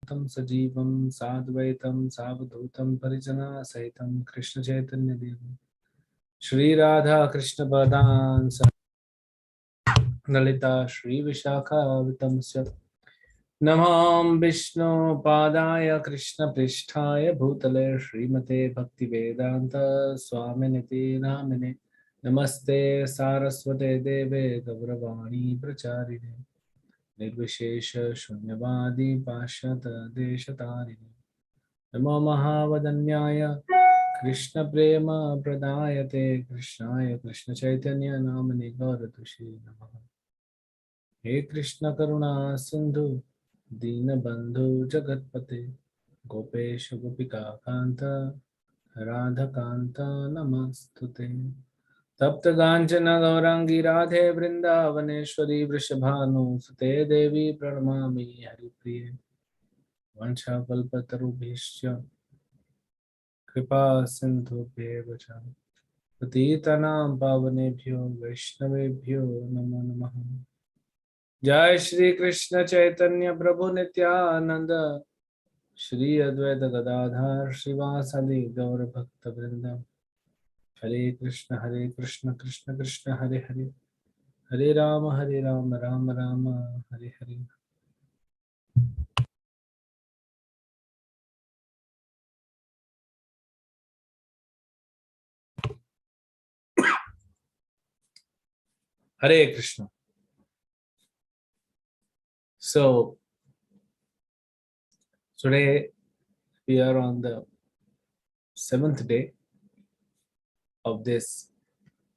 Tam Sajivam Sadvaitam Savadhutam Parijana Sahitam Krishna Chaitanya Devam Shri Radha Krishna Padan Lalita Shri Vishakha Vitamsya Namam Vishnu Padaya Krishna Pristhaya Bhutale Srimate Bhakti Vedanta Swaminiti Namine Namaste Saraswate Deve Gauravani Pracharine Nirvishesha Shunyavadi Pashyata Deshatarine Namo Mahavadanyaya Krishna Prema Pradayate Krishnaya Krishna Chaitanya Namani Gauratushi Namaha He Krishna Karuna Sindhu Deenabandhu Jagatpate Gopesha Gopika Kanta Radha Kanta Namastute Tapta Ganjana Gaurangi Radhe Vrindavaneshwari Vrishabhanu Sute Devi Pranamami Haripriye Vansha Kalpatarubhishya Kripa Sindhubhyev Cha Patitanam Pavanebhyo Vaishnavebhyo Namo Namaha Jai Shri Krishna Chaitanya Prabhu Nityananda Shri Advaita Gadadhar Srivasadi Gaur Bhakta Vrinda Hare Krishna Krishna Krishna Hare Hare Hare Rama Rama Rama Hare Hare. Hare Krishna. So today we are on the 7th day of this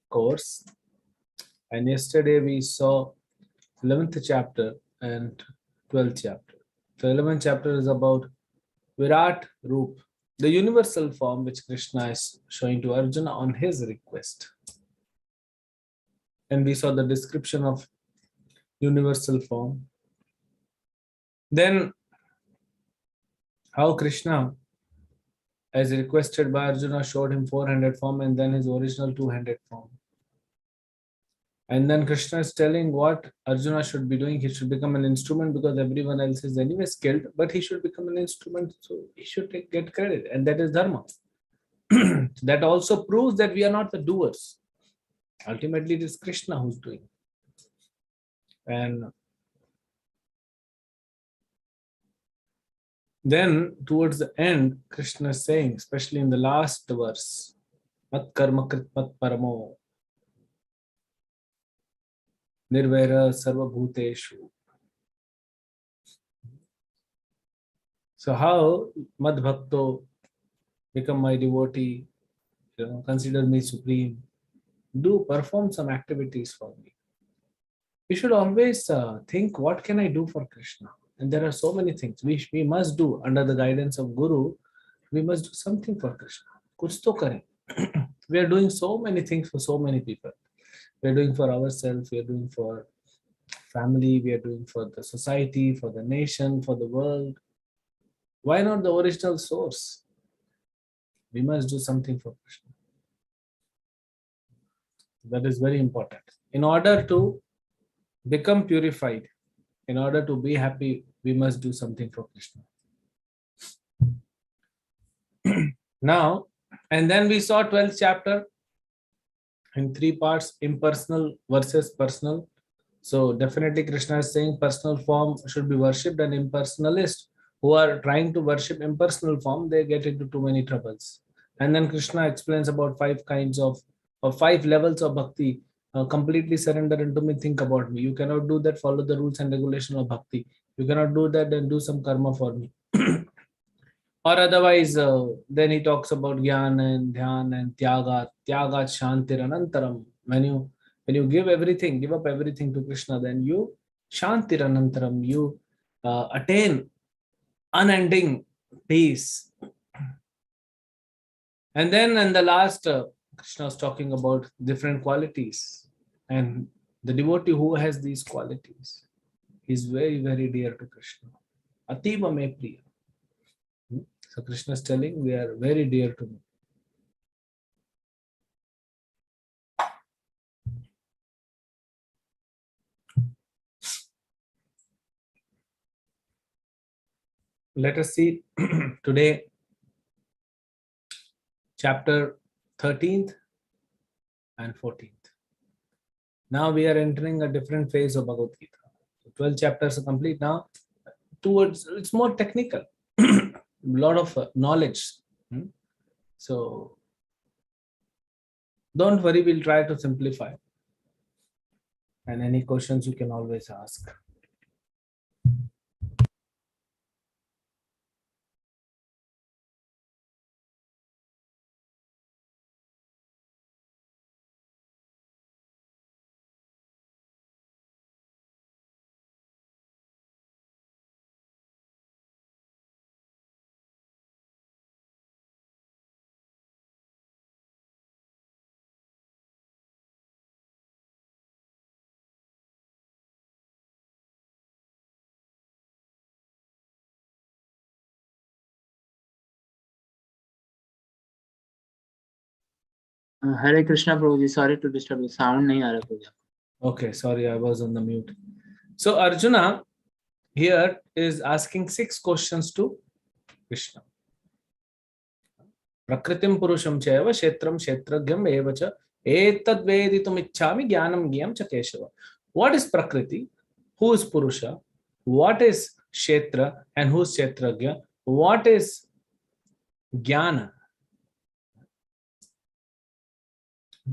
course, and yesterday we saw 11th chapter and 12th chapter. The 11th chapter is about Virat Roop, the universal form which Krishna is showing to Arjuna on his request. And we saw the description of universal form. Then how Krishna, as requested by Arjuna, showed him 400 form and then his original 200 form. And then Krishna is telling what Arjuna should be doing. He should become an instrument because everyone else is anyway skilled, but he should become an instrument, so he should get credit, and that is dharma. That also proves that we are not the doers. Ultimately, it is Krishna who's doing. And then towards the end, Krishna is saying, especially in the last verse, Mat karma krit mat paramo nirvaira sarva bhuteshu. So how Mad Bhakto become my devotee, consider me supreme, do perform some activities for me. We should always think, what can I do for Krishna? And there are so many things we must do under the guidance of Guru. We must do something for Krishna. Kuch to kare. We are doing so many things for so many people. We are doing for ourselves, we are doing for family, we are doing for the society, for the nation, for the world. Why not the original source? We must do something for Krishna. That is very important. In order to become purified, in order to be happy, we must do something for Krishna. Now, and then we saw 12th chapter in 3 parts, impersonal versus personal. So definitely Krishna is saying personal form should be worshipped, and impersonalists who are trying to worship impersonal form, they get into too many troubles. And then Krishna explains about 5 kinds of, or 5 levels of bhakti. Completely surrender unto me, think about me. You cannot do that, follow the rules and regulation of bhakti. You cannot do that, then do some karma for me. Or otherwise, then he talks about jnana and dhyan and tyaga shantir anantaram. When you give up everything to Krishna, then you shantir anantaram, you attain unending peace. And then in the last, Krishna was talking about different qualities, and the devotee who has these qualities is very, very dear to Krishna. Ativa me priya. So Krishna is telling, we are very dear to me. let us see today chapter 13th and 14th. Now we are entering a different phase of Bhagavad Gita. 12 chapters are complete now. Towards it's more technical, a lot of knowledge. Hmm? So don't worry, we'll try to simplify. And any questions you can always ask. Hare Krishna Prabhu ji, sorry to disturb, sound नहीं आ रहा प्रभु जी. Okay, sorry, I was on the mute. So Arjuna here is asking 6 questions to Krishna. Prakritim purusham chaiva kshetram kshetragyam eva cha etad veditum ichchami jnanam gyam cha keshava. What is Prakriti? Who is Purusha? What is Kshetra and who is Kshetragya? What is Jnana?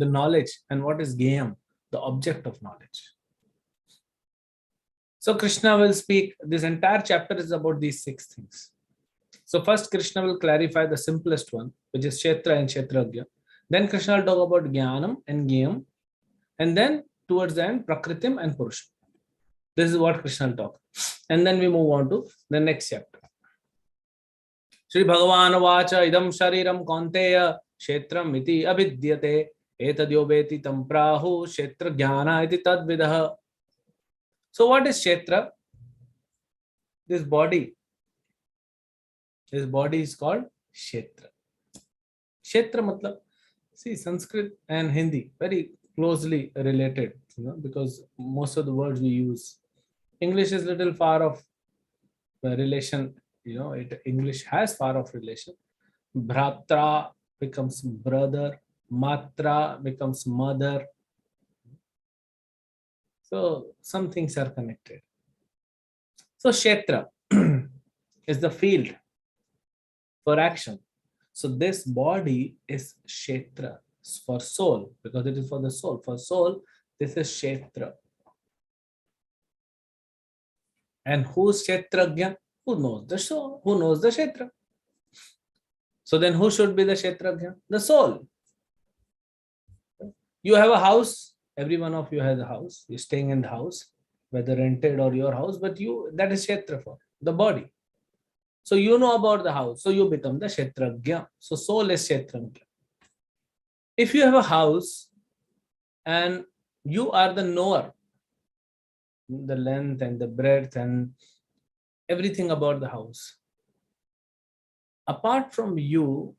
The knowledge, and what is Gyam? The object of knowledge. So Krishna will speak, this entire chapter is about these 6 things. So first Krishna will clarify the simplest one, which is Kshetra and Kshetragya. Then Krishna will talk about Jnanam and Gyam. And then towards the end, Prakritim and Purusha. This is what Krishna will talk. And then we move on to the next chapter. Shri Bhagavan Vacha idam shariram kaunteya kshetram iti abhidyate etadyo veti tam prahu kshetra jnana iti tadvidah. So what is kshetra? This body. This body is called kshetra. Kshetra matlab, see, Sanskrit and Hindi very closely related, because most of the words we use. English is little far off relation, English has far off relation. Bhratra becomes brother, matra becomes mother. So some things are connected. So kshetra is the field for action. So this body is kshetra for soul, because it is for the soul. For soul, this is kshetra. And who's kshetragya? Who knows the soul? Who knows the kshetra? So then who should be the kshetragya? The soul. You have a house. Every one of you has a house. You're staying in the house, whether rented or your house, but that is kshetra for the body. So you know about the house. So you become the kshetragya. So soul is kshetragya. If you have a house and you are the knower, the length and the breadth and everything about the house, apart from you,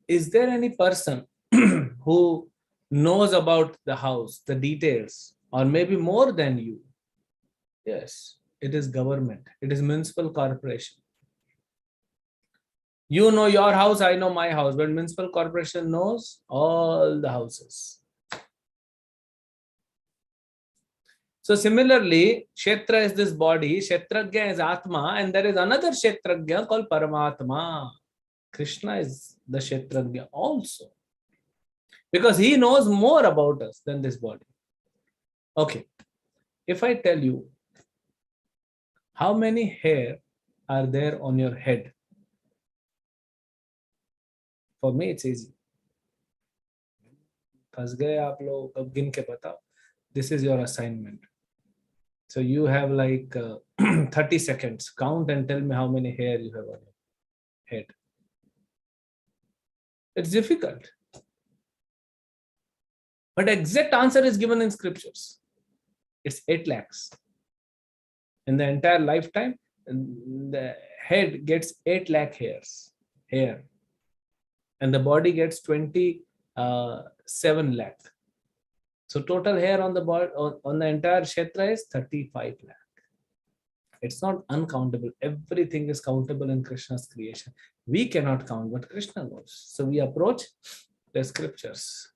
is there any person who knows about the house, the details, or maybe more than you? Yes, it is government. It is municipal corporation. You know your house, I know my house, but municipal corporation knows all the houses. So similarly, Kshetra is this body, Kshetragya is Atma, and there is another Kshetragya called Paramatma. Krishna is the Kshetragya also, because he knows more about us than this body. Okay, if I tell you how many hair are there on your head, for me it's easy. फंस गए आप लोग, अब गिन के बताओ. This is your assignment. So you have like 30 seconds. Count and tell me how many hair you have on your head. It's difficult. But exact answer is given in scriptures. It's 8 lakhs. In the entire lifetime, the head gets 8 lakh hairs. Hair. And the body gets 27 lakh. So total hair on the body, on the entire kshetra is 35 lakh. It's not uncountable. Everything is countable in Krishna's creation. We cannot count, but Krishna knows. So we approach the scriptures.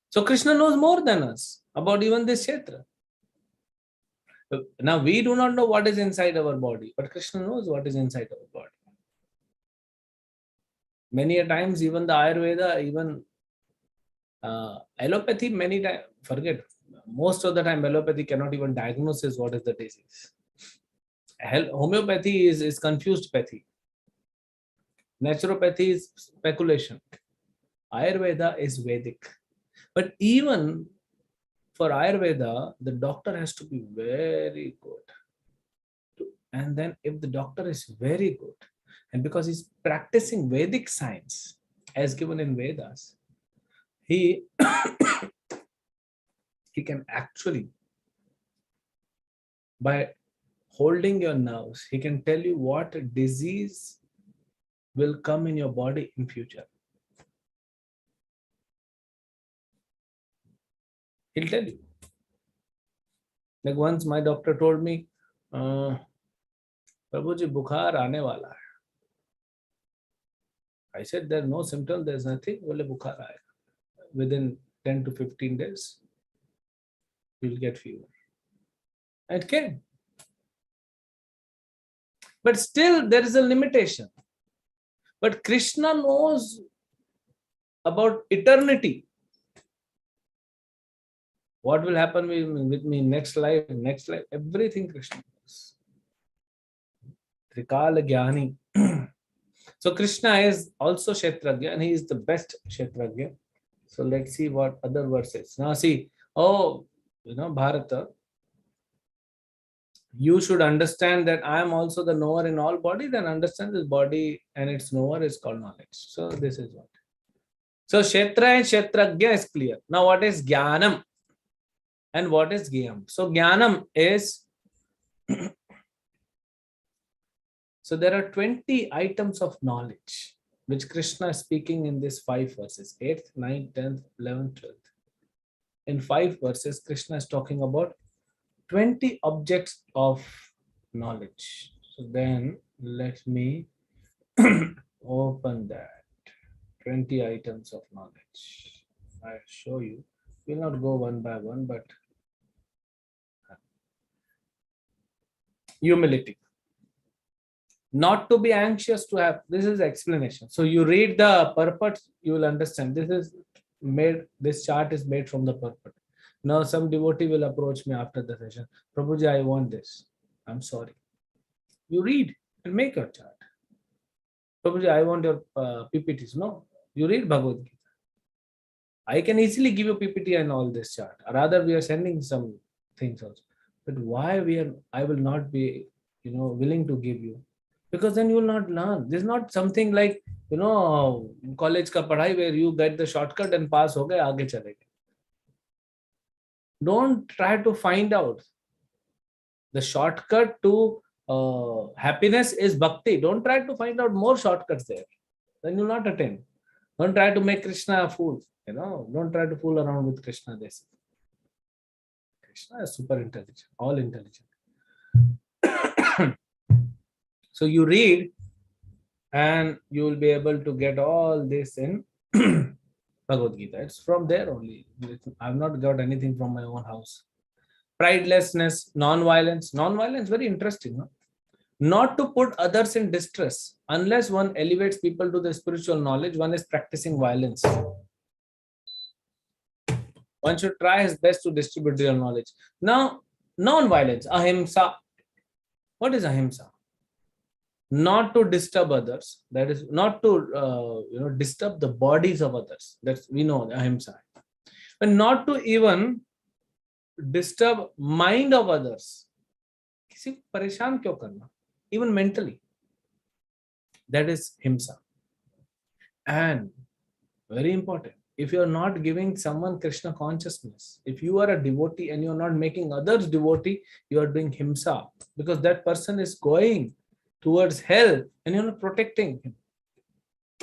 So Krishna knows more than us about even this kshetra. Now we do not know what is inside our body, but Krishna knows what is inside our body. Many a times, even the Ayurveda, even allopathy, many times, forget, most of the time allopathy cannot even diagnose what is the disease. Homeopathy is confused pathy. Naturopathy is speculation. Ayurveda is Vedic. But even for Ayurveda, the doctor has to be very good. And then if the doctor is very good, and because he's practicing Vedic science as given in Vedas, he he can actually, by holding your nerves, he can tell you what disease will come in your body in future. He'll tell you. Like once my doctor told me, Prabhu ji, bukhar aane wala hai. I said, there's no symptom, there's nothing. Bole bukhar aayega. Within 10 to 15 days, you'll get fever. It came. But still, there is a limitation. But Krishna knows about eternity. What will happen with me next life, everything Krishna knows. Trikala Jnani. So Krishna is also Kshetragya and he is the best Kshetragya. So let's see what other verses. Now see, Bharata, you should understand that I am also the knower in all bodies, and understand this body and its knower is called knowledge. So this is what. So Kshetra and Kshetragya is clear. Now what is Jnanam and what is Gyam? So Jnanam is, so there are 20 items of knowledge which Krishna is speaking in these 5 verses, 8th, 9th, 10th, 11th, 12th. In 5 verses, Krishna is talking about 20 objects of knowledge. So then let me open that. 20 items of knowledge. I'll show you. We'll not go one by one, but humility. Not to be anxious to have, this is explanation. So you read the purport, you will understand. This chart is made from the purport. Now some devotee will approach me after the session. Prabhuji, I want this. I'm sorry. You read and make your chart. Prabhuji, I want your PPTs. No, you read Bhagavad Gita. I can easily give you PPT and all this chart. Rather, we are sending some things also. But why I will not be, willing to give you? Because then you will not learn. This is not something like, college ka padhai where you get the shortcut and pass ho gaye, aage chale gaye. Don't try to find out. The shortcut to happiness is bhakti. Don't try to find out more shortcuts there. Then you will not attain. Don't try to make Krishna a fool. Don't try to fool around with Krishna. This Krishna is super intelligent, all intelligent. So you read and you will be able to get all this in Bhagavad Gita. It's from there only. I've not got anything from my own house. Pridelessness, non-violence. Non-violence, very interesting. No? Not to put others in distress. Unless one elevates people to the spiritual knowledge, one is practicing violence. One should try his best to distribute real knowledge. Now, non-violence, ahimsa. What is ahimsa? Not to disturb others. That is not to disturb the bodies of others. That's we know ahimsa. But not to even disturb mind of others. किसी को परेशान क्यों करना? Even mentally. That is himsa. And very important. If you are not giving someone Krishna consciousness, if you are a devotee and you are not making others devotee, you are doing himsa, because that person is going towards hell and you're not protecting him.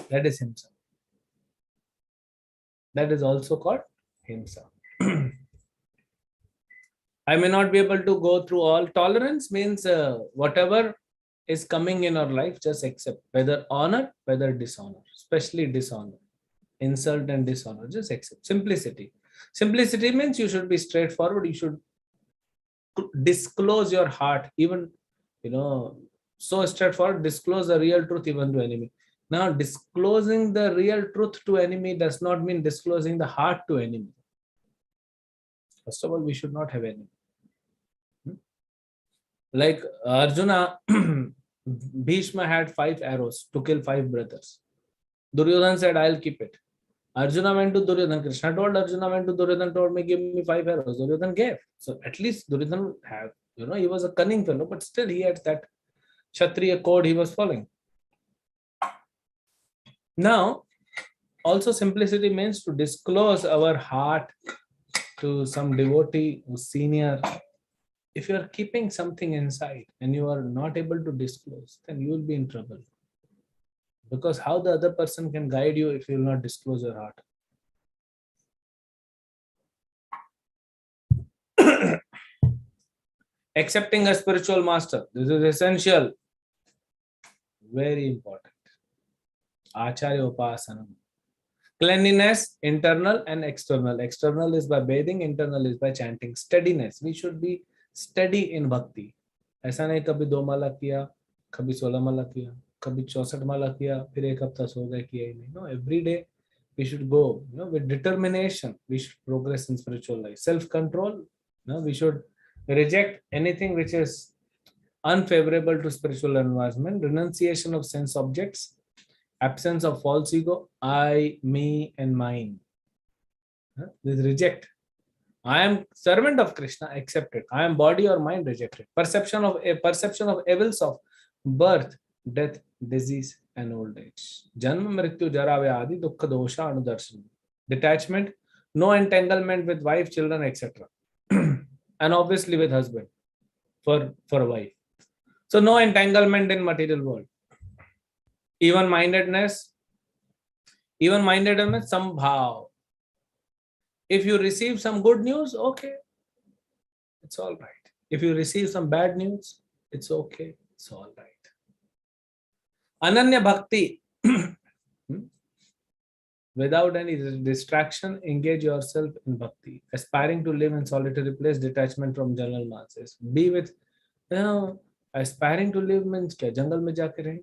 That is himsa. That is also called himsa. I may not be able to go through all. Tolerance means whatever is coming in our life, just accept, whether honor, whether dishonor, especially dishonor, insult and dishonor, just accept. Simplicity. Simplicity means you should be straightforward. You should disclose your heart, even, so straightforward, disclose the real truth even to enemy. Now, disclosing the real truth to enemy does not mean disclosing the heart to enemy. First of all, we should not have enemy. Like Arjuna, Bhishma had 5 arrows to kill 5 brothers. Duryodhan said, I'll keep it. Arjuna went to Duryodhan. Krishna told Arjuna went to Duryodhan, told me, give me 5 arrows. Duryodhan gave. So at least Duryodhan have, he was a cunning fellow, but still he had that Kshatriya code he was following. Now, also simplicity means to disclose our heart to some devotee who's senior. If you are keeping something inside and you are not able to disclose, then you will be in trouble. Because how the other person can guide you if you will not disclose your heart? Accepting a spiritual master. This is essential. Very important. Acharya Upasanam. Cleanliness, internal and external. External is by bathing, internal is by chanting. Steadiness. We should be steady in bhakti. ऐसा नहीं कभी 2 माला किया, कभी 16 माला किया, कभी 64 माला किया, फिर 1 हफ्ता सो गए, किया ही नहीं. No, every day we should go, with determination. We should progress in spiritual life. Self-control. We should reject anything which is unfavorable to spiritual advancement. Renunciation of sense objects. Absence of false ego, I, me, and mine. This reject. I am servant of Krishna, accepted. I am body or mind, rejected. Perception of evils of birth, death, disease, and old age. Janma mrityu jara vyadi dukkha dosha anudarshan. Detachment, no entanglement with wife, children, etc. And obviously with husband for a wife. So no entanglement in material world. Even-mindedness, somehow. If you receive some good news, okay, it's all right. If you receive some bad news, it's okay, it's all right. Ananya Bhakti. Without any distraction, engage yourself in bhakti. Aspiring to live in solitary place, detachment from general masses. Be with, aspiring to live means क्या जंगल में जाके रहे,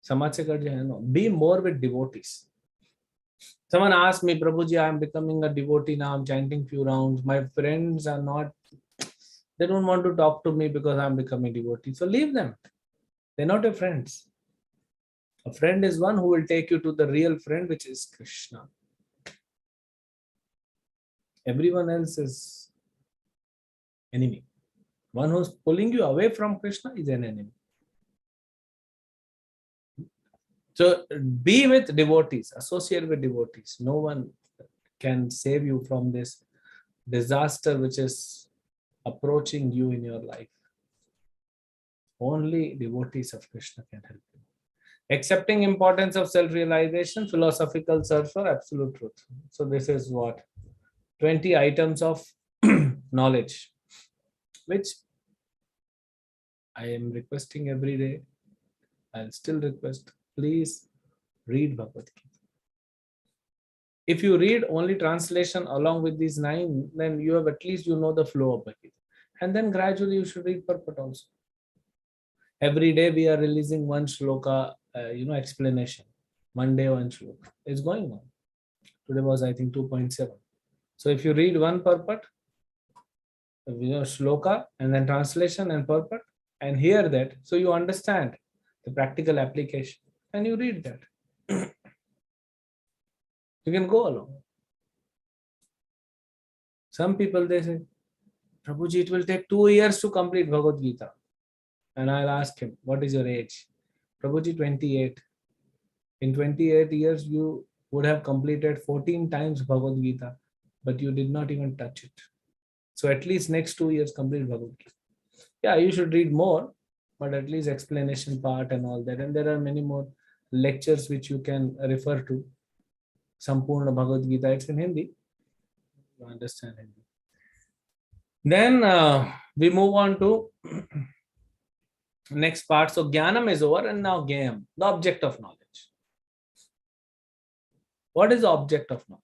समाज से cut जाए. No, be more with devotees. Someone asked me, Prabhuji, I am becoming a devotee now. I'm chanting few rounds. My friends are not, they don't want to talk to me because I'm becoming devotee. So leave them. They're not your friends. A friend is one who will take you to the real friend, which is Krishna. Everyone else is enemy. One who's pulling you away from Krishna is an enemy. So be with devotees, associate with devotees. No one can save you from this disaster which is approaching you in your life. Only devotees of Krishna can help you. Accepting importance of self-realization, philosophical search for absolute truth. So this is what? 20 items of knowledge, which I am requesting every day. I'll still request, please read Bhagavad Gita. If you read only translation along with these 9, then you have at least the flow of Bhagavad Gita. And then gradually you should read purport also. Every day we are releasing one shloka, explanation. One day one shloka. It's going on. Today was, I think, 2.7. So if you read one purport, shloka, and then translation and purport, and hear that, so you understand the practical application, and you read that. You can go along. Some people, they say, Prabhuji, it will take 2 years to complete Bhagavad Gita. And I'll ask him, what is your age? Prabhuji, 28. In 28 years, you would have completed 14 times Bhagavad Gita, but you did not even touch it. So at least next 2 years, complete Bhagavad Gita. Yeah, you should read more, but at least explanation part and all that. And there are many more lectures which you can refer to. Sampurna Bhagavad Gita, it's in Hindi. You understand Hindi. Then we move on to next part. So Jnanam is over, and now Gayam, the object of knowledge. What is the object of knowledge?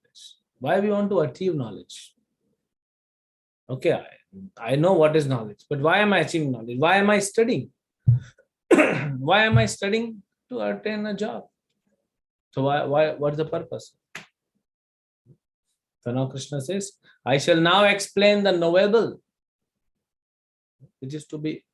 Why we want to achieve knowledge? Okay, I know what is knowledge, but why am I achieving knowledge? Why am I studying? Why am I studying? To attain a job. So what's the purpose? So now Krishna says, I shall now explain the knowable, which is to be,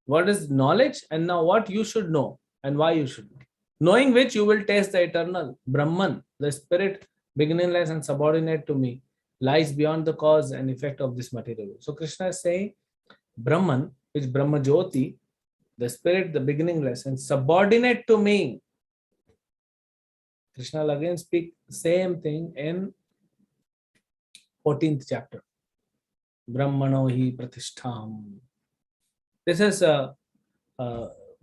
what is knowledge, and now what you should know and why you should know. Knowing which you will taste the eternal Brahman, the spirit beginningless and subordinate to me, lies beyond the cause and effect of this material world. So Krishna is saying Brahman, which Brahma Jyoti, the spirit, the beginningless and subordinate to me. Krishna will again speak same thing in 14th chapter. Brahmano hi pratishtham. This is a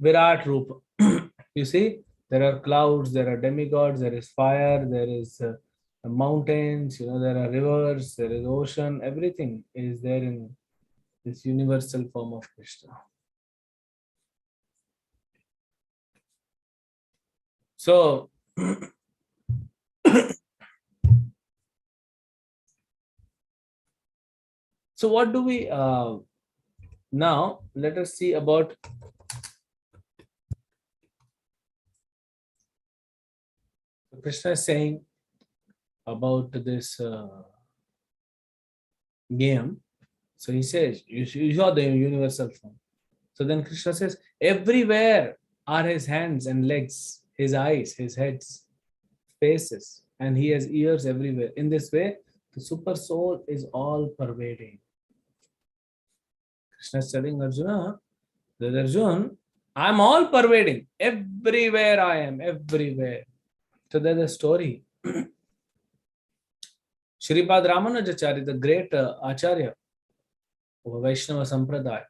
Virat Rupa. You see, there are clouds, there are demigods, there is fire, there is mountains, there are rivers, there is ocean, everything is there in this universal form of Krishna. So, so what do we, now let us see about Krishna is saying about this game. So he says, you saw the universal form. So then Krishna says, everywhere are his hands and legs, his eyes, his heads, faces, and he has ears everywhere. In this way, the super soul is all pervading. Krishna is telling Arjuna, that Arjuna, I'm all pervading. Everywhere I am, everywhere. So there's a story. Shripad Ramanujacharya, the great Acharya of Vaishnava Sampradaya,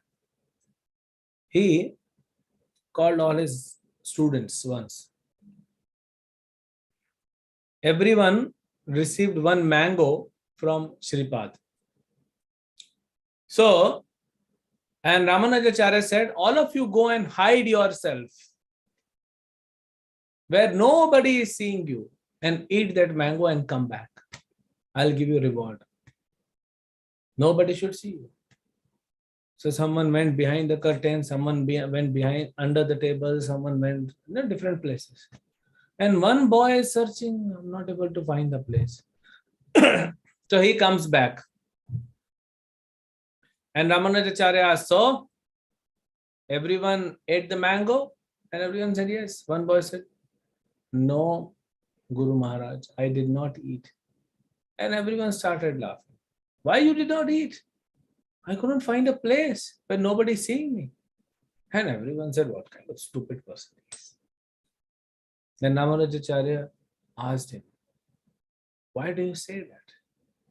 he called all his students once. Everyone received one mango from Shripad. So, and Ramanujacharya said, all of you go and hide yourself where nobody is seeing you and eat that mango and come back. I'll give you reward. Nobody should see you. So someone went behind the curtain, someone went behind under the table, someone went different places. And one boy is searching, I'm not able to find the place. So he comes back. And Ramanujacharya asked, so everyone ate the mango? And everyone said yes. One boy said, no, Guru Maharaj, I did not eat. And everyone started laughing. Why you did not eat? I couldn't find a place where nobody is seeing me. And everyone said, what kind of stupid person he is. Then Ramanujacharya asked him, why do you say that?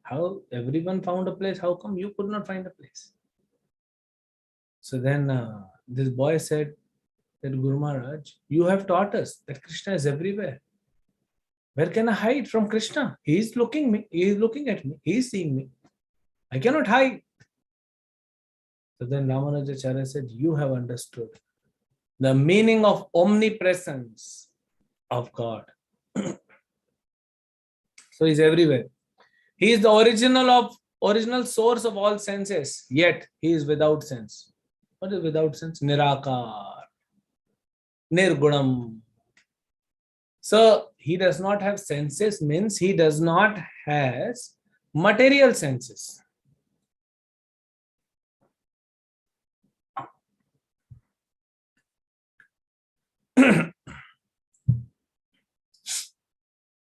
How everyone found a place? How come you could not find a place? So then this boy said that Guru Maharaj, you have taught us that Krishna is everywhere. Where can I hide from Krishna? He is looking me. He is looking at me. He is seeing me. I cannot hide. So then Ramanujacharya said, you have understood the meaning of omnipresence of God. So he's everywhere. He is the original source of all senses, yet he is without sense. What is without sense? Nirakar. Nirgunam. So he does not have senses, means he does not have material senses.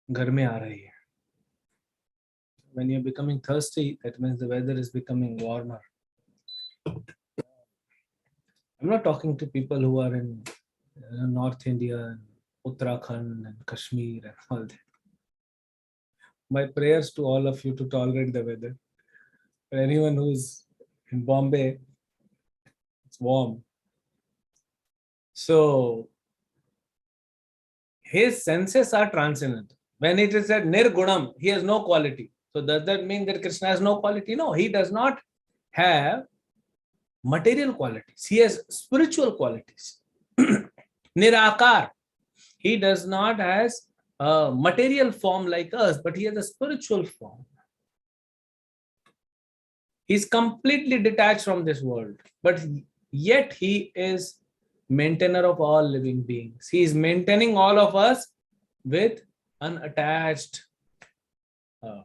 गर्मी आ रही है. When you're becoming thirsty, that means the weather is becoming warmer. I'm not talking to people who are in North India, and Uttarakhand and Kashmir and all that. My prayers to all of you to tolerate the weather. For anyone who's in Bombay, it's warm. So his senses are transcendent. When it is said nirgunam, he has no quality. So does that mean that Krishna has no quality? No, he does not have material qualities. He has spiritual qualities. Nirakar. He does not has a material form like us, but he has a spiritual form. He's completely detached from this world, but yet he is maintainer of all living beings. He is maintaining all of us with unattached, uh,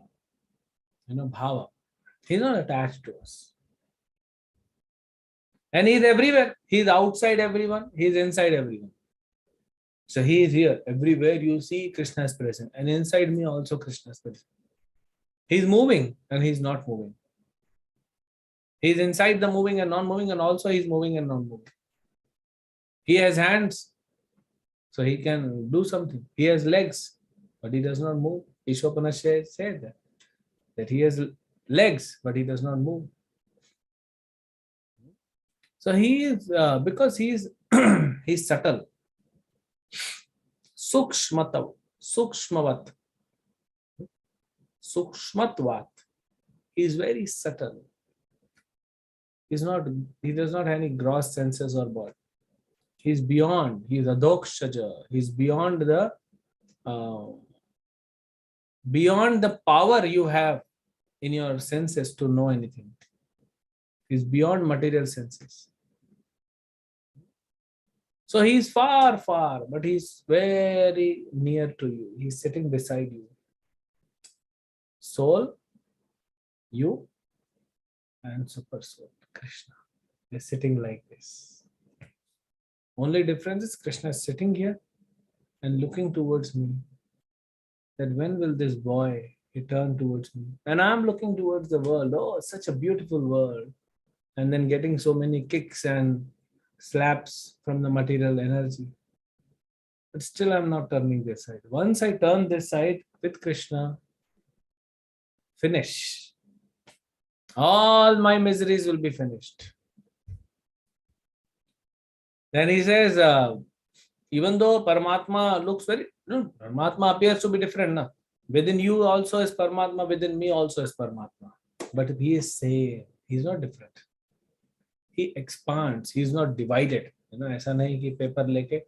bhava. He's not attached to us, and he's everywhere. He's outside everyone. He's inside everyone. So he is here. Everywhere you see, Krishna is present, and inside me also Krishna is present. He's moving and he's not moving. He's inside the moving and non-moving, and also he's moving and non-moving. He has hands, so he can do something. He has legs, but he does not move. Ishopanashya said that he has legs, but he does not move. So he is because he's he's subtle. Sukshmatav, sukshmavat, sukshmatvat. He is very subtle. He's not. He does not have any gross senses or body. He's beyond. He's adokshaja. He's beyond the power you have in your senses to know anything. He's beyond material senses. So he's far, far, but he's very near to you. He's sitting beside you. Soul, you, and super soul, Krishna. They're sitting like this. Only difference is Krishna is sitting here and looking towards me. That when will this boy return towards me? And I'm looking towards the world. Oh, such a beautiful world. And then getting so many kicks and slaps from the material energy. But still, I'm not turning this side. Once I turn this side with Krishna, finish. All my miseries will be finished. Then he says, even though Paramatma looks very, Paramatma appears to be different. Na? Within you also is Paramatma, within me also is Paramatma. But he is same. He's not different. He expands. He's not divided. ऐसा नहीं कि paper लेके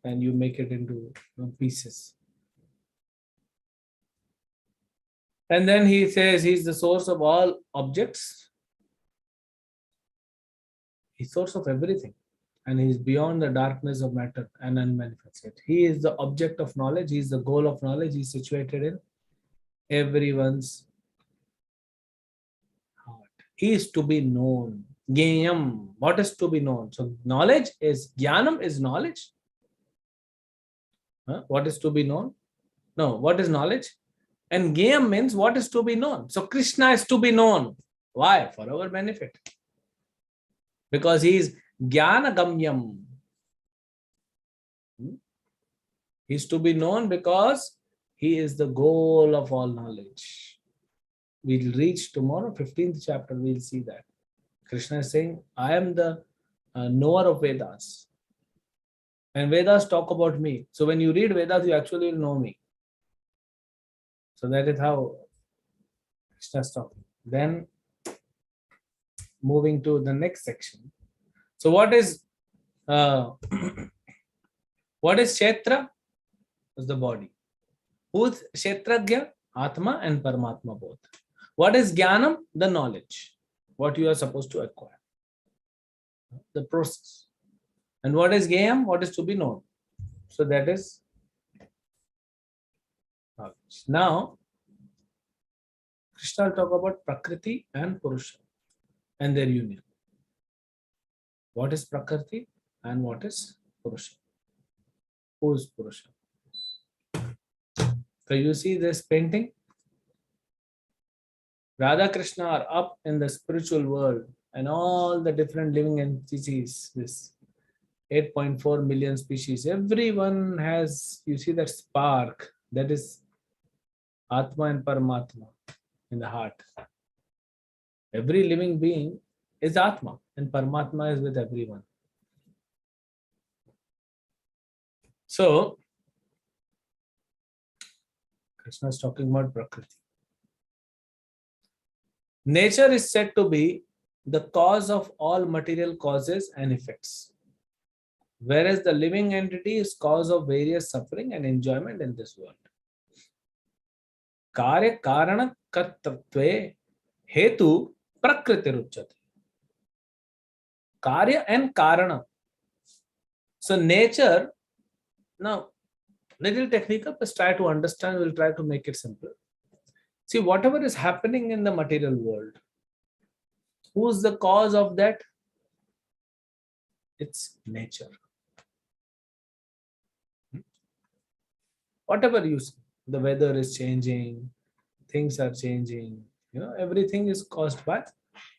and you make it into pieces. And then he says he's the source of all objects. He's source of everything. And he's beyond the darkness of matter and unmanifested. He is the object of knowledge. He is the goal of knowledge. He's situated in everyone's heart. He is to be known. Gyam. What is to be known? So knowledge is, Jnanam is knowledge. What is to be known? No, what is knowledge? And Gyam means what is to be known. So Krishna is to be known. Why? For our benefit. Because he is Jnana Gamyam. He is to be known because he is the goal of all knowledge. We'll reach tomorrow, 15th chapter, we'll see that. Krishna is saying, I am the knower of Vedas. And Vedas talk about me. So when you read Vedas, you actually will know me. So that is how Krishna is talking. Then moving to the next section. So what is Kshetra? Is the body. Who's Kshetragya? Atma and Paramatma both. What is Jnanam? The knowledge. What you are supposed to acquire. The process. And what is Gyam? What is to be known. So that is knowledge. Now, Krishna will talk about Prakriti and Purusha and their union. What is Prakriti and what is Purusha? Who is Purusha? So you see this painting? Radha Krishna are up in the spiritual world and all the different living entities, this 8.4 million species, everyone has, you see that spark, that is Atma and Paramatma in the heart. Every living being is Atma and Paramatma is with everyone. So, Krishna is talking about Prakriti. Nature is said to be the cause of all material causes and effects, whereas the living entity is cause of various suffering and enjoyment in this world. कार्य कारण कर्तृत्वे हेतु प्रकृति रुच्यते. Karya and Karana. So nature, now little technical, but try to understand, we'll try to make it simple. See, whatever is happening in the material world, who's the cause of that? It's nature. Whatever you see, the weather is changing, things are changing, everything is caused by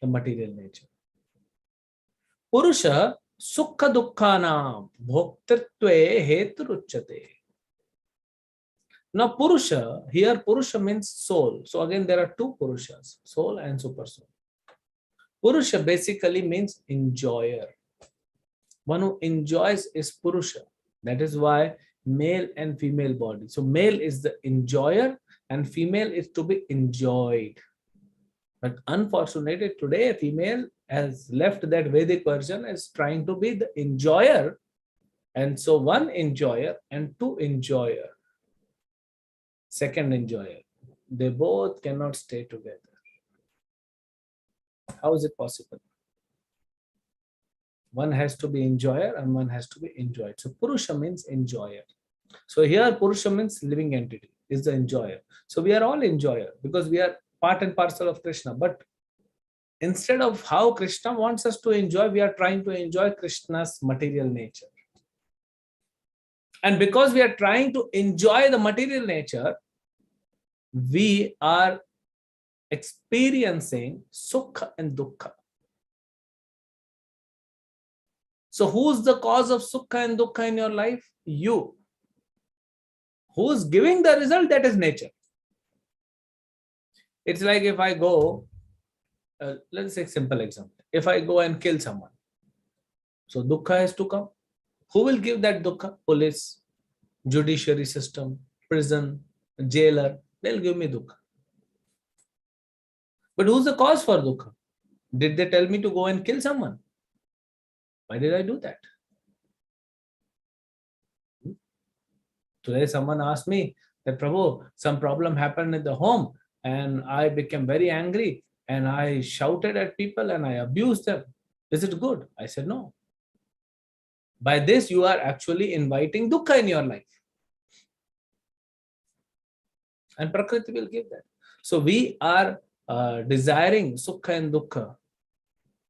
the material nature. Purusha sukha dukkhanam bhoktritve heturuchyate. Now Purusha, here Purusha means soul. So again there are two Purushas, soul and super soul. Purusha basically means enjoyer. One who enjoys is Purusha. That is why male and female body. So male is the enjoyer and female is to be enjoyed. But unfortunately today female has left that Vedic version as trying to be the enjoyer. And so one enjoyer and two enjoyer. Second enjoyer. They both cannot stay together. How is it possible? One has to be enjoyer and one has to be enjoyed. So Purusha means enjoyer. So here Purusha means living entity, is the enjoyer. So we are all enjoyer because we are part and parcel of Krishna. But instead of how Krishna wants us to enjoy, we are trying to enjoy Krishna's material nature. And because we are trying to enjoy the material nature, we are experiencing sukha and dukkha. So who's the cause of sukha and dukkha in your life? You. Who's giving the result? That is nature. It's like if I go, let's take simple example. If I go and kill someone, so dukkha has to come. Who will give that dukkha? Police, judiciary system, prison, jailer. They'll give me dukkha. But who's the cause for dukkha? Did they tell me to go and kill someone? Why did I do that? Today someone asked me that, Prabhu, some problem happened in the home and I became very angry and I shouted at people and I abused them. Is it good? I said, no. By this, you are actually inviting dukkha in your life. And Prakriti will give that. So we are desiring sukha and dukkha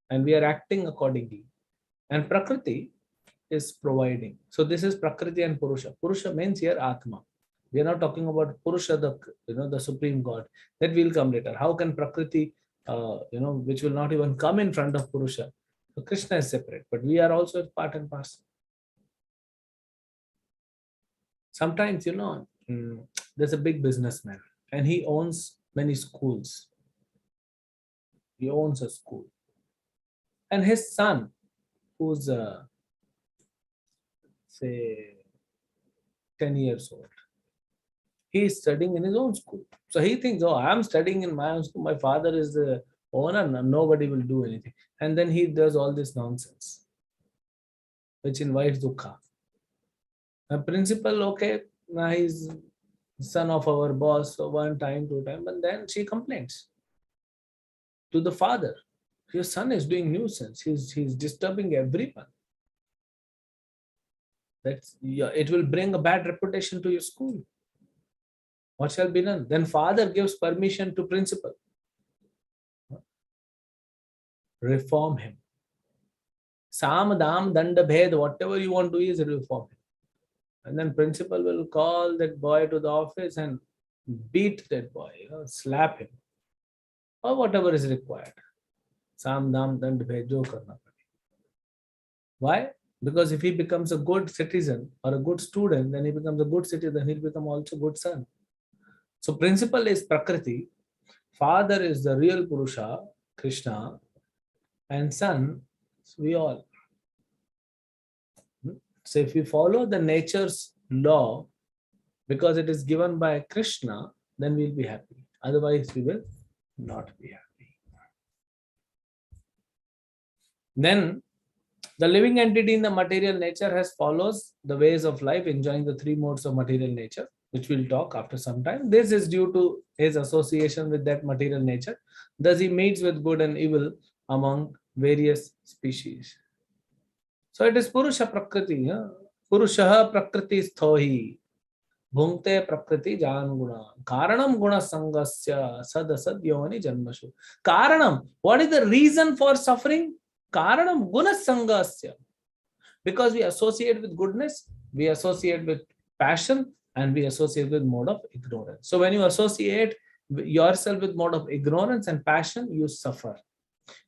and we are acting accordingly. And Prakriti is providing. So this is Prakriti and Purusha. Purusha means here Atma. We are not talking about Purusha, the Supreme God. That will come later. How can Prakriti, which will not even come in front of Purusha? So Krishna is separate, but we are also part and parcel. Sometimes, there's a big businessman and he owns many schools. He owns a school. And his son, who's, say, 10 years old, he is studying in his own school. So he thinks, oh, I am studying in my own school. My father is the owner. Nobody will do anything. And then he does all this nonsense, which invites dukkha. A principal, okay, now he's son of our boss, so one time, two time, and then she complains to the father. Your son is doing nuisance. He's disturbing everyone. It will bring a bad reputation to your school. What shall be done? Then father gives permission to principal. Reform him. Sam, dam, danda, bhed, whatever you want to do is reform him. And then principal will call that boy to the office and beat that boy, slap him. Or whatever is required. Sam, dam, danda, bhed, jo karna pade. Why? Because if he becomes a good citizen or a good student, then he becomes a good citizen, he'll become also a good son. So principal is Prakriti, father is the real Purusha, Krishna, and son, we all. So if we follow the nature's law, because it is given by Krishna, then we'll be happy. Otherwise, we will not be happy. Then the living entity in the material nature has follows the ways of life, enjoying the three modes of material nature, which we'll talk after some time. This is due to his association with that material nature. Thus, he meets with good and evil among various species. So it is Purusha Prakriti. Purusha Prakriti Sthohi. Bhungte Prakriti Jan Guna. Karanam Guna Sangasya Sad Asad Yoni Janmashu. Karanam. What is the reason for suffering? Karanam Guna Sangasya. Because we associate with goodness, we associate with passion, and we associate with mode of ignorance. So when you associate yourself with mode of ignorance and passion, you suffer.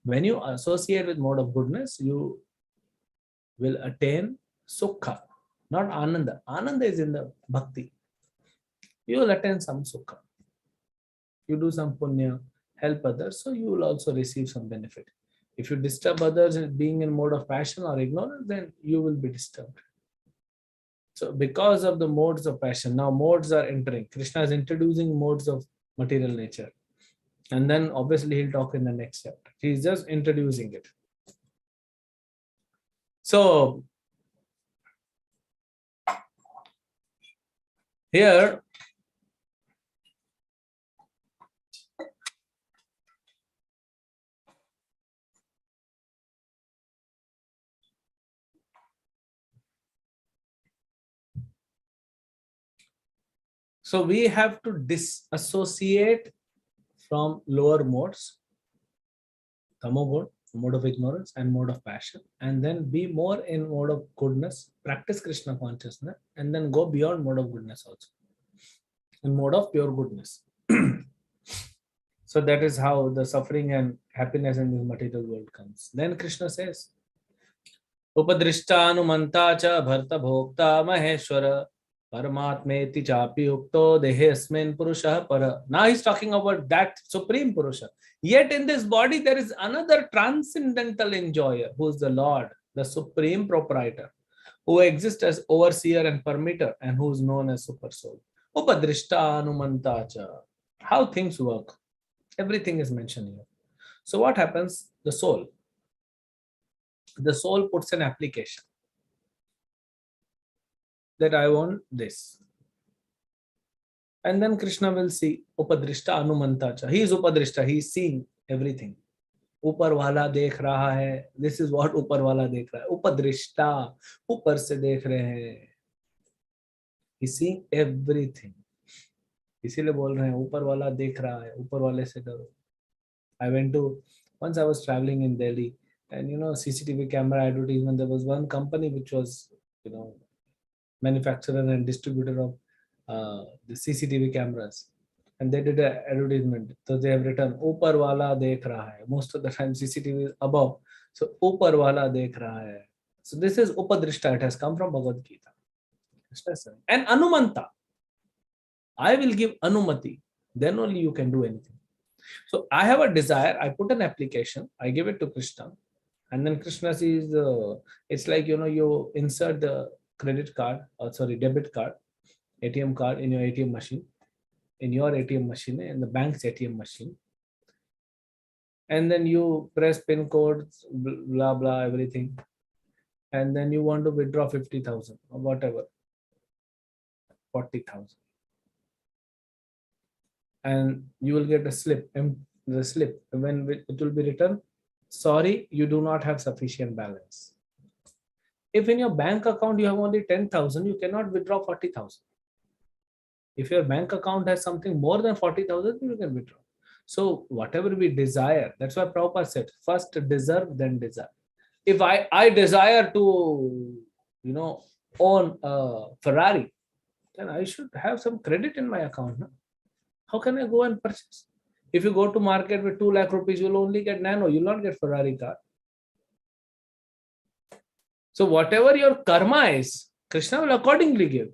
When you associate with mode of goodness, you will attain sukha, not ananda. Ananda is in the bhakti. You will attain some sukha. You do some punya, help others, so you will also receive some benefit. If you disturb others being in mode of passion or ignorance, then you will be disturbed. So because of the modes of passion, now modes are entering. Krishna is introducing modes of material nature. And then obviously he'll talk in the next chapter. He's just introducing it. So here, so we have to disassociate from lower modes, tamogod, mode of ignorance and mode of passion, and then be more in mode of goodness, practice Krishna consciousness, and then go beyond mode of goodness also, in mode of pure goodness. So that is how the suffering and happiness in this material world comes. Then Krishna says, Upadrishtanumanta cha bharta bhokta maheshwara paramatmeti chapi ukto dehesmin purusha para. Now he's talking about that supreme purusha. Yet in this body there is another transcendental enjoyer who is the Lord, the supreme proprietor, who exists as overseer and permitter and who is known as super soul. Upadrishtanumanta cha. How things work. Everything is mentioned here. So what happens? The soul puts an application that I want this. And then Krishna will see Upadrishta Anumantacha. He is Upadrishta. He is seeing everything. Upar wala dekh raha hai. This is what Upar wala dekh raha hai. Upadrishta. Upar se dekh rahe hai. He is seeing everything. इसीलिए बोल रहे हैं ऊपर वाला देख रहा है, ऊपर वाले से डरो. Once I was traveling in Delhi, and CCTV camera advertisement, there was one company which was manufacturer and distributor of the CCTV cameras, and they did an advertisement. So they have written ऊपर वाला देख रहा है. Most of the time CCTV is above, so ऊपर वाला देख रहा है. So this is Upadrishta. It has come from Bhagavad Gita. And Anumanta, I will give Anumati, then only you can do anything. So I have a desire, I put an application, I give it to Krishna, and then Krishna sees, it's like, you insert the debit card, ATM card in your ATM machine, in the bank's ATM machine. And then you press pin codes, blah, blah, everything. And then you want to withdraw 50,000 or whatever, 40,000. And you will get a slip, the slip, when it will be written, sorry, you do not have sufficient balance. If in your bank account you have only 10,000, you cannot withdraw 40,000. If your bank account has something more than 40,000, you can withdraw. So whatever we desire, that's why Prabhupada said, first deserve, then desire. If I desire to, own a Ferrari, then I should have some credit in my account. No? How can I go and purchase? If you go to market with 2 lakh rupees, you'll only get Nano, you'll not get Ferrari car. So whatever your karma is, Krishna will accordingly give.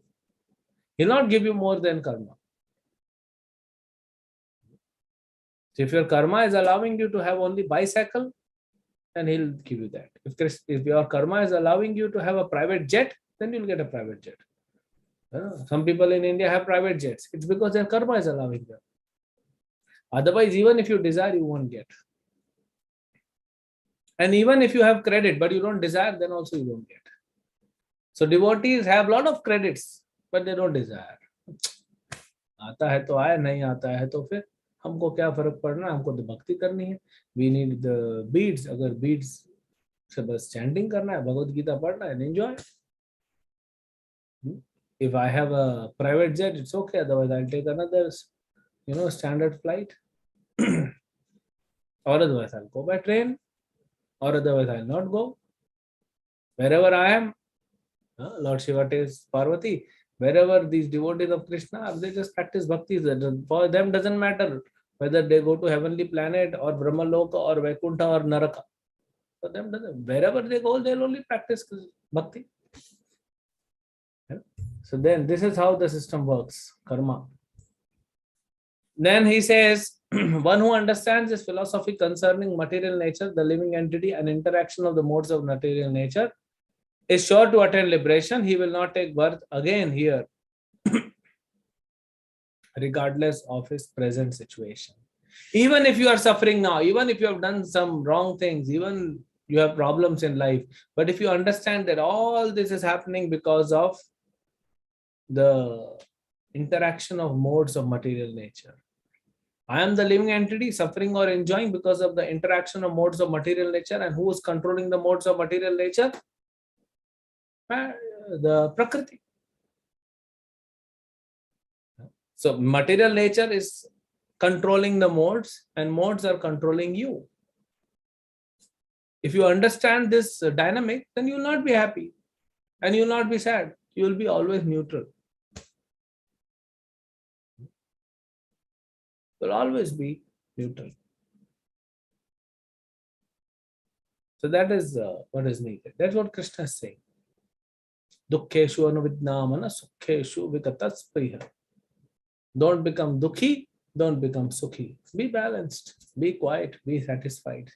He'll not give you more than karma. So if your karma is allowing you to have only bicycle, then he'll give you that. If your karma is allowing you to have a private jet, then you'll get a private jet. Some people in India have private jets. It's because their karma is allowing them. Otherwise, even if you desire, you won't get. And even if you have credit, but you don't desire, then also you don't get. So devotees have a lot of credits, but they don't desire. आता है तो आए, नहीं आता है तो फिर हमको क्या फर्क पड़ना, हमको तो भक्ति करनी है. We need the beads. अगर बीड्स से बस चैंटिंग करना है, भगवत गीता पढ़ना है, enjoy. If I have a private jet, it's okay. Otherwise, I'll take another, standard flight. Or otherwise, I'll go by train. Or otherwise, I'll not go. Wherever I am, Lord Shiva takes Parvati. Wherever these devotees of Krishna are, they just practice bhakti. For them, doesn't matter whether they go to heavenly planet or Brahmaloka or Vaikuntha or Naraka. For them, wherever they go, they'll only practice bhakti. So then this is how the system works, karma. Then he says, one who understands this philosophy concerning material nature, the living entity, and interaction of the modes of material nature, is sure to attain liberation. He will not take birth again here, regardless of his present situation. Even if you are suffering now, even if you have done some wrong things, even you have problems in life, but if you understand that all this is happening because of the interaction of modes of material nature. I am the living entity suffering or enjoying because of the interaction of modes of material nature. And who is controlling the modes of material nature? The Prakriti. So material nature is controlling the modes and modes are controlling you. If you understand this dynamic, then you will not be happy and you will not be sad. You will be always neutral. Will always be neutral. So that is what is needed. That's what Krishna is saying. Dukkheshu anuvidnamana sukkheshu vikataspriha. Don't become dukhi, don't become sukhi. Be balanced, be quiet, be satisfied.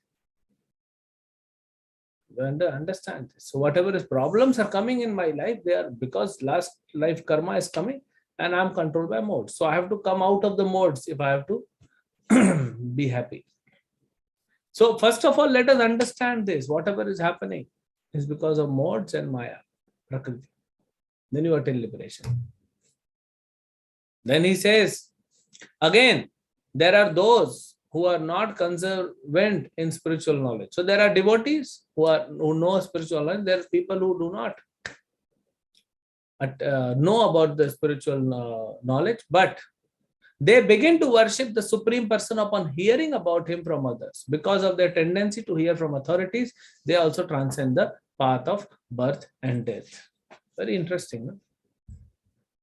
Understand this. So whatever is problems are coming in my life, they are because last life karma is coming. And I'm controlled by modes. So I have to come out of the modes if I have to be happy. So first of all, let us understand this. Whatever is happening is because of modes and Maya, Prakriti. Then you attain liberation. Then he says, again, there are those who are not conservant in spiritual knowledge. So there are devotees who know spiritual knowledge. There are people who do not know about the spiritual knowledge, but they begin to worship the Supreme Person upon hearing about him from others. Because of their tendency to hear from authorities, they also transcend the path of birth and death. Very interesting. No?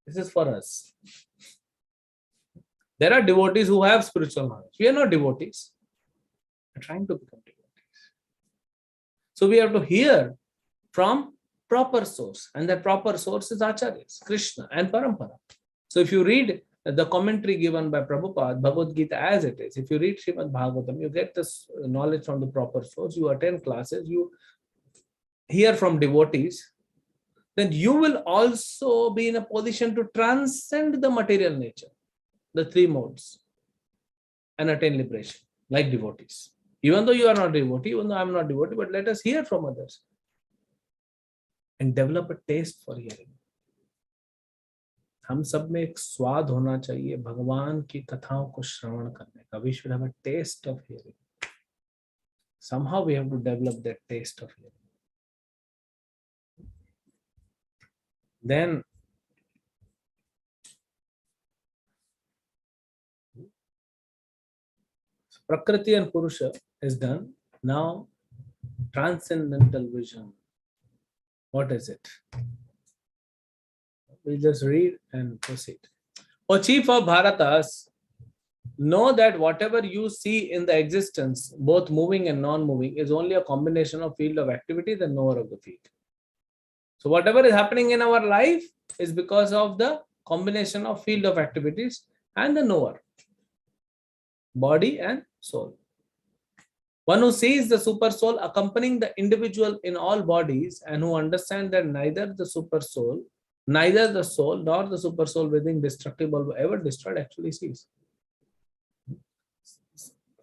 This is for us. There are devotees who have spiritual knowledge. We are not devotees. We are trying to become devotees. So we have to hear from proper source, and that proper source is Acharyas, Krishna and Parampara. So if you read the commentary given by Prabhupada, Bhagavad Gita as it is, if you read Srimad Bhagavatam, you get this knowledge from the proper source, you attend classes, you hear from devotees, then you will also be in a position to transcend the material nature, the three modes, and attain liberation, like devotees. Even though you are not devotee, even though I am not devotee, but let us hear from others and develop a taste for hearing. हम सब में एक स्वाद होना चाहिए भगवान की कथाओं को श्रवण करने का. We should have a taste of hearing. Somehow we have to develop that taste of hearing. Then Prakriti and Purusha is done. Now transcendental vision. What is it? We'll just read and proceed. O chief of Bharatas, know that whatever you see in the existence, both moving and non-moving, is only a combination of field of activity, the knower of the field. So whatever is happening in our life is because of the combination of field of activities and the knower, body and soul. One who sees the super soul accompanying the individual in all bodies and who understands that neither the soul nor the super soul within destructible ever destroyed actually sees.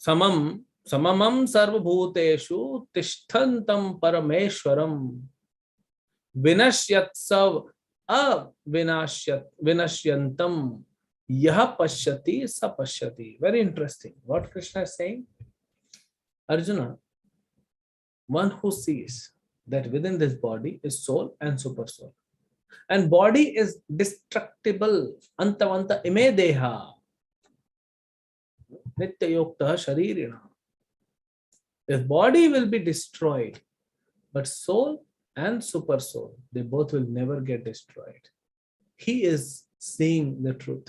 Samam Samamam sarvabhuteshu tishtantam parameshwaram vinashyatsav vinashyantam yaha pashyati sa pashyati. Very interesting. What Krishna is saying? Arjuna, one who sees that within this body is soul and super soul. And body is destructible. Antavanta ime deha. Nitya yokta sharirina. If body will be destroyed, but soul and super soul, they both will never get destroyed. He is seeing the truth.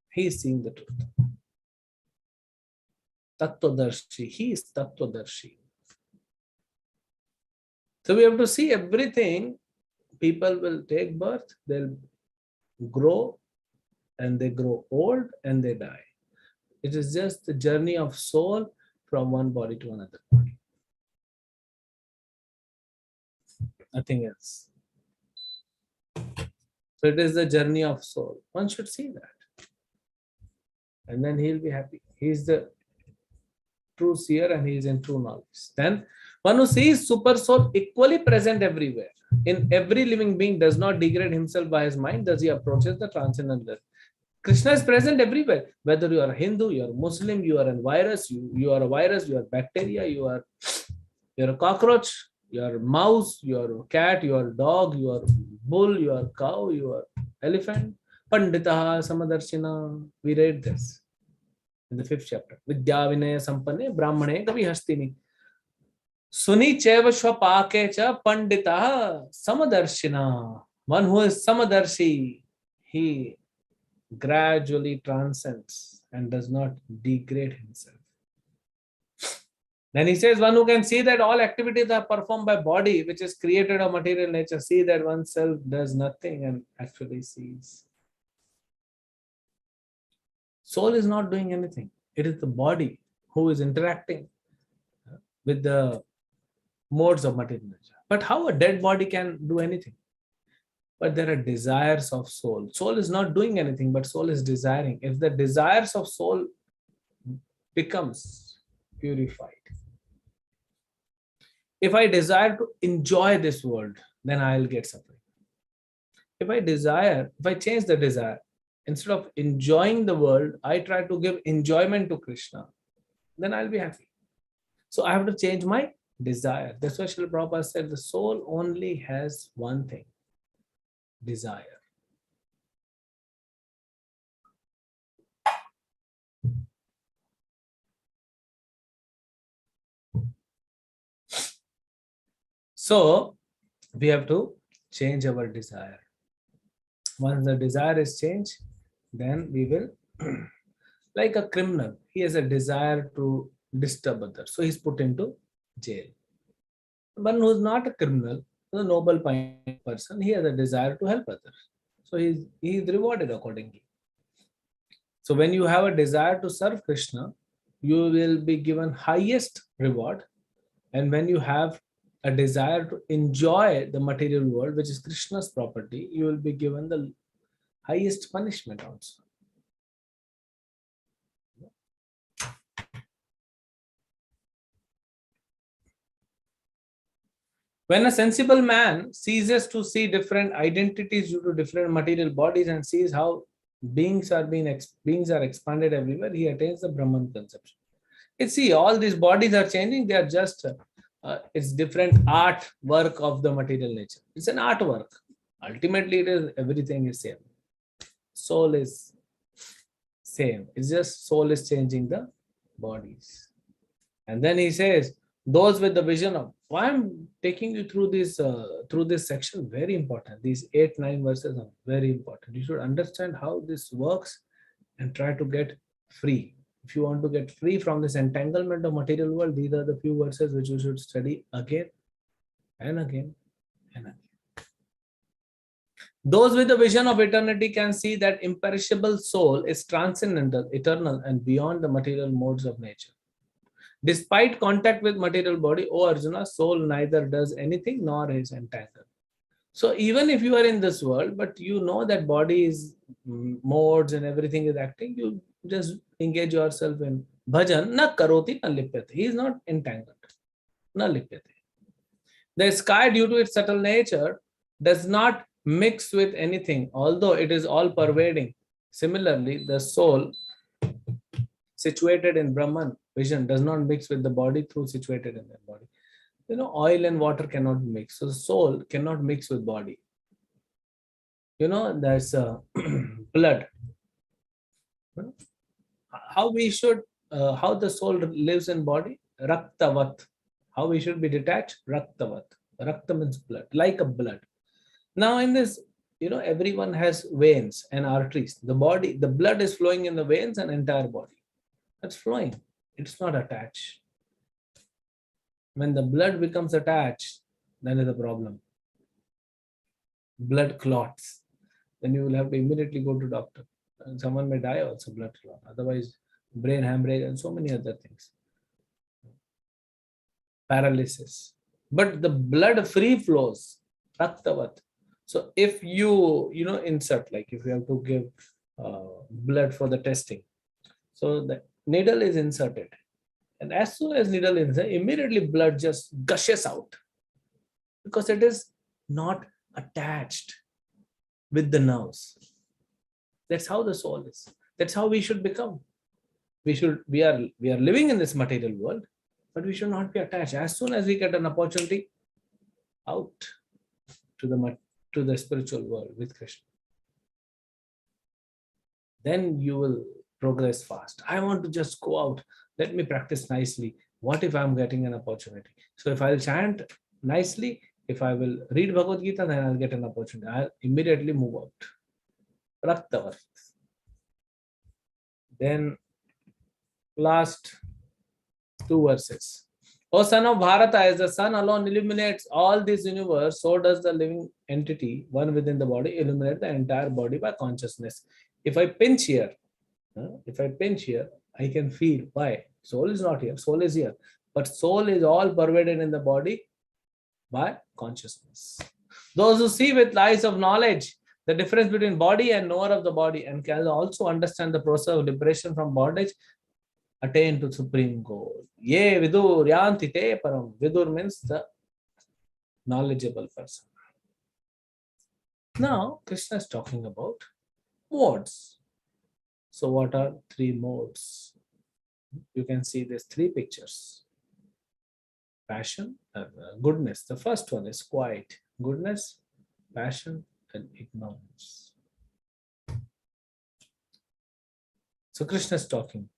He is seeing the truth. Tattvadarshi. He is Tattvadarshi. So we have to see everything. People will take birth, they'll grow, and they grow old and they die. It is just the journey of soul from one body to another body. Nothing else. So it is the journey of soul. One should see that. And then he'll be happy. He is the true seer and he is in true knowledge. Then one who sees super soul equally present everywhere. In every living being does not degrade himself by his mind, thus he approaches the transcendental. Krishna is present everywhere. Whether you are Hindu, you are Muslim, you are a virus, you are a virus, you are bacteria, you're a cockroach, you are a mouse, you are a cat, you are a dog, you are a bull, you are a cow, you are elephant. Panditaha Samadarshina. We read this in the 5th chapter. Vidya Vinaya Sampanne Brahmane Kavi Hastini. Suni Cheva Shwapake Cha Panditaha Samadarshina. One who is Samadarshi, he gradually transcends and does not degrade himself. Then he says, one who can see that all activities are performed by body, which is created of material nature, see that oneself does nothing and actually sees. Soul is not doing anything. It is the body who is interacting with the modes of material nature. But how a dead body can do anything? But there are desires of soul. Soul is not doing anything, but soul is desiring. If the desires of soul becomes purified, if I desire to enjoy this world, then I'll get suffering. If I change the desire, instead of enjoying the world, I try to give enjoyment to Krishna, then I'll be happy. So I have to change my desire. That's why Srila Prabhupada said the soul only has one thing: desire. So we have to change our desire. Once the desire is changed, then we will, like a criminal, he has a desire to disturb others. So he's put into jail. One who's not a criminal, a noble person, he has a desire to help others. So he's rewarded accordingly. So when you have a desire to serve Krishna, you will be given highest reward. And when you have a desire to enjoy the material world, which is Krishna's property, you will be given the highest punishment also. When a sensible man ceases to see different identities due to different material bodies and sees how beings are expanded everywhere, he attains the Brahman conception. You see, all these bodies are changing. They are just it's different art work of the material nature. It's an artwork. Ultimately, it is everything is same. Soul is same. It's just soul is changing the bodies. And then he says, those with the vision of why I'm taking you through this section, very important. These 8-9 verses are very important. You should understand how this works and try to get free. If you want to get free from this entanglement of material world, these are the few verses which you should study again and again and again. Those with the vision of eternity can see that imperishable soul is transcendental, eternal, and beyond the material modes of nature. Despite contact with material body, O Arjuna, soul neither does anything nor is entangled. So even if you are in this world, but you know that body is modes and everything is acting, you just engage yourself in Bhajan na karoti na lipyate. He is not entangled. Na lipyate. The sky, due to its subtle nature, does not mix with anything, although it is all pervading. Similarly, the soul situated in Brahman vision does not mix with the body through situated in the body. Oil and water cannot mix. So the soul cannot mix with body. There's blood. How we should, how the soul lives in body? Raktavat. How we should be detached? Raktavat. Rakta means blood, like a blood. Now in this, everyone has veins and arteries. The body, the blood is flowing in the veins and entire body. That's flowing. It's not attached. When the blood becomes attached, then is a problem. Blood clots. Then you will have to immediately go to doctor. And someone may die also blood clot. Otherwise, brain hemorrhage and so many other things. Paralysis. But the blood free flows. Raktavat. So if you, insert, like if you have to give blood for the testing, so the needle is inserted. And as soon as needle is inserted, immediately blood just gushes out. Because it is not attached with the nerves. That's how the soul is. That's how we should become. We are living in this material world, but we should not be attached. As soon as we get an opportunity, out to the spiritual world with Krishna. Then you will progress fast. I want to just go out. Let me practice nicely. What if I'm getting an opportunity? So if I'll chant nicely, if I will read Bhagavad Gita, then I'll get an opportunity. I'll immediately move out. Raktavat. Then last two verses. O son of Bharata, as the sun alone illuminates all this universe, so does the living entity, one within the body, illuminate the entire body by consciousness. If I pinch here, I can feel. Why? Soul is not here, soul is here. But soul is all pervaded in the body by consciousness. Those who see with eyes of knowledge the difference between body and knower of the body, and can also understand the process of liberation from bondage, attain to supreme goal. Ye vidur yanti te param. Vidur means the knowledgeable person. Now Krishna is talking about modes. So what are three modes? You can see these three pictures. Passion, goodness. The first one is quiet. Goodness, passion, and ignorance. So Krishna is talking.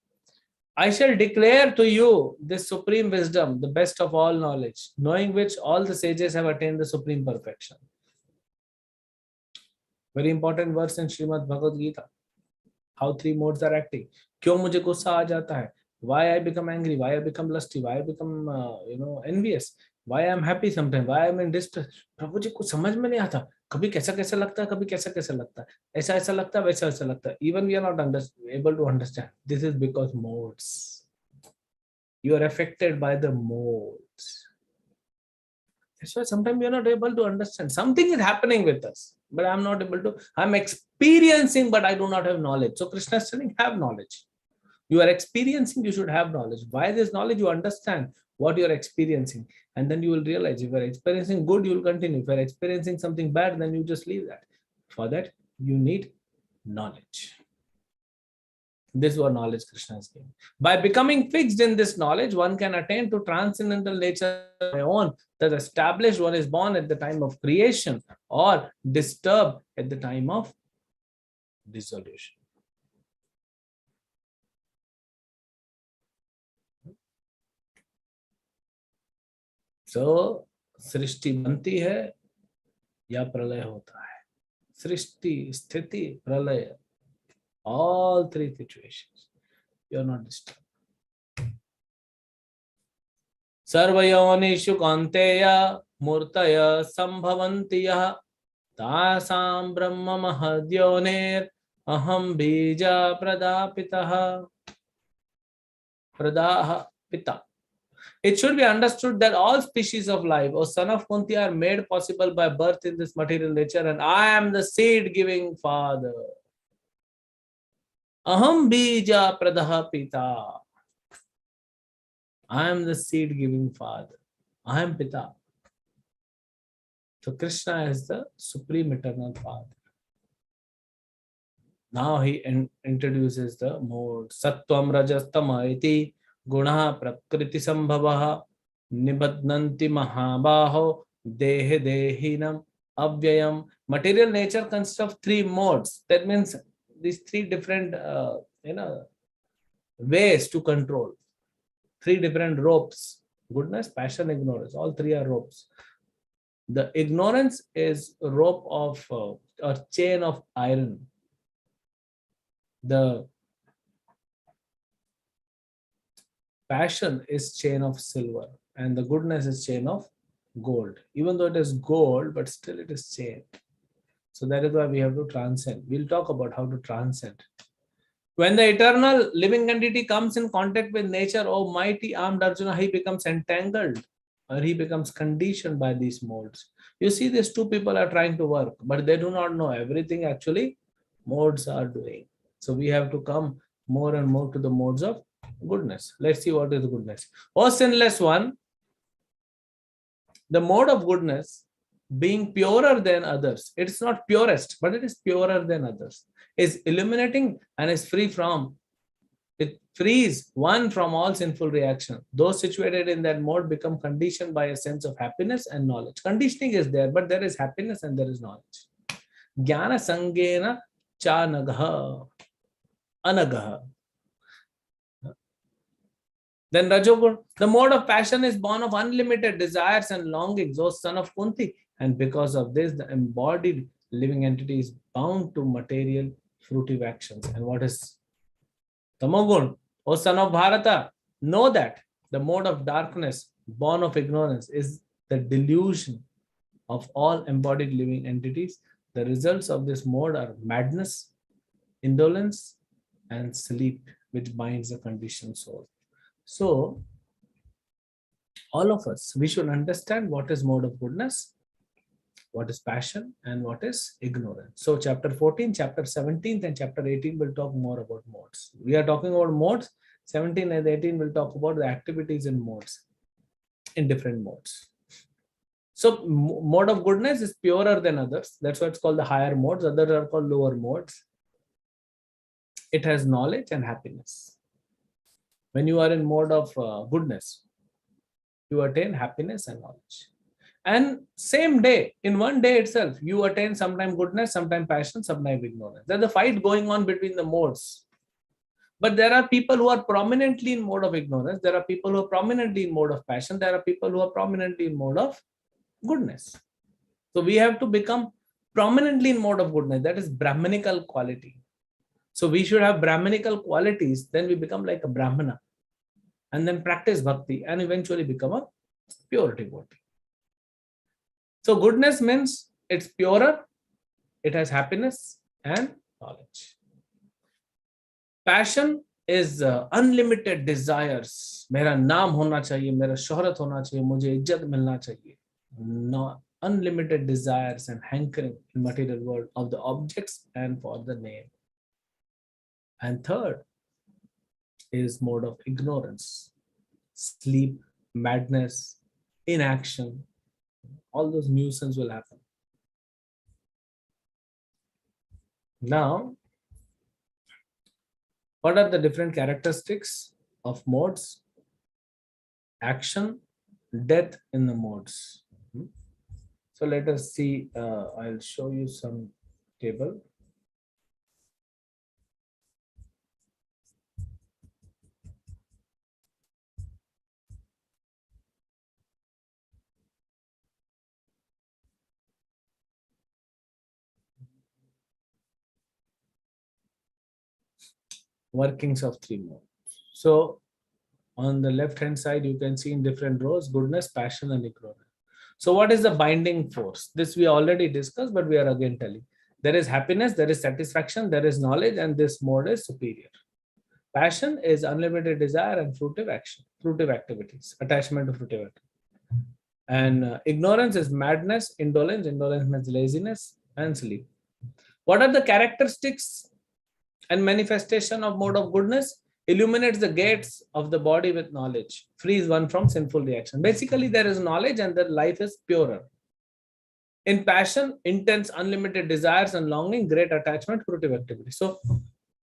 I shall declare to you this supreme wisdom, the best of all knowledge, knowing which all the sages have attained the supreme perfection. Very important verse in Srimad Bhagavad Gita. How three modes are acting. क्यों मुझे गुस्सा आ जाता है? Why I become angry? Why I become lusty? Why I become envious? Why I am happy sometimes? Why I am in distress? प्रभु जी कुछ समझ में नहीं आता. कभी कैसा कैसा लगता है, कभी कैसा कैसा लगता है. ऐसा ऐसा लगता है, वैसा वैसा लगता है. Even we are not able to understand. This is because modes. You are affected by the modes. That's why sometimes we are not able to understand. Something is happening with us, but I'm not able to. I'm experiencing, but I do not have knowledge. So Krishna is telling, have knowledge. You are experiencing, you should have knowledge. By this knowledge, you understand what you are experiencing. And then you will realize if you are experiencing good, you will continue. If you are experiencing something bad, then you just leave that. For that, you need knowledge. This is what knowledge Krishna is giving. By becoming fixed in this knowledge, one can attain to transcendental nature on their own, that established one is born at the time of creation or disturbed at the time of dissolution. So, सृष्टि बनती है या प्रलय होता है. सृष्टि, स्थिति, प्रलय, all three situations. You are not disturbed. सर्वयोनिषु कौन्तेय मूर्तय संभवन्ति यः तासां ब्रह्म महद्योनिर् अहं बीजा प्रदापितः. Pradaha Pita. It should be understood that all species of life, O son of Kunti, are made possible by birth in this material nature, and I am the seed-giving father. Aham bija pradaha pita. I am the seed giving father. I am Pita. So Krishna is the supreme eternal father. Now he introduces the mode. Sattvam rajastama iti guna prakriti sambhavaha nibadnanti mahabaho dehe dehinam avyayam. Material nature consists of three modes. That means these three different ways to control. Three different ropes. Goodness, passion, ignorance. All three are ropes. The ignorance is a rope of a chain of iron. The passion is chain of silver, and the goodness is chain of gold. Even though it is gold, but still it is chain. So that is why we have to transcend. We'll talk about how to transcend. When the eternal living entity comes in contact with nature, oh mighty armed Arjuna, he becomes entangled or he becomes conditioned by these modes. You see, these two people are trying to work, but they do not know everything actually modes are doing. So we have to come more and more to the modes of goodness. Let's see what is goodness. Oh sinless one, the mode of goodness being purer than others. It's not purest, but it is purer than others. Is illuminating and is free from. It frees one from all sinful reaction. Those situated in that mode become conditioned by a sense of happiness and knowledge. Conditioning is there, but there is happiness and there is knowledge. Jnana sangena cha nagha anagha. Then Rajogun, the mode of passion is born of unlimited desires and longings, O son of Kunti. And because of this, the embodied living entity is bound to material fruitive actions. And what is Tamogun? O son of Bharata, know that the mode of darkness, born of ignorance, is the delusion of all embodied living entities. The results of this mode are madness, indolence, and sleep, which binds the conditioned soul. So, all of us, we should understand what is mode of goodness, what is passion, and what is ignorance. So, chapter 14, chapter 17, and chapter 18 will talk more about modes. We are talking about modes. 17 and 18 will talk about the activities in modes, in different modes. So, mode of goodness is purer than others. That's why it's called the higher modes. Others are called lower modes. It has knowledge and happiness. When you are in mode of goodness, you attain happiness and knowledge. And same day, in one day itself, you attain sometime goodness, sometime passion, sometime ignorance. There's a fight going on between the modes. But there are people who are prominently in mode of ignorance. There are people who are prominently in mode of passion. There are people who are prominently in mode of goodness. So we have to become prominently in mode of goodness. That is Brahmanical quality. So we should have Brahmanical qualities. Then we become like a Brahmana. And then practice bhakti and eventually become a pure devotee. So goodness means it's purer, it has happiness and knowledge. Passion is unlimited desires. मेरा नाम होना चाहिए, मेरा शोहरत होना चाहिए, मुझे इज्जत मिलना चाहिए. No, unlimited desires and hankering in material world of the objects and for the name. And third is mode of ignorance, sleep, madness, inaction. All those nuisance will happen. Now, what are the different characteristics of modes? Action, death in the modes. So let us see, I'll show you some table. Workings of three modes. So on the left hand side, you can see in different rows, goodness, passion, and ignorance. So what is the binding force? This we already discussed, but we are again telling. There is happiness, there is satisfaction, there is knowledge, and this mode is superior. Passion is unlimited desire and fruitive action, fruitive activities, attachment to fruitive activities. And ignorance is madness, indolence. Indolence means laziness and sleep. What are the characteristics and manifestation of mode of goodness? illuminates the gates of the body with knowledge, frees one from sinful reaction. Basically, there is knowledge and their life is purer. In passion, intense, unlimited desires and longing, great attachment, fruitive activity. So,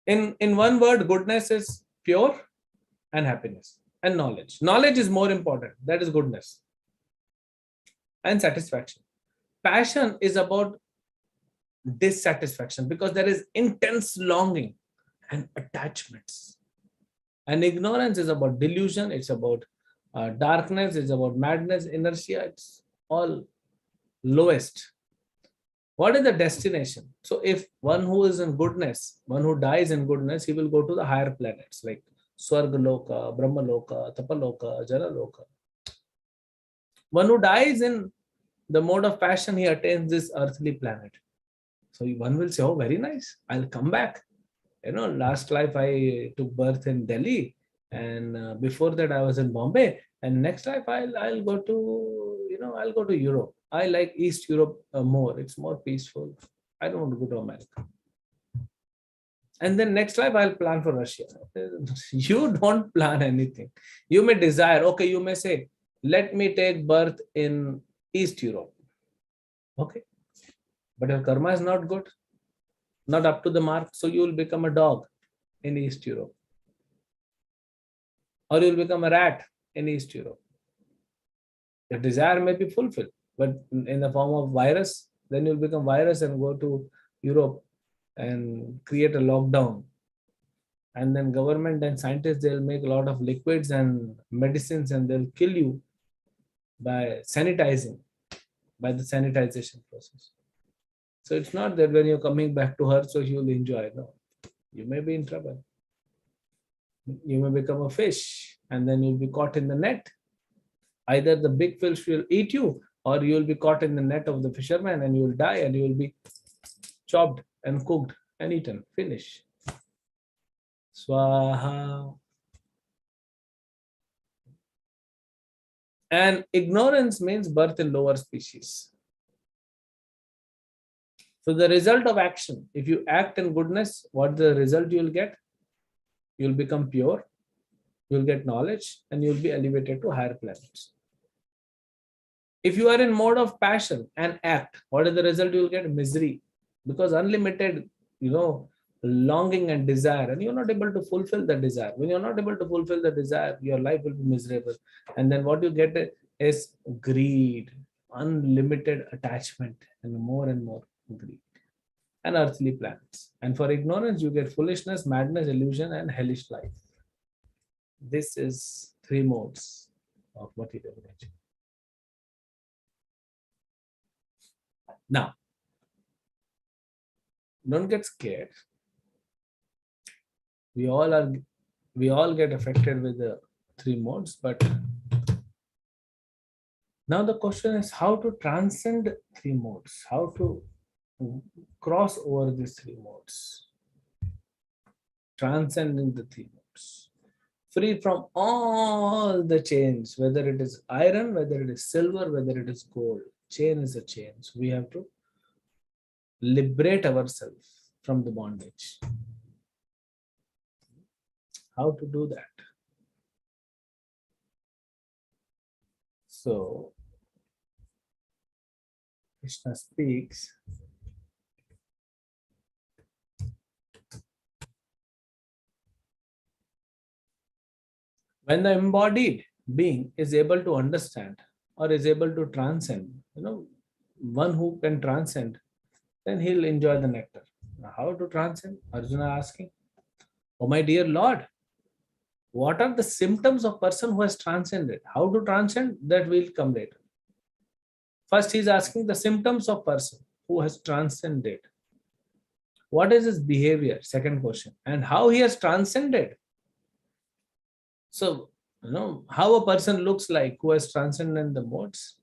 in one word, goodness is pure and happiness and knowledge. Knowledge is more important. That is goodness and satisfaction. Passion is about dissatisfaction because there is intense longing and attachments. And ignorance is about delusion, it's about darkness, it's about madness, inertia, it's all lowest. What is the destination? So, if one who is in goodness, one who dies in goodness, he will go to the higher planets like Swargaloka, Brahmaloka, Tapaloka, Janaloka. One who dies in the mode of passion, he attains this earthly planet. So, one will say, oh, very nice, I'll come back. Last life I took birth in Delhi, and before that I was in Bombay, and next life I'll go to I'll go to Europe. I like East Europe more. It's more peaceful. I don't want to go to America. And then next life I'll plan for Russia. You don't plan anything. You may desire. Okay, you may say, let me take birth in East Europe. Okay, but your karma is not good, not up to the mark, so you will become a dog in East Europe, or you will become a rat in East Europe. Your desire may be fulfilled, but in the form of virus, then you'll become virus and go to Europe and create a lockdown. And then government and scientists, they'll make a lot of liquids and medicines and they'll kill you by sanitizing, by the sanitization process. So it's not that when you're coming back to her, so you'll enjoy. No, you may be in trouble. You may become a fish and then you'll be caught in the net. Either the big fish will eat you or you'll be caught in the net of the fisherman and you'll die and you'll be chopped and cooked and eaten. Finish. Swaha. And ignorance means birth in lower species. So the result of action, if you act in goodness, what the result you'll get? You'll become pure, you'll get knowledge, and you'll be elevated to higher planets. If you are in mode of passion and act, what is the result you'll get? Misery. Because unlimited, longing and desire, and you're not able to fulfill the desire. When you're not able to fulfill the desire, your life will be miserable. And then what you get is greed, unlimited attachment, and more greed. And earthly planets. And for ignorance, you get foolishness, madness, illusion, and hellish life. This is 3 modes of material nature. Now, don't get scared. We all get affected with the 3 modes, but now the question is how to transcend 3 modes, how to cross over these 3 modes, transcending the 3 modes, free from all the chains, whether it is iron, whether it is silver, whether it is gold. Chain is a chain. So we have to liberate ourselves from the bondage. How to do that? So Krishna speaks. When the embodied being is able to understand or is able to transcend, one who can transcend, then he'll enjoy the nectar. Now, how to transcend? Arjuna asking, oh my dear Lord, what are the symptoms of person who has transcended? How to transcend? That will come later. First, he's asking the symptoms of person who has transcended. What is his behavior? Second question. And how he has transcended. So, how a person looks like who has transcended the modes.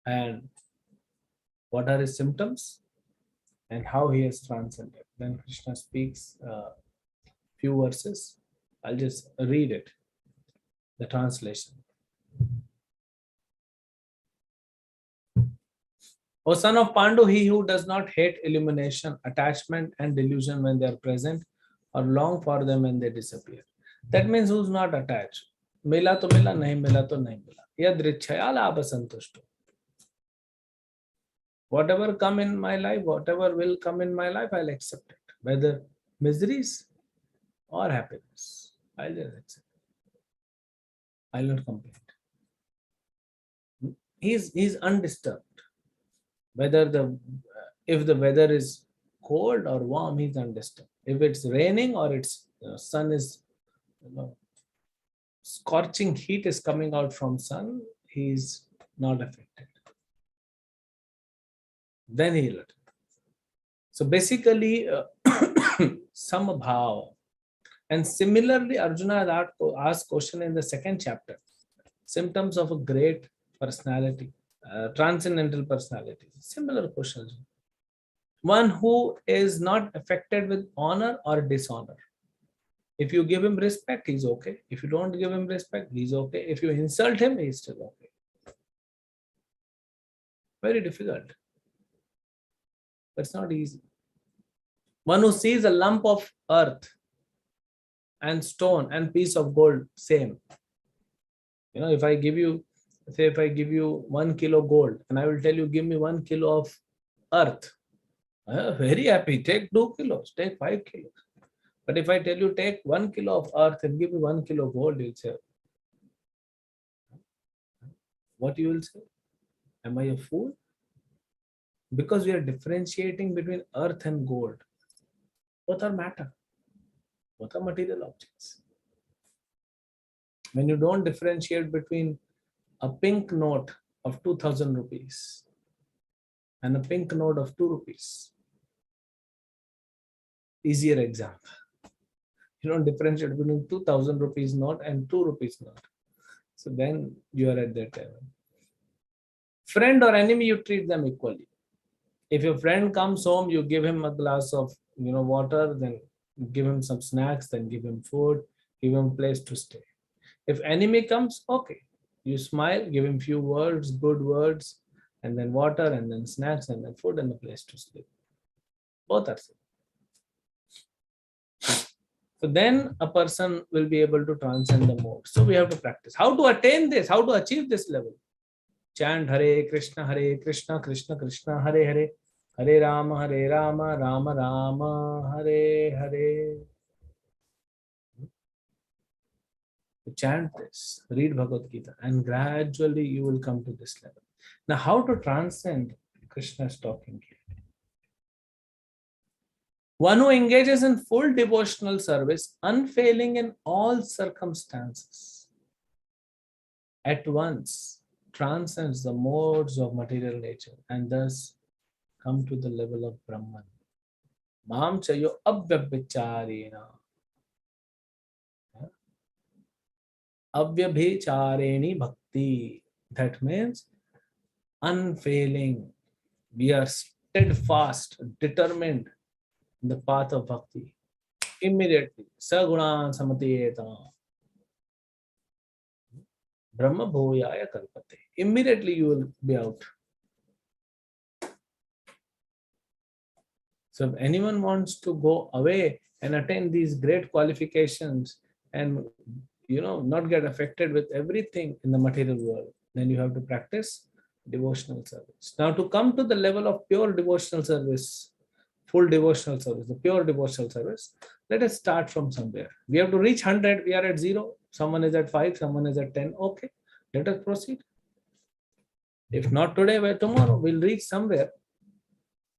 And what are his symptoms? And how he has transcended. Then Krishna speaks a few verses. I'll just read it, the translation. O son of Pandu, he who does not hate illumination, attachment, and delusion when they are present, or long for them when they disappear. That means who's not attached. Mila to mila, nahi mila to nahi mila. Yadrichaya labha santushto. Whatever come in my life, whatever will come in my life, I'll accept it. Whether miseries or happiness, I'll just accept it. I'll not complain. He's undisturbed. Whether if the weather is cold or warm, he's undisturbed. If it's raining or it's sun is, scorching heat is coming out from sun, he's not affected. Then he'll let it. So basically, samabhava. And similarly, Arjuna had asked question in the second chapter. Symptoms of a great personality, transcendental personality. Similar questions. One who is not affected with honor or dishonor. If you give him respect, he's okay. If you don't give him respect, he's okay. If you insult him, he's still okay. Very difficult. But it's not easy. One who sees a lump of earth and stone and piece of gold, same. If I give you, say, if I give you 1 kilo gold and I will tell you, give me 1 kilo of earth, very happy. Take 2 kilos, take 5 kilos. But if I tell you, take 1 kilo of earth and give me 1 kilo gold, you'll say, what you will say? Am I a fool? Because we are differentiating between earth and gold. Both are matter. Both are material objects. When you don't differentiate between a pink note of 2000 rupees and a pink note of 2 rupees, easier example. You don't differentiate between 2000 rupees note and 2 rupees note. So then you are at that level. Friend or enemy, you treat them equally. If your friend comes home, you give him a glass of water, then give him some snacks, then give him food, give him a place to stay. If enemy comes, okay, you smile, give him few words, good words, and then water, and then snacks, and then food, and a place to sleep. Both are same. So then a person will be able to transcend the mode. So we have to practice. How to attain this? How to achieve this level? Chant Hare Krishna, Krishna Krishna, Hare Hare, Hare Rama, Rama Rama, Hare Hare. Chant this, read Bhagavad Gita, and gradually you will come to this level. Now, how to transcend? Krishna is talking here. One who engages in full devotional service, unfailing in all circumstances, at once transcends the modes of material nature and thus come to the level of Brahman. Mam chayo avyabhicharena. Avyabhichareni bhakti. That means unfailing. We are steadfast, determined in the path of bhakti. Immediately, saguna samatiyeta. Brahma bhuyaya kalpate. Immediately you will be out. So if anyone wants to go away and attain these great qualifications and not get affected with everything in the material world, then you have to practice devotional service. Now to come to the level of pure devotional service, full devotional service, the pure devotional service, let us start from somewhere. We have to reach 100, we are at 0, someone is at 5, someone is at 10, okay, let us proceed. If not today, by tomorrow, we'll reach somewhere.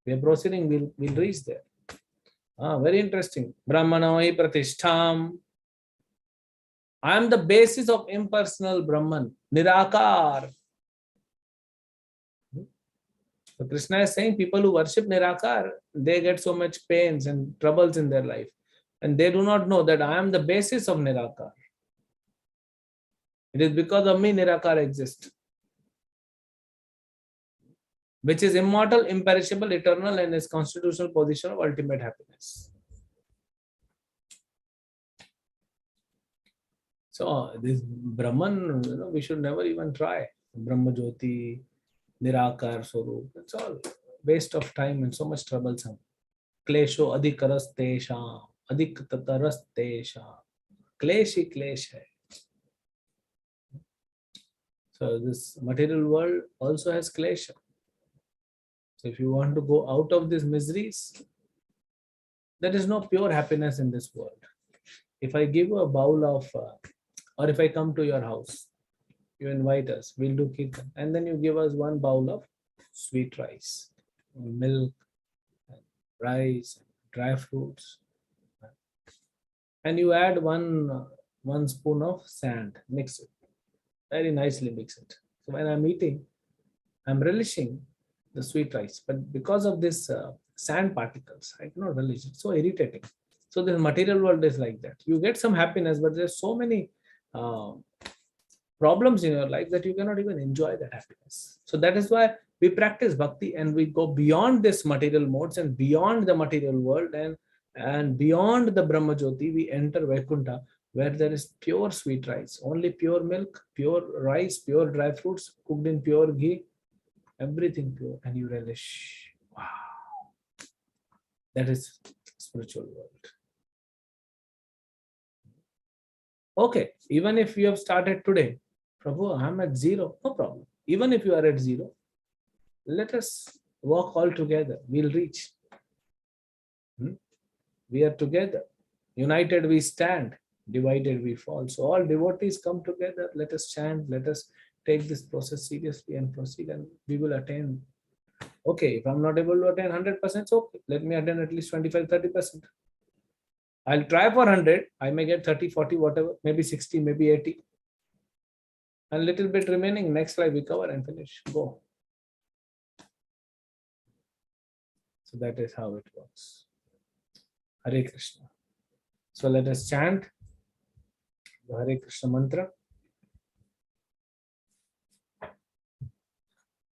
We are proceeding, we'll reach there. Very interesting. Brahmanoi Pratishtham. I am the basis of impersonal Brahman, Nirakar. So Krishna is saying people who worship Nirakar, they get so much pains and troubles in their life. And they do not know that I am the basis of Nirakar. It is because of me Nirakar exists, which is immortal, imperishable, eternal, and is constitutional position of ultimate happiness. So this Brahman, we should never even try. Brahma Jyoti, Nirakar Swarup. It's all waste of time and so much troublesome. Klesho adhikarastesham. Adhiktatarastesham. Kleshi klesh hai. So this material world also has klesha. So if you want to go out of these miseries, there is no pure happiness in this world. If I give you a bowl of, or if I come to your house, you invite us, we'll do kirtan, and then you give us one bowl of sweet rice, milk, rice, dry fruits, and you add one spoon of sand, mix it very nicely, mix it. So when I'm eating, I'm relishing the sweet rice, but because of this sand particles, I cannot relish it. So irritating. So the material world is like that. You get some happiness, but there's so many uh, problems in your life that you cannot even enjoy that happiness. So that is why we practice bhakti and we go beyond this material modes and beyond the material world, and beyond the Brahma Jyoti, we enter Vaikuntha, where there is pure sweet rice, only pure milk, pure rice, pure dry fruits, cooked in pure ghee, everything pure, and you relish. Wow, that is spiritual world. Okay, even if you have started today, Prabhu, I'm at zero, no problem. Even if you are at zero, let us walk all together. We'll reach. We are together. United we stand, divided we fall. So all devotees come together. Let us chant. Let us take this process seriously and proceed, and we will attain. Okay, if I'm not able to attain 100%, so okay, let me attain at least 25-30%. I'll try for 100. I may get 30, 40, whatever, maybe 60, maybe 80. And little bit remaining. Next life we cover and finish. Go. So that is how it works. Hare Krishna. So let us chant the Hare Krishna mantra,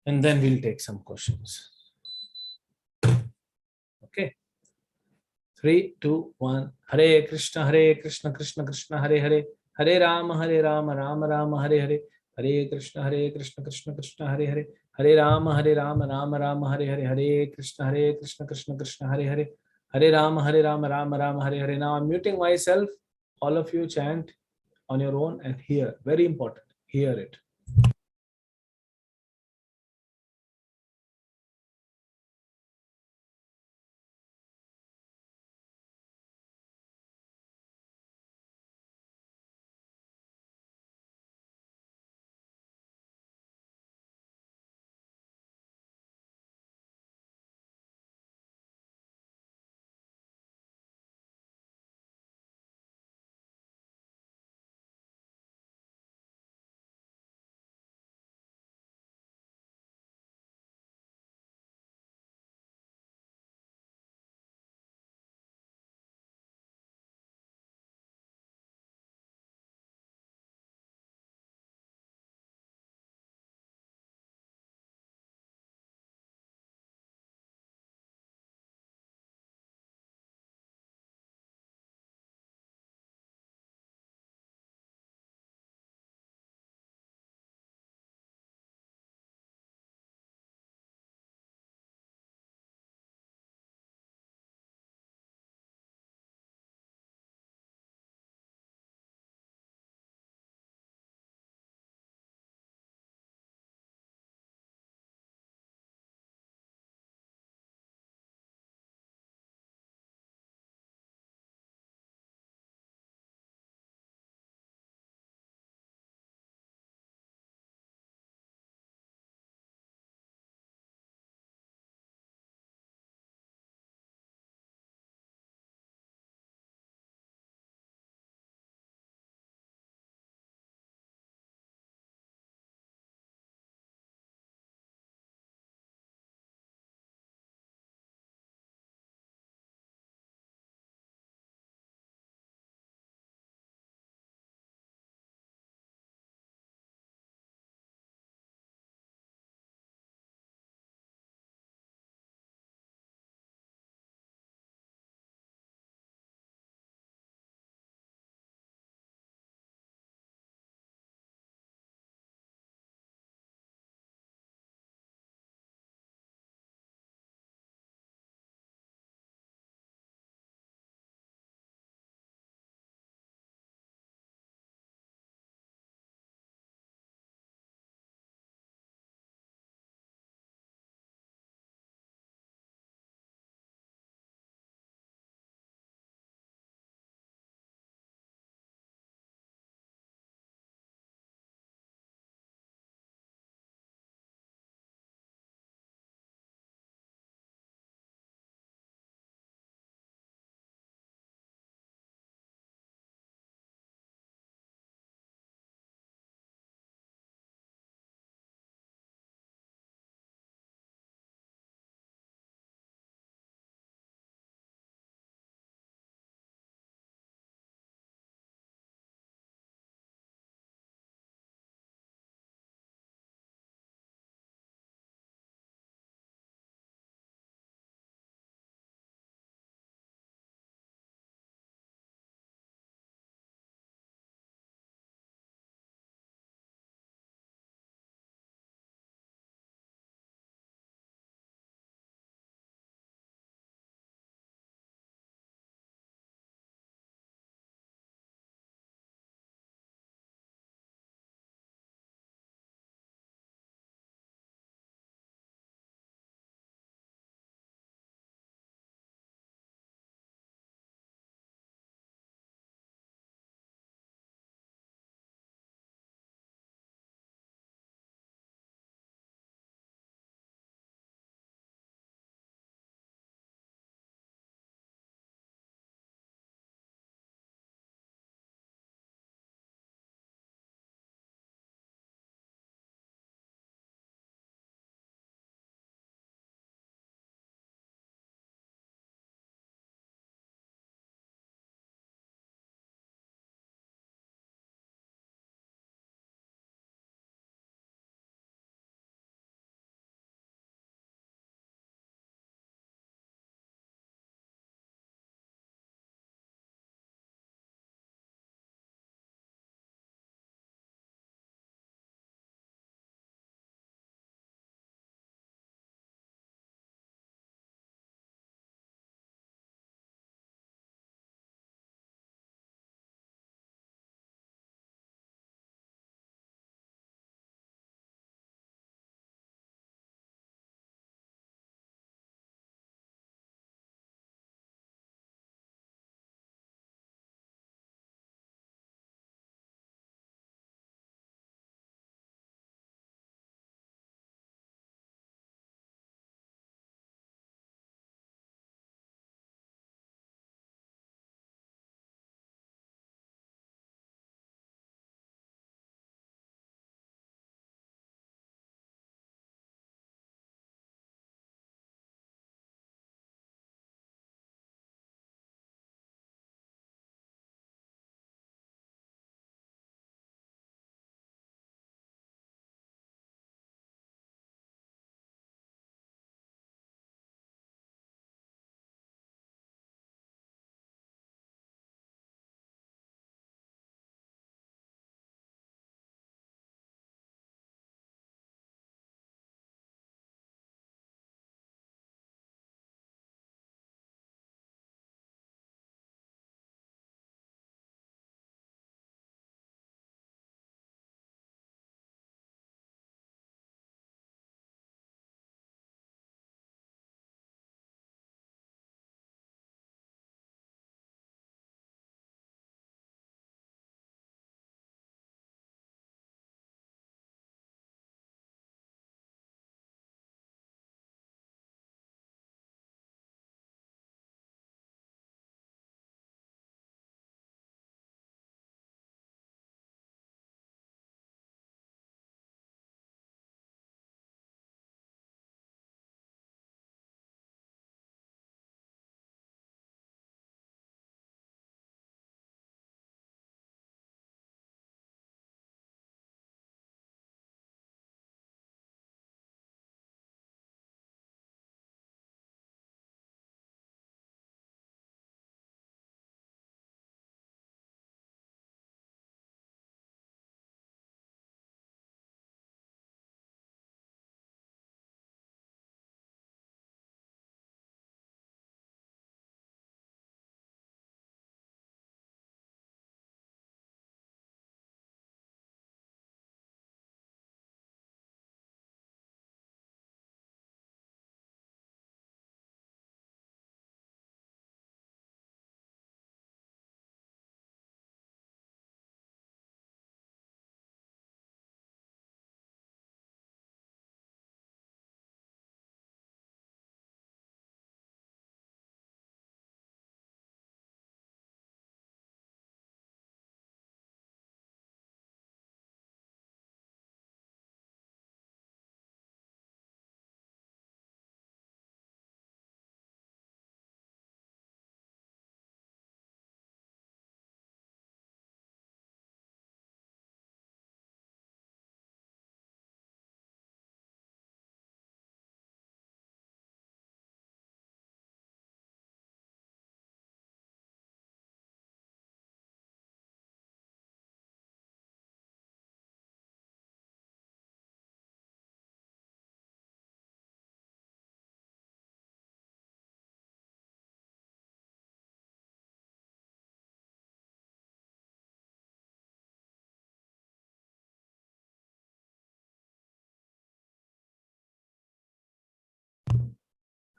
and then we'll take some questions. Okay. 3, 2, 1. Hare Krishna, Krishna Krishna, Hare Hare, Hare Rama, Rama Rama, Hare Hare, Hare Krishna, Krishna Krishna, Hare Hare, Hare Rama, Rama Rama, Hare Hare, Hare Krishna, Krishna Krishna, Hare Hare, Hare Rama, Rama Rama, Hare Hare. Now I'm muting myself. All of you chant on your own and hear. Very important. Hear it.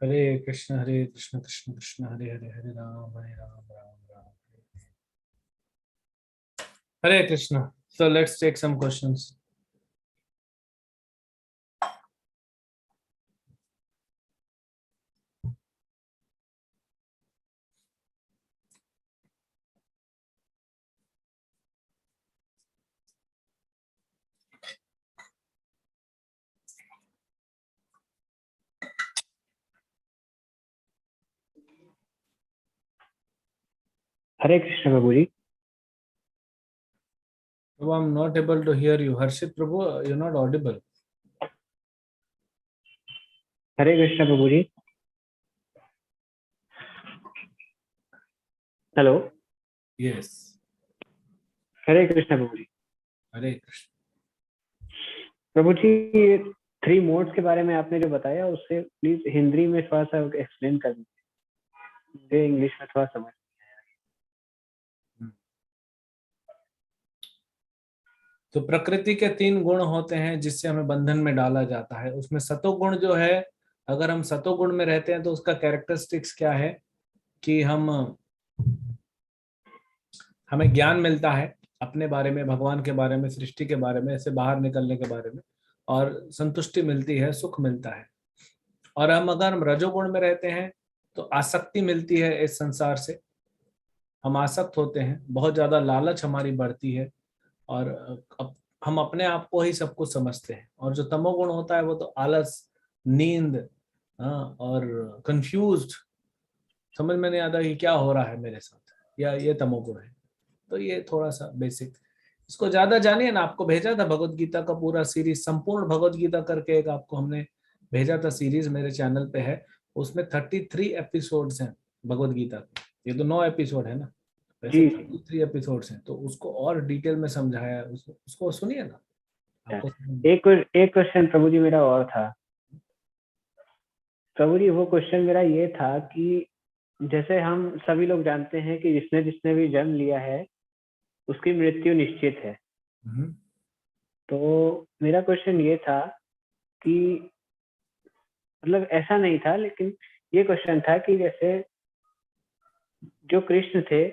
Hare Krishna Krishna Krishna Hare Hare, Hare Ram Ram Ram. Hare Krishna. So let's take some questions. Hare Krishna Prabhuji. Prabhu, I'm not able to hear you. Harshit Prabhu, you're not audible. Hare Krishna Prabhuji. Hello. Yes. Hare Krishna Prabhuji. Hare Krishna. प्रभुजी ये 3 modes के बारे में आपने जो बताया उससे please Hindi में थोड़ा सा एक्सप्लेन कर दीजिए, मुझे इंग्लिश में थोड़ा समझ। तो प्रकृति के 3 गुण होते हैं जिससे हमें बंधन में डाला जाता है। उसमें सतोगुण जो है, अगर हम सतोगुण में रहते हैं तो उसका कैरेक्टरिस्टिक्स क्या है कि हमें ज्ञान मिलता है अपने बारे में, भगवान के बारे में, सृष्टि के बारे में, ऐसे बाहर निकलने के बारे में, और संतुष्टि मिलती है, सुख मिलता है। और अगर हम रजोगुण में रहते हैं तो आसक्ति मिलती है इस संसार से, हम आसक्त होते हैं, बहुत ज्यादा लालच हमारी बढ़ती है, और हम अपने आप को ही सब कुछ समझते हैं। और जो तमोगुण होता है वो तो आलस, नींद, और कंफ्यूज्ड, समझ में नहीं आता कि क्या हो रहा है मेरे साथ, या ये तमोगुण है। तो ये थोड़ा सा बेसिक, इसको ज्यादा जानिए ना। आपको भेजा था भगवत गीता का पूरा सीरीज, संपूर्ण भगवत गीता करके एक आपको हमने भेजा था सीरीज, मेरे चैनल पे है। उसमें 33 एपिसोड्स हैं भगवत गीता के। ये तो 9 एपिसोड है ना, वैसे 33 एपिसोड्स हैं, तो उसको और डिटेल में समझाया है। उसको सुनिए ना आपको। एक क्वेश्चन प्रभु जी मेरा और था। प्रभु जी वो क्वेश्चन मेरा ये था कि जैसे हम सभी लोग जानते हैं कि जिसने जिसने भी जन्म लिया है उसकी मृत्यु निश्चित है। तो मेरा क्वेश्चन ये था कि मतलब ऐसा नहीं था, लेकिन ये क्वेश्चन था कि जैसे जो कृष्ण थे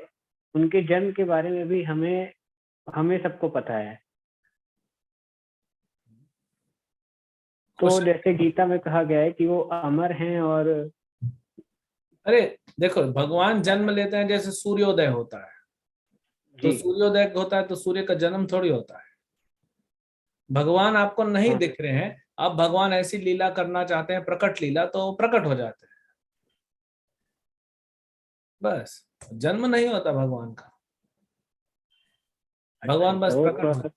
उनके जन्म के बारे में भी हमें सबको पता है। तो जैसे गीता में कहा गया है कि वो अमर हैं और अरे देखो, भगवान जन्म लेते हैं, जैसे सूर्योदय होता है, तो सूर्योदय होता है तो सूर्य का जन्म थोड़ी होता है। भगवान आपको नहीं दिख रहे हैं, अब भगवान ऐसी लीला करना चाहते हैं, प्रकट लीला, तो प्रकट हो जाते हैं, बस। जन्म नहीं होता भगवान का, भगवान बस प्रकट हो।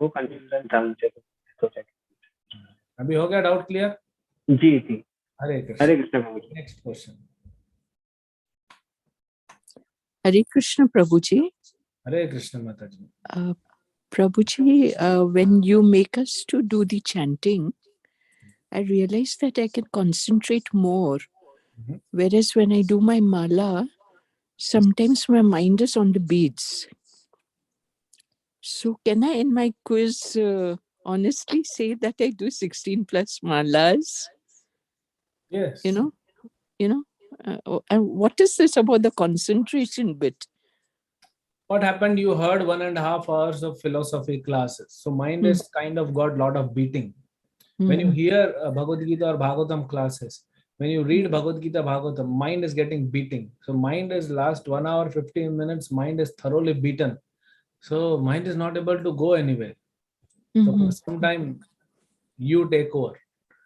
वो कंफ्यूजन था मुझे, तो अभी हो गया डाउट क्लियर? जी जी। Hare Hare Krishna. Krishna. Next question. Hare Krishna Prabhuji. Hare Krishna माता जी। Prabhuji, when you make us to do the chanting, I realize that I can concentrate more. Whereas when I do my mala, sometimes my mind is on the beads. So can I in my quiz honestly say that I do 16 plus malas? Yes. You know, and what is this about the concentration bit? What happened? You heard 1.5 hours of philosophy classes, so mind is kind of got lot of beating. When you hear Bhagavad Gita or Bhagavatam classes, when you read Bhagavad Gita, Bhagavatam, mind is getting beating. So mind is last 1 hour 15 minutes, mind is thoroughly beaten. So mind is not able to go anywhere. So for some time you take over.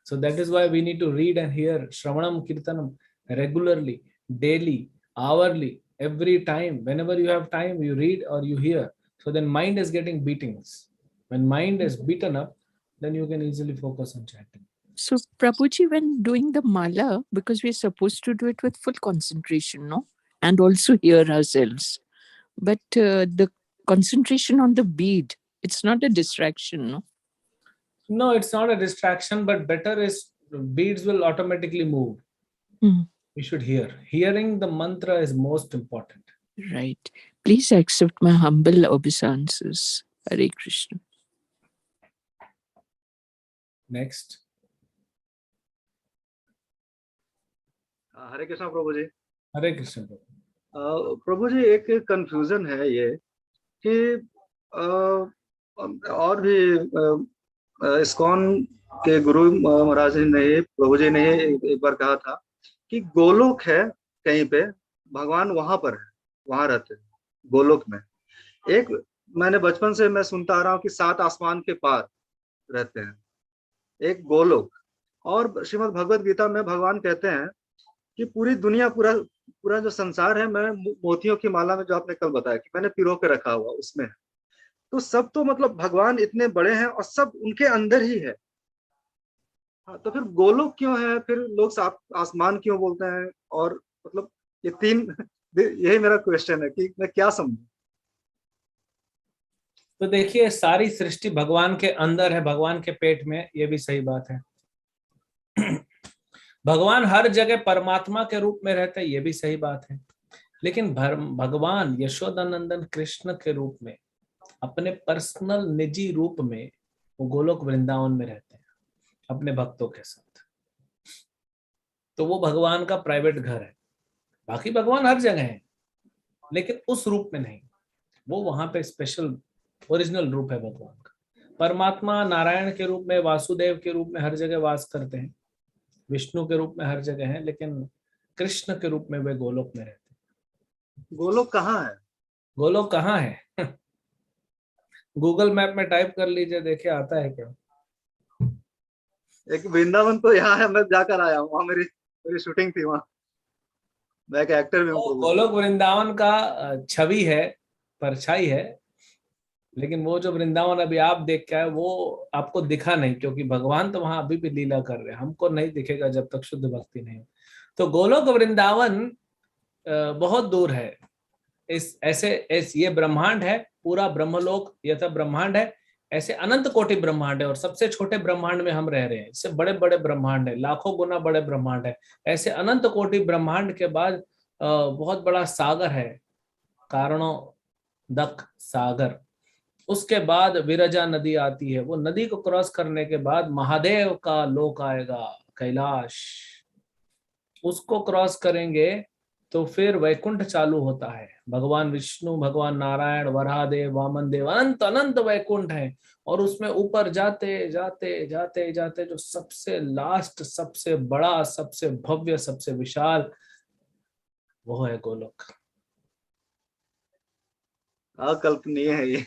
So that is why we need to read and hear Shravanam Kirtanam regularly, daily, hourly, every time. Whenever you have time, you read or you hear. So then mind is getting beatings. When mind is beaten up, then you can easily focus on chanting. So, Prabhuji, when doing the mala, because we're supposed to do it with full concentration, no? And also hear ourselves. But the concentration on the bead, it's not a distraction, no? No, it's not a distraction, but better is beads will automatically move. We should hear. Hearing the mantra is most important. Right. Please accept my humble obeisances. Hare Krishna. Next. हरे कृष्णा प्रभु जी। हरे कृष्ण प्रभु। प्रभु जी, एक confusion है ये कि और भी ISKCON के गुरु महाराज ने, प्रभु जी ने एक बार कहा था कि गोलोक है कहीं पे, भगवान वहां पर है, वहां रहते हैं गोलोक में। एक मैंने बचपन से मैं सुनता आ रहा हूँ कि 7 आसमान के पार रहते हैं, एक गोलोक। और श्रीमद् भगवत गीता में भगवान कहते हैं कि पूरी दुनिया, पूरा पूरा जो संसार है, मैं मोतियों की माला में, जो आपने कल बताया कि मैंने पिरो के रखा हुआ, उसमें है। तो सब तो मतलब भगवान इतने बड़े हैं और सब उनके अंदर ही है। हाँ, तो फिर गोलोक क्यों है, फिर लोग आसमान क्यों बोलते हैं? और मतलब ये 3 यही मेरा क्वेश्चन है कि मैं क्या समझूं। तो देखिए, सारी सृष्टि भगवान के अंदर है, भगवान के पेट में, ये भी सही बात है। भगवान हर जगह परमात्मा के रूप में रहते हैं, ये भी सही बात है। लेकिन भगवान यशोदानंदन कृष्ण के रूप में, अपने पर्सनल निजी रूप में, वो गोलोक वृंदावन में रहते हैं अपने भक्तों के साथ। तो वो भगवान का प्राइवेट घर है। बाकी भगवान हर जगह है, लेकिन उस रूप में नहीं। वो वहां पे स्पेशल ओरिजिनल रूप है भगवान का। परमात्मा नारायण के रूप में, वासुदेव के रूप में हर जगह वास करते हैं, विष्णु के रूप में हर जगह है, लेकिन कृष्ण के रूप में वे गोलोक में रहते हैं। गोलोक कहाँ है? गोलोक कहाँ है? गूगल मैप में टाइप कर लीजिए, देखिए आता है क्या। एक वृंदावन तो यहाँ है, मैं जाकर आया हूँ, वहाँ मेरी मेरी शूटिंग थी, वहाँ मैं एक एक्टर भी हूँ प्रभु। गोलोक वृंदावन का छवि है, परछाई है, लेकिन वो जो वृंदावन अभी आप देख के आए, वो आपको दिखा नहीं, क्योंकि भगवान तो वहां अभी भी लीला कर रहे हैं। हमको नहीं दिखेगा जब तक शुद्ध भक्ति नहीं हो। तो गोलोक वृंदावन बहुत दूर है। ये ब्रह्मांड है, पूरा ब्रह्मलोक यथा ब्रह्मांड है, ऐसे अनंत कोटि ब्रह्मांड है, और सबसे छोटे ब्रह्मांड में हम रह रहे हैं। इससे बड़े बड़े ब्रह्मांड है, लाखों गुना बड़े ब्रह्मांड है। ऐसे अनंत कोटि ब्रह्मांड के बाद बहुत बड़ा सागर है, कारणोदक सागर। उसके बाद विरजा नदी आती है। वो नदी को क्रॉस करने के बाद महादेव का लोक आएगा, कैलाश। उसको क्रॉस करेंगे तो फिर वैकुंठ चालू होता है। भगवान विष्णु, भगवान नारायण, वराहदेव, वामन देव, अनंत अनंत वैकुंठ है। और उसमें ऊपर जाते जाते जाते जाते जो सबसे लास्ट, सबसे बड़ा, सबसे भव्य, सबसे विशाल, वो है गोलोक। अकल्पनीय है ये।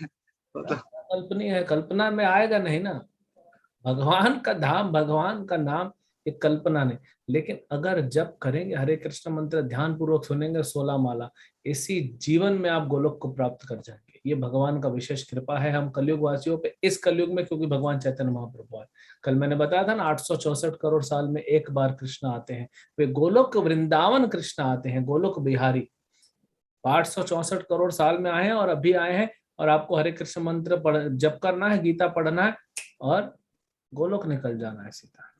कल्पनीय है, कल्पना में आएगा नहीं ना। भगवान का धाम, भगवान का नाम, ये कल्पना नहीं। लेकिन अगर जब करेंगे हरे कृष्ण मंत्र, ध्यान पूर्वक सुनेंगे 16 माला, इसी जीवन में आप गोलोक को प्राप्त कर जाएंगे। ये भगवान का विशेष कृपा है हम कलयुग वासियों पे, इस कलयुग में, क्योंकि भगवान चैतन्य महाप्रभु है। कल मैंने बताया था ना, 864 करोड़ साल में एक बार कृष्ण आते हैं। वे गोलोक वृंदावन कृष्ण आते हैं, गोलोक बिहारी। 864 करोड़ साल में आए हैं और अभी आए हैं। और आपको हरे कृष्ण मंत्र जप करना है, गीता पढ़ना है, और गोलोक निकल जाना है सीधा।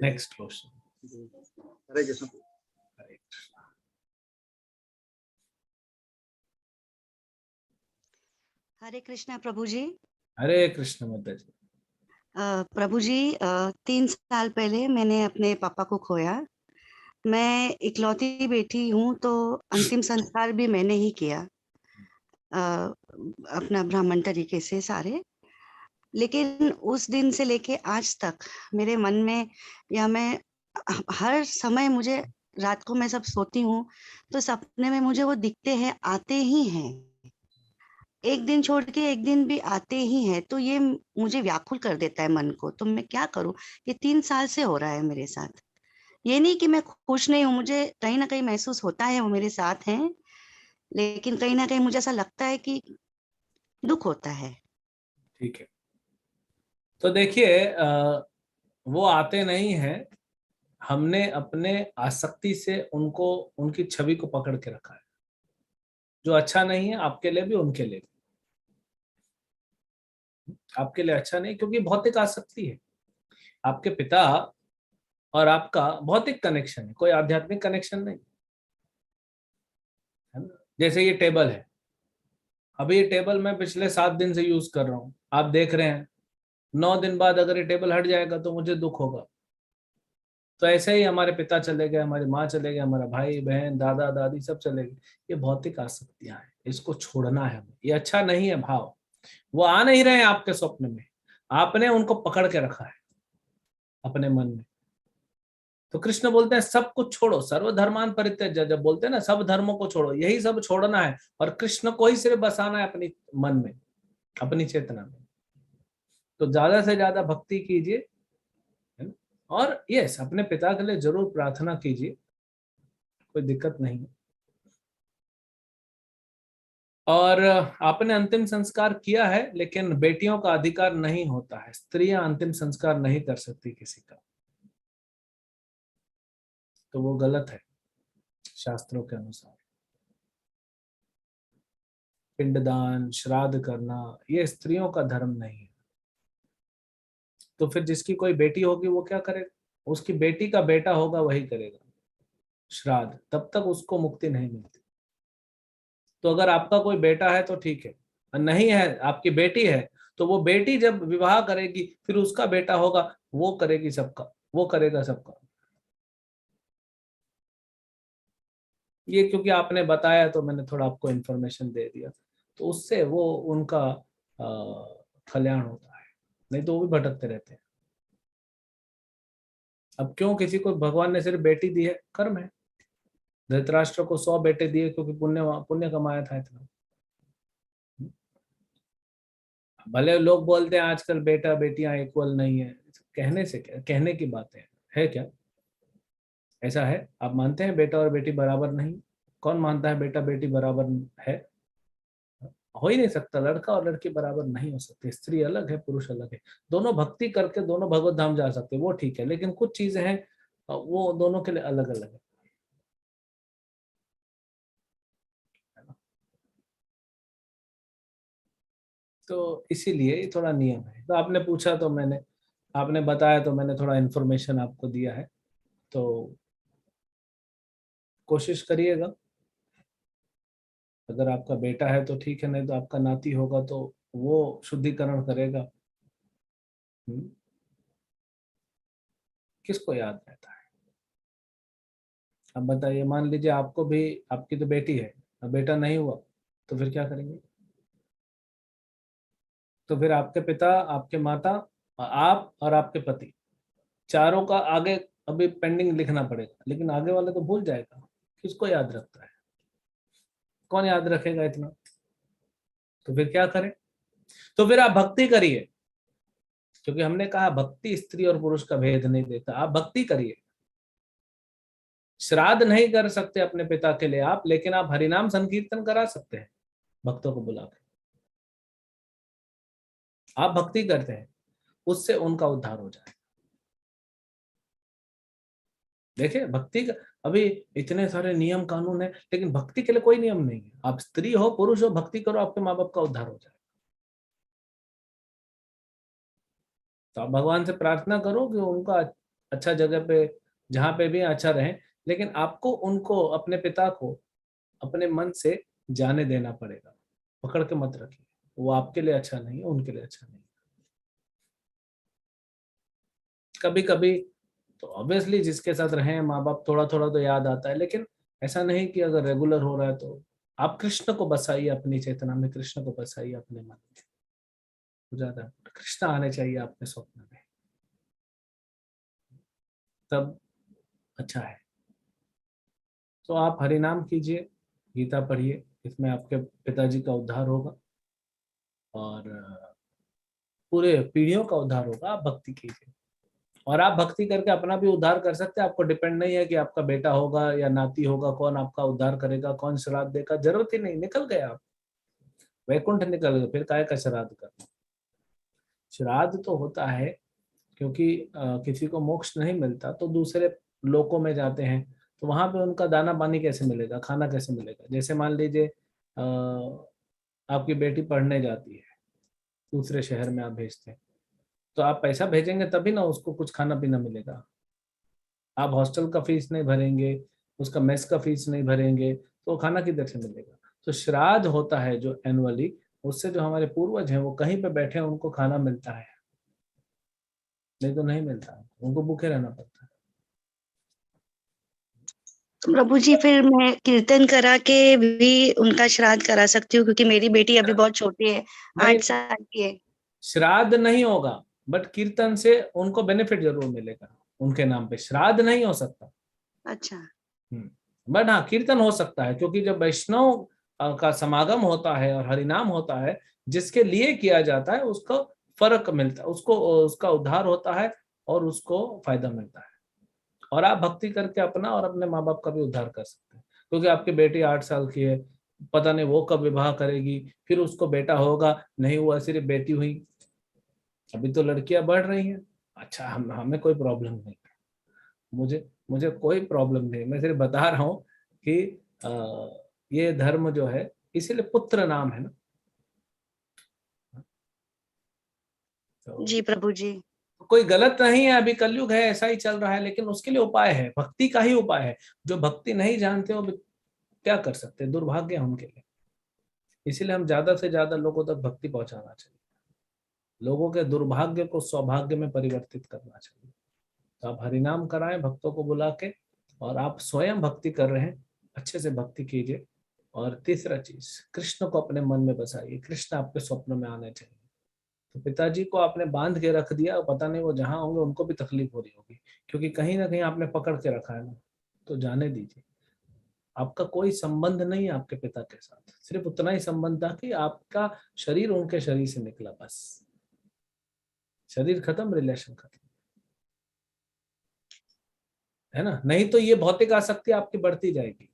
Next question. हरे कृष्ण। हरे कृष्ण। हरे कृष्णा प्रभु जी। हरे कृष्ण माता जी। प्रभु जी, 3 साल पहले मैंने अपने पापा को खोया। मैं इकलौती बेटी हूँ, तो अंतिम संस्कार भी मैंने ही किया, अपना ब्राह्मण तरीके से सारे। लेकिन उस दिन से लेके आज तक मेरे मन में, या मैं हर समय, मुझे रात को मैं सब सोती हूँ तो सपने में मुझे वो दिखते हैं, आते ही हैं। एक दिन छोड़ के एक दिन भी आते ही हैं। तो ये मुझे व्याकुल कर देता है मन को। तो मैं क्या करूं? ये 3 साल से हो रहा है मेरे साथ। ये नहीं कि मैं खुश नहीं हूँ, मुझे कहीं ना कहीं महसूस होता है वो मेरे साथ हैं, लेकिन कहीं ना कहीं मुझे ऐसा लगता है कि दुख होता है। ठीक है, तो देखिए, वो आते नहीं हैं। हमने अपने आसक्ति से उनको, उनकी छवि को पकड़ के रखा है। जो अच्छा नहीं है आपके लिए भी, उनके लिए भी। आपके लिए अच्छा नहीं, क्योंकि भौतिक आसक्ति है। आपके पिता और आपका भौतिक कनेक्शन है, कोई आध्यात्मिक कनेक्शन नहीं है ना। जैसे ये टेबल है, अभी ये टेबल मैं पिछले 7 दिन से यूज कर रहा हूँ, आप देख रहे हैं। 9 दिन बाद अगर ये टेबल हट जाएगा तो मुझे दुख होगा। तो ऐसे ही हमारे पिता चले गए, हमारी माँ चले गए, हमारा भाई बहन दादा दादी सब चले गए। ये भौतिक आसक्तियां हैं, इसको छोड़ना है हमें। ये अच्छा नहीं है भाव। वो आ नहीं रहे हैं आपके स्वप्न में, आपने उनको पकड़ के रखा है अपने मन में। तो कृष्ण बोलते हैं सब कुछ छोड़ो, सर्वधर्मान परित्यज्य। जब बोलते हैं ना सब धर्मों को छोड़ो, यही सब छोड़ना है और कृष्ण को ही सिर्फ बसाना है अपनी मन में, अपनी चेतना में। तो ज्यादा से ज्यादा भक्ति कीजिए, है ना? और यस, अपने पिता के लिए जरूर प्रार्थना कीजिए, कोई दिक्कत नहीं है। और आपने अंतिम संस्कार किया है, लेकिन बेटियों का अधिकार नहीं होता है, स्त्रियां अंतिम संस्कार नहीं कर सकती किसी का, तो वो गलत है शास्त्रों के अनुसार। पिंडदान श्राद्ध करना ये स्त्रियों का धर्म नहीं है। तो फिर जिसकी कोई बेटी होगी वो क्या करेगा? उसकी बेटी का बेटा होगा वही करेगा श्राद्ध, तब तक उसको मुक्ति नहीं मिलती। तो अगर आपका कोई बेटा है तो ठीक है, और नहीं है, आपकी बेटी है, तो वो बेटी जब विवाह करेगी फिर उसका बेटा होगा, वो करेगी सबका, वो करेगा सबका। ये क्योंकि आपने बताया तो मैंने थोड़ा आपको इन्फॉर्मेशन दे दिया, तो उससे वो उनका कल्याण होता है, नहीं तो वो भी भटकते रहते हैं। अब क्यों किसी को भगवान ने सिर्फ बेटी दी है? कर्म है। धृतराष्ट्र को 100 बेटे दिए क्योंकि पुण्य पुण्य कमाया था इतना। भले लोग बोलते हैं आजकल बेटा बेटियां इक्वल नहीं है, कहने से क्या, कहने की बातें है क्या? ऐसा है? आप मानते हैं बेटा और बेटी बराबर नहीं? कौन मानता है बेटा बेटी बराबर है? हो ही नहीं सकता, लड़का और लड़की बराबर नहीं हो सकते, स्त्री अलग है पुरुष अलग है। दोनों भक्ति करके दोनों भगवत धाम जा सकते, वो ठीक है, लेकिन कुछ चीजें हैं वो दोनों के लिए अलग अलग है। तो इसीलिए ये थोड़ा नियम है। तो आपने पूछा तो मैंने, आपने बताया तो मैंने थोड़ा इन्फॉर्मेशन आपको दिया है, तो कोशिश करिएगा। अगर आपका बेटा है तो ठीक है, नहीं तो आपका नाती होगा तो वो शुद्धिकरण करेगा। किसको याद रहता है? अब बताइए, मान लीजिए आपको भी, आपकी तो बेटी है, अब बेटा नहीं हुआ तो फिर क्या करेंगे? तो फिर आपके पिता, आपके माता, आप और आपके पति, चारों का आगे अभी पेंडिंग लिखना पड़ेगा, लेकिन आगे वाले तो भूल जाएगा। किसको याद रखता है? कौन याद रखेगा इतना? तो फिर क्या करें? तो फिर आप भक्ति करिए, क्योंकि हमने कहा भक्ति स्त्री और पुरुष का भेद नहीं देता। आप भक्ति करिए। श्राद्ध नहीं कर सकते अपने पिता के लिए आप, लेकिन आप हरिनाम संकीर्तन करा सकते हैं भक्तों को बुला के। आप भक्ति करते हैं, उससे उनका उद्धार हो जाए। देखिए भक्ति का अभी इतने सारे नियम कानून है, लेकिन भक्ति के लिए कोई नियम नहीं है। आप स्त्री हो पुरुष हो, भक्ति करो, आपके माँ बाप का उद्धार हो जाए। तो आप भगवान से प्रार्थना करो कि उनका अच्छा जगह पे, जहाँ पे भी अच्छा रहे, लेकिन आपको उनको, अपने पिता को अपने मन से जाने देना पड़ेगा। पकड़ के मत रखिए, वो आपके लिए अच्छा नहीं है, उनके लिए अच्छा नहीं है। कभी कभी तो ऑब्वियसली जिसके साथ रहे माँ बाप, थोड़ा थोड़ा तो याद आता है, लेकिन ऐसा नहीं कि अगर रेगुलर हो रहा है तो आप कृष्ण को बसाइए अपनी चेतना में, कृष्ण को बसाइए अपने मन में। ज्यादा कृष्ण आने चाहिए आपके स्वप्न में, तब अच्छा है। तो आप हरिनाम कीजिए, गीता पढ़िए, इसमें आपके पिताजी का उद्धार होगा और पूरे पीढ़ियों का उद्धार होगा। आप भक्ति कीजिए, और आप भक्ति करके अपना भी उद्धार कर सकते हैं। आपको डिपेंड नहीं है कि आपका बेटा होगा या नाती होगा, कौन आपका उद्धार करेगा, कौन श्राद्ध देगा, जरूरत ही नहीं। निकल गए आप, वैकुंठ निकल गए, फिर काय का श्राद्ध करना? श्राद्ध तो होता है क्योंकि किसी को मोक्ष नहीं मिलता तो दूसरे लोकों में जाते हैं, तो वहां पे उनका दाना पानी कैसे मिलेगा, खाना कैसे मिलेगा? जैसे मान लीजिए आपकी बेटी पढ़ने जाती है, दूसरे शहर में आप भेजते हैं, तो आप पैसा भेजेंगे तभी ना उसको कुछ खाना पीना मिलेगा। आप हॉस्टल का फीस नहीं भरेंगे, उसका मेस का फीस नहीं भरेंगे, तो खाना किधर से मिलेगा? तो श्राद्ध होता है जो एनुअली, उससे जो हमारे पूर्वज हैं वो कहीं पे बैठे हैं, उनको खाना मिलता है, नहीं तो नहीं मिलता है, उनको भूखे रहना पड़ता है। तो प्रभु जी फिर मैं कीर्तन करा के भी उनका श्राद्ध करा सकती हूँ, क्योंकि मेरी बेटी अभी बहुत छोटी है, नहीं, 8 साल की है। श्राद्ध नहीं होगा, बट कीर्तन से उनको बेनिफिट जरूर मिलेगा। उनके नाम पे श्राद्ध नहीं हो सकता। अच्छा। बट हाँ, कीर्तन हो सकता है, क्योंकि जब वैष्णव का समागम होता है और हरिनाम होता है, जिसके लिए किया जाता है उसको फर्क मिलता है, उसको उसका उद्धार होता है और उसको फायदा मिलता है। और आप भक्ति करके अपना और अपने माँ बाप का भी उद्धार कर सकते हैं। क्योंकि आपकी बेटी 8 साल की है, पता नहीं वो कब विवाह करेगी, फिर उसको बेटा होगा, नहीं हुआ सिर्फ बेटी हुई, अभी तो लड़कियां बढ़ रही हैं। अच्छा, हमें कोई प्रॉब्लम नहीं, मुझे मुझे कोई प्रॉब्लम नहीं। मैं सिर्फ बता रहा हूँ कि ये धर्म जो है, इसीलिए पुत्र नाम है ना। तो जी प्रभु जी। कोई गलत नहीं है, अभी कलयुग है, ऐसा ही चल रहा है, लेकिन उसके लिए उपाय है, भक्ति का ही उपाय है। जो भक्ति नहीं जानते वो क्या कर सकते हैं, दुर्भाग्य है उनके लिए। इसीलिए हम ज्यादा से ज्यादा लोगों तक भक्ति पहुंचाना चाहिए, लोगों के दुर्भाग्य को सौभाग्य में परिवर्तित करना चाहिए। तो आप हरिनाम कराएं भक्तों को बुला के, और आप स्वयं भक्ति कर रहे हैं, अच्छे से भक्ति कीजिए। और तीसरा चीज, कृष्ण को अपने मन में बसाइए, कृष्ण आपके स्वप्न में आने चाहिए। तो पिताजी को आपने बांध के रख दिया, पता नहीं वो जहां होंगे उनको भी तकलीफ हो रही होगी, क्योंकि कहीं ना कहीं आपने पकड़ के रखा है ना। तो जाने दीजिए, आपका कोई संबंध नहीं है आपके पिता के साथ, सिर्फ उतना ही संबंध था कि आपका शरीर उनके शरीर से निकला, बस। शरीर खत्म, रिलेशन खत्म, है ना। नहीं तो ये भौतिक आसक्ति आपकी बढ़ती जाएगी।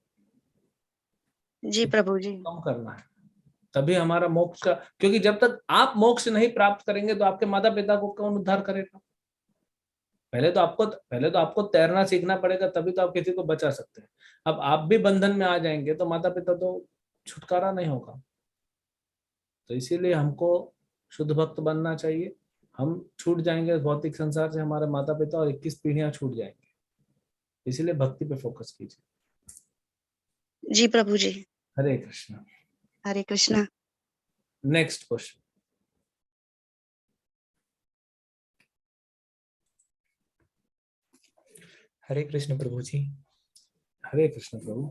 जी प्रभु जी। कम करना है, तभी हमारा मोक्ष का, क्योंकि जब तक आप मोक्ष नहीं प्राप्त करेंगे तो आपके माता पिता को कौन उद्धार करेगा। पहले तो आपको तैरना सीखना पड़ेगा, तभी तो आप किसी को बचा सकते हैं। अब आप भी बंधन में आ जाएंगे तो माता पिता तो छुटकारा नहीं होगा। तो इसीलिए हमको शुद्ध भक्त बनना चाहिए। हम छूट जाएंगे भौतिक संसार से, हमारे माता पिता और 21 पीढ़ियां छूट जाएंगे। इसीलिए भक्ति पे फोकस कीजिए। जी प्रभु जी। हरे कृष्ण। हरे कृष्णा। Next question. हरे कृष्ण प्रभु जी। हरे कृष्ण प्रभु।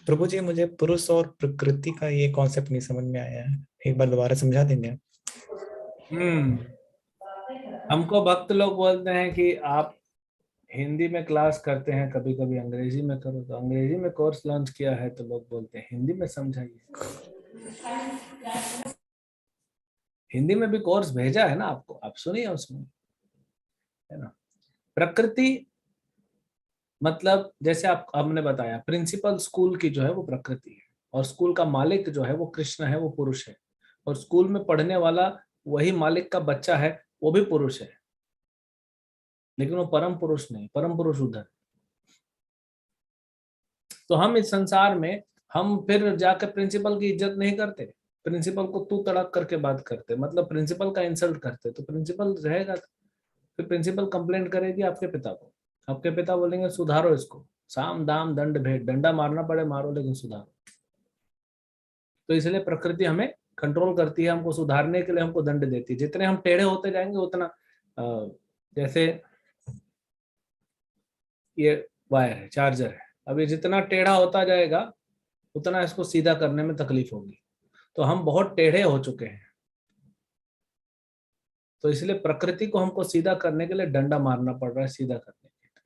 प्रभु जी, मुझे पुरुष और प्रकृति का ये कॉन्सेप्ट नहीं समझ में आया है, एक बार दोबारा समझा देंगे? हमको भक्त लोग बोलते हैं कि आप हिंदी में क्लास करते हैं, कभी कभी अंग्रेजी में करो, तो अंग्रेजी में कोर्स लॉन्च किया है तो लोग बोलते हैं हिंदी में समझाइए। हिंदी में भी कोर्स भेजा है ना आपको, आप सुनिए उसमें, है ना। प्रकृति मतलब जैसे आप हमने बताया, प्रिंसिपल स्कूल की जो है वो प्रकृति है, और स्कूल का मालिक जो है वो कृष्ण है, वो पुरुष है। और स्कूल में पढ़ने वाला वही मालिक का बच्चा है, वो भी पुरुष है, लेकिन वो परम पुरुष नहीं, परम पुरुष उधर। तो हम इस संसार में, हम फिर जाकर प्रिंसिपल की इज्जत नहीं करते, प्रिंसिपल को तू तड़क करके बात करते, मतलब प्रिंसिपल का इंसल्ट करते, तो प्रिंसिपल रहेगा, फिर प्रिंसिपल कंप्लेंट करेगी आपके पिता को, आपके पिता बोलेंगे सुधारो इसको, साम दाम दंड भेद, डंडा मारना पड़े मारो, लेकिन सुधारो। तो इसलिए प्रकृति हमें कंट्रोल करती है, हमको सुधारने के लिए हमको दंड देती है। जितने हम टेढ़े होते जाएंगे उतना, जैसे ये वायर है, चार्जर है, अब ये जितना टेढ़ा होता जाएगा उतना इसको सीधा करने में तकलीफ होगी। तो हम बहुत टेढ़े हो चुके हैं, तो इसलिए प्रकृति को हमको सीधा करने के लिए डंडा मारना पड़ रहा है, सीधा करने के लिए।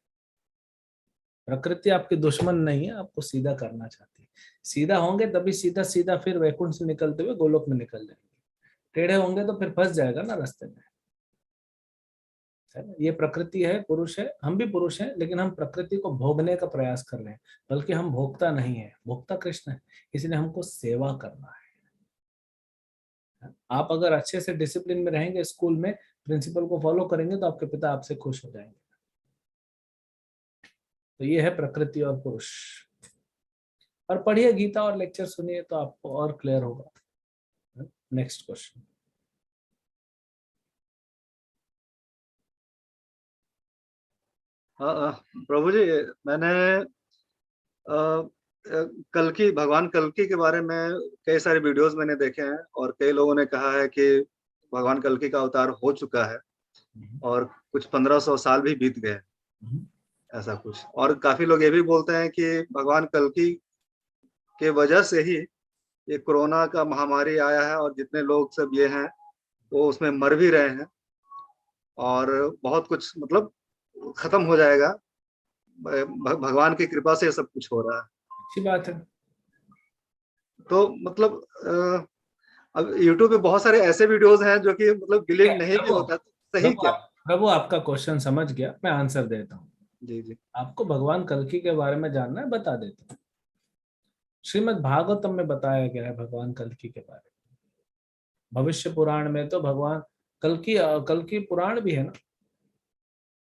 प्रकृति आपकी दुश्मन नहीं है, आपको सीधा करना चाहती है। सीधा होंगे तभी सीधा सीधा फिर वैकुंठ से निकलते हुए गोलोक में निकल जाएंगे, टेढ़े होंगे तो फिर फंस जाएगा ना रास्ते में, है ना। ये प्रकृति है, पुरुष है, हम भी पुरुष हैं, लेकिन हम प्रकृति को भोगने का प्रयास कर रहे हैं, बल्कि हम भोगता नहीं है, भोगता कृष्ण है। इसलिए हमको सेवा करना है। आप अगर अच्छे से डिसिप्लिन में रहेंगे, स्कूल में प्रिंसिपल को फॉलो करेंगे, तो आपके पिता आपसे खुश हो जाएंगे। तो ये है प्रकृति और पुरुष। और पढ़िए गीता और लेक्चर सुनिए तो आपको और क्लियर होगा। Next question. प्रभु जी, मैंने कल्कि, भगवान कल्कि के बारे में कई सारे वीडियोस मैंने देखे हैं, और कई लोगों ने कहा है कि भगवान कल्कि का अवतार हो चुका है और कुछ 1500 साल भी बीत गए। ऐसा कुछ। और काफी लोग ये भी बोलते हैं कि भगवान कल्कि के वजह से ही ये कोरोना का महामारी आया है, और जितने लोग सब ये हैं वो उसमें मर भी रहे हैं, और बहुत कुछ मतलब खत्म हो जाएगा। भगवान की कृपा से ये सब कुछ हो रहा है। अच्छी बात है। तो मतलब अब YouTube पे बहुत सारे ऐसे वीडियोस हैं जो कि मतलब बिलीव नहीं भी होता, तो सही क्या? प्रभु आपका क्वेश्चन समझ गया, मैं आंसर देता हूँ। जी जी। आपको भगवान कल्कि के बारे में जानना है, बता देता हूँ। श्रीमद् भागवतम में बताया गया है भगवान कल्कि के बारे में। भविष्य पुराण में तो भगवान कल्कि पुराण भी है ना,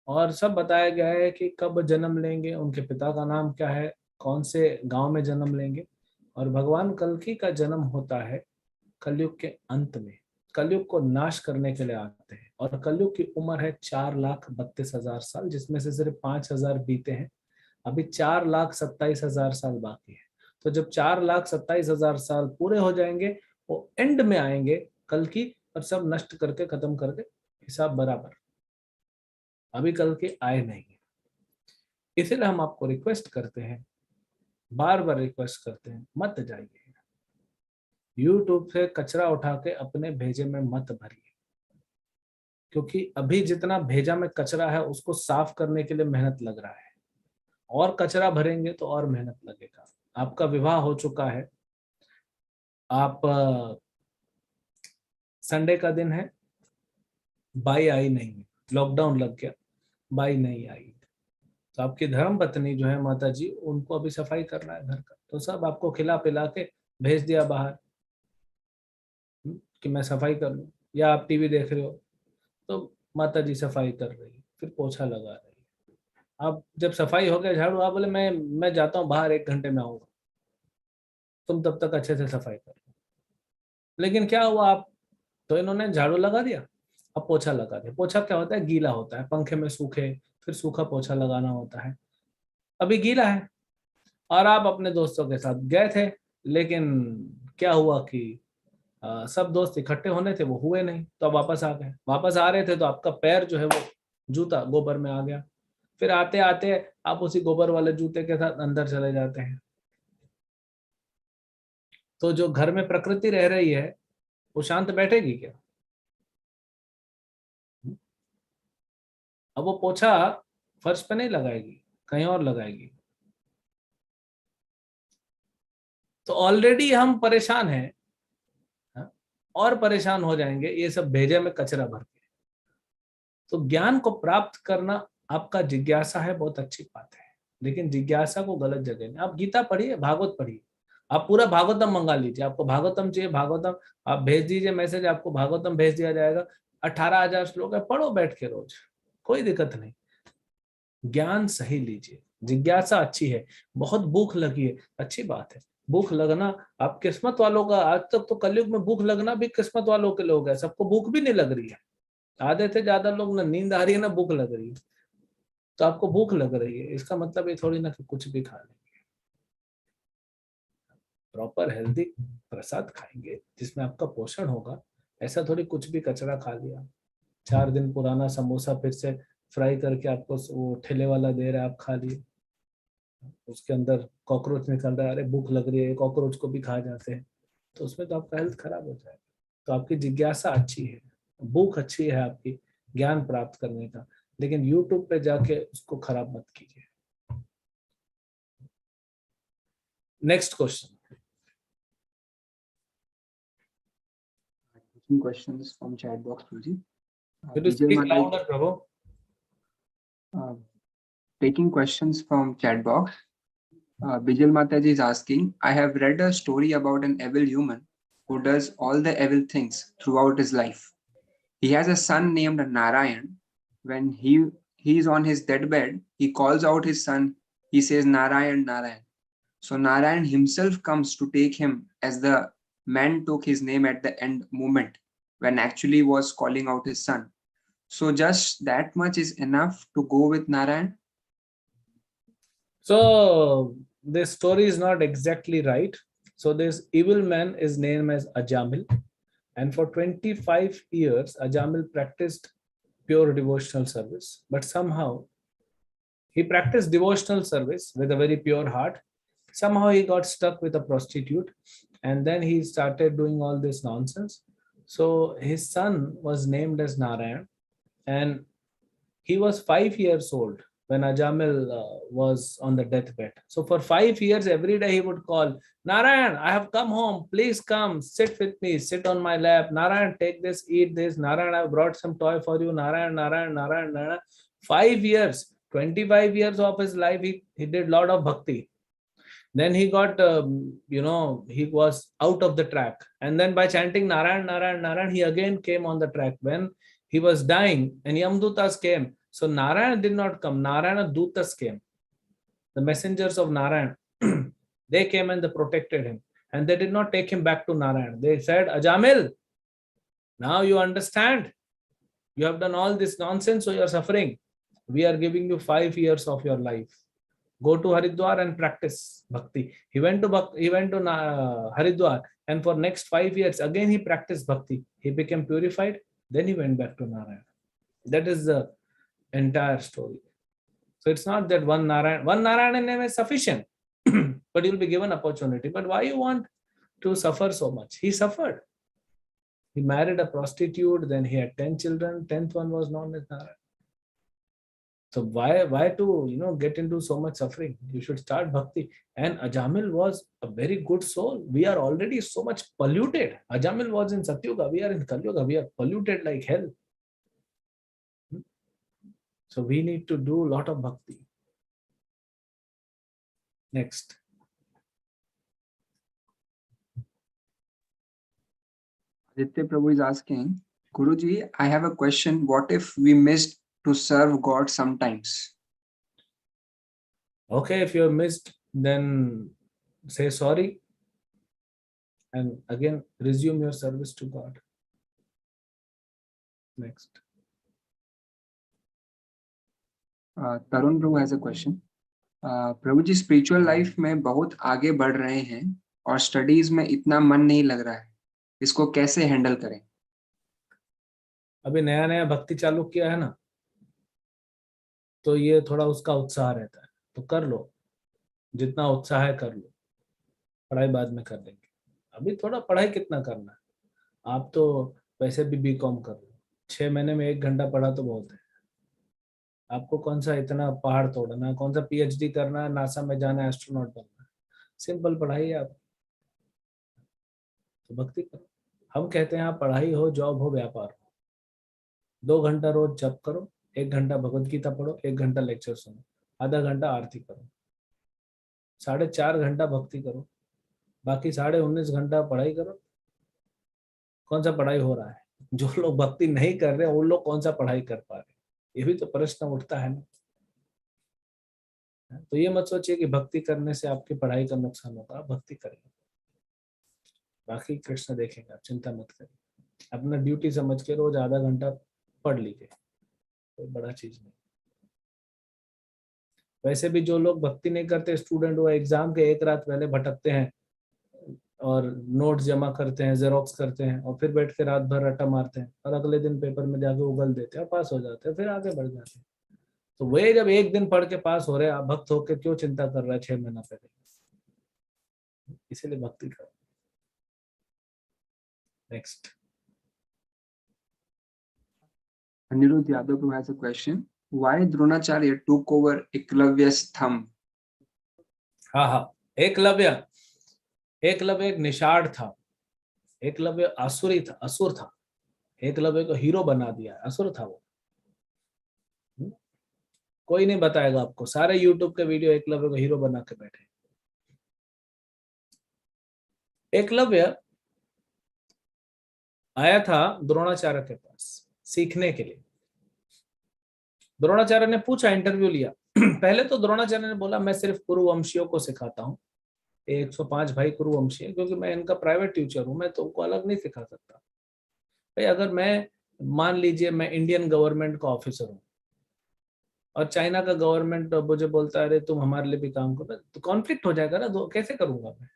और सब बताया गया है कि कब जन्म लेंगे, उनके पिता का नाम क्या है, कौन से गांव में जन्म लेंगे। और भगवान कल्कि का जन्म होता है कलयुग के अंत में, कलयुग को नाश करने के लिए आते हैं। और कलयुग की उम्र है 4,32,000 साल, जिसमें से सिर्फ 5,000 बीते हैं। अभी 4,27,000 साल बाकी है। तो जब 4,27,000 साल पूरे हो जाएंगे, वो एंड में आएंगे कल्कि, और सब नष्ट करके खत्म कर दे, हिसाब बराबर। अभी कल्कि आए नहीं, इसलिए हम आपको रिक्वेस्ट करते हैं, बार बार रिक्वेस्ट करते हैं, मत जाइए। यूट्यूब से कचरा उठा के अपने भेजे में मत भरिए, क्योंकि अभी जितना भेजा में कचरा है उसको साफ करने के लिए मेहनत लग रहा है, और कचरा भरेंगे तो और मेहनत लगेगा। आपका विवाह हो चुका है, आप संडे का दिन है, बाई आई नहीं है, लॉकडाउन लग गया, बाई नहीं आई, तो आपकी धर्म पत्नी जो है माता जी, उनको अभी सफाई करना है घर का, तो सब आपको खिला पिला के भेज दिया बाहर कि मैं सफाई कर लूं। या आप टीवी देख रहे हो तो माता जी सफाई कर रही है, फिर पोछा लगा रही है। अब जब सफाई हो गया, झाड़ू, आप बोले मैं जाता हूँ बाहर, 1 घंटे में आऊंगा, तुम तब तक अच्छे से सफाई कर लो। लेकिन क्या हुआ, आप तो इन्होंने झाड़ू लगा दिया, अब पोछा लगा दिया। पोछा क्या होता है, गीला होता है, पंखे में सूखे, फिर सूखा पोछा लगाना होता है। अभी गीला है, और आप अपने दोस्तों के साथ गए थे, लेकिन क्या हुआ कि सब दोस्त इकट्ठे होने थे, वो हुए नहीं, तो अब वापस आ गए। वापस आ रहे थे तो आपका पैर जो है वो जूता गोबर में आ गया, फिर आते आते आप उसी गोबर वाले जूते के साथ अंदर चले जाते हैं। तो जो घर में प्रकृति रह रही है वो शांत बैठेगी क्या? अब वो पोछा फर्श पे नहीं लगाएगी, कहीं और लगाएगी। तो ऑलरेडी हम परेशान हैं, हाँ, और परेशान हो जाएंगे ये सब भेजे में कचरा भर के। तो ज्ञान को प्राप्त करना आपका जिज्ञासा है, बहुत अच्छी बात है, लेकिन जिज्ञासा को गलत जगह नहीं। आप गीता पढ़िए, भागवत पढ़िए, आप पूरा भागवतम मंगा लीजिए। आपको भागवतम चाहिए, भागवतम आप भेज दीजिए मैसेज, आपको भागवतम भेज दिया जाएगा। 18,000 श्लोक है, पढ़ो बैठ के रोज, कोई दिक्कत नहीं। ज्ञान सही लीजिए, जिज्ञासा अच्छी है, बहुत भूख लगी है, अच्छी बात है। भूख लगना आप किस्मत वालों का, आज तक तो कलयुग में भूख लगना भी किस्मत वालों के लोग है, सबको भूख भी नहीं लग रही है। आधे से ज्यादा लोग ना नींद आ रही है ना भूख लग रही है। तो आपको भूख लग रही है, इसका मतलब ये थोड़ी ना कि कुछ भी खा लेंगे। प्रॉपर हेल्दी प्रसाद खाएंगे जिसमें आपका पोषण होगा, ऐसा थोड़ी कुछ भी कचरा खा लिया। 4 दिन पुराना समोसा फिर से फ्राई करके आपको वो ठेले वाला दे रहा है, आप खा लिए, उसके अंदर कॉकरोच निकल रहा है, अरे भूख लग रही है, कॉकरोच को भी खा जाते हैं, तो उसमें तो आपका हेल्थ खराब हो जाएगा। तो आपकी जिज्ञासा अच्छी है, भूख अच्छी है आपकी ज्ञान प्राप्त करने का, लेकिन यूट्यूब पे जाके उसको खराब मत कीजिए। Next question. Taking questions from chat box, Prabhuji. Could you Vijay speak Mata- louder, Prabhu? Taking questions from chat box. Bijal Mataji is asking, I have read a story about an evil human who does all the evil things throughout his life. He has a son named Narayan. When he is on his deathbed, he calls out his son. He says, Narayan, Narayan. So Narayan himself comes to take him, as the man took his name at the end moment when actually was calling out his son. So just that much is enough to go with Narayan? So this story is not exactly right. So this evil man is named as Ajamil, and for 25 years Ajamil practiced pure devotional service, but somehow He practiced devotional service with a very pure heart. Somehow he got stuck with a prostitute, and then he started doing all this nonsense. So his son was named as Narayan, and he was 5 years old when Ajamil was on the deathbed. So for 5 years, every day he would call, Narayan, I have come home. Please come, sit with me, sit on my lap. Narayan, take this, eat this. Narayan, I have brought some toy for you. Narayan, Narayan, Narayan, Narayan. 5 years, 25 years of his life, he did lot of bhakti. Then he got, he was out of the track. And then by chanting Narayan, Narayan, Narayan, he again came on the track. When he was dying and Yamdutas came, so Narayan did not come, Narayana Dutas came. The messengers of Narayan, they came and they protected him. And they did not take him back to Narayan. They said, Ajamil, now you understand. You have done all this nonsense, so you are suffering. We are giving you 5 years of your life. Go to Haridwar and practice bhakti. He went to Haridwar, and for next 5 years, again he practiced bhakti. He became purified. Then he went back to Narayan. That is the entire story. So it's not that one Narayan name is sufficient, but you'll be given opportunity. But why you want to suffer so much? He suffered. He married a prostitute, then he had 10 children. 10th one was known as Narayan. So why to get into so much suffering? You should start bhakti. And Ajamil was a very good soul. We are already so much polluted. Ajamil was in Satyuga. We are in Kalyuga. We are polluted like hell. So we need to do a lot of bhakti. Next. Aditya Prabhu is asking, Guruji, I have a question. What if we missed to serve God sometimes? Okay, if you have missed, then say sorry and again resume your service to God. Next. Tarun Prabhu has a question. Prabhu ji, spiritual life में बहुत आगे बढ़ रहे हैं और studies में इतना मन नहीं लग रहा है, इसको कैसे हैंडल करें? अभी नया नया भक्ति चालू किया है ना, तो ये थोड़ा उसका उत्साह रहता है, तो कर लो, जितना उत्साह है कर लो, पढ़ाई बाद में कर लेंगे। अभी थोड़ा पढ़ाई कितना करना है, आप तो वैसे भी बीकॉम कर लो, 6 महीने में 1 घंटा पढ़ा तो बहुत है। आपको कौन सा इतना पहाड़ तोड़ना है, कौन सा पीएचडी करना है, नासा में जाना है, एस्ट्रोनॉट बनना है, सिंपल पढ़ाई है आप, तो भक्ति करो। हम कहते हैं आप पढ़ाई हो, जॉब हो, व्यापार हो, 2 घंटा रोज जप करो, 1 घंटा भगवत गीता पढ़ो, 1 घंटा लेक्चर सुनो, आधा घंटा आरती करो, 4.5 घंटा भक्ति करो, बाकी 19.5 घंटा पढ़ाई करो। कौन सा पढ़ाई हो रहा है? जो लोग भक्ति नहीं कर रहे, उन लोग कौन सा पढ़ाई कर पा रहे? ये भी तो प्रश्न उठता है ना। तो ये मत सोचिए कि भक्ति करने से आपकी पढ़ाई का नुकसान होगा, आप भक्ति करेंगे, बाकी कृष्ण देखेंगे, आप चिंता मत करिए। अपना ड्यूटी समझ के रोज आधा घंटा पढ़ लीजिए, कोई बड़ा चीज नहीं। वैसे भी जो लोग भक्ति नहीं करते, स्टूडेंट, वो एग्जाम के 1 रात पहले भटकते हैं और नोट्स जमा करते हैं, जेरोक्स करते हैं, और फिर बैठ के रात भर रट्टा मारते हैं, और अगले दिन पेपर में जाके उगल देते हैं और पास हो जाते हैं, फिर आगे बढ़ जाते हैं। तो वे जब 1 दिन पढ़ के पास हो रहे, आप भक्त होकर क्यों चिंता कर रहा है 6 महीना पहले? इसीलिए भक्ति करो। Next. Anirudh Yadav has a question. Why Dronacharya took over Eklavya's thumb? हाँ, एकलव्य एक निषाद था, एकलव्य असुर था, एकलव्य को हीरो बना दिया, असुर था वो। कोई नहीं बताएगा आपको, सारे यूट्यूब के वीडियो एकलव्य को हीरो बना के बैठे। एकलव्य आया था द्रोणाचार्य के पास सीखने के लिए। द्रोणाचार्य ने पूछा, इंटरव्यू लिया। पहले तो द्रोणाचार्य ने बोला, मैं सिर्फ कुरुवंशियों को सिखाता हूँ, 105 भाई कुरुवंशी, क्योंकि मैं इनका प्राइवेट टीचर हूँ, मैं तुमको अलग नहीं सिखा सकता। भाई अगर मैं, मान लीजिए मैं इंडियन गवर्नमेंट का ऑफिसर हूँ और चाइना का गवर्नमेंट मुझे बोलता है, अरे तुम हमारे लिए भी काम करो, तो कॉन्फ्लिक्ट हो जाएगा ना, कैसे करूंगा मैं?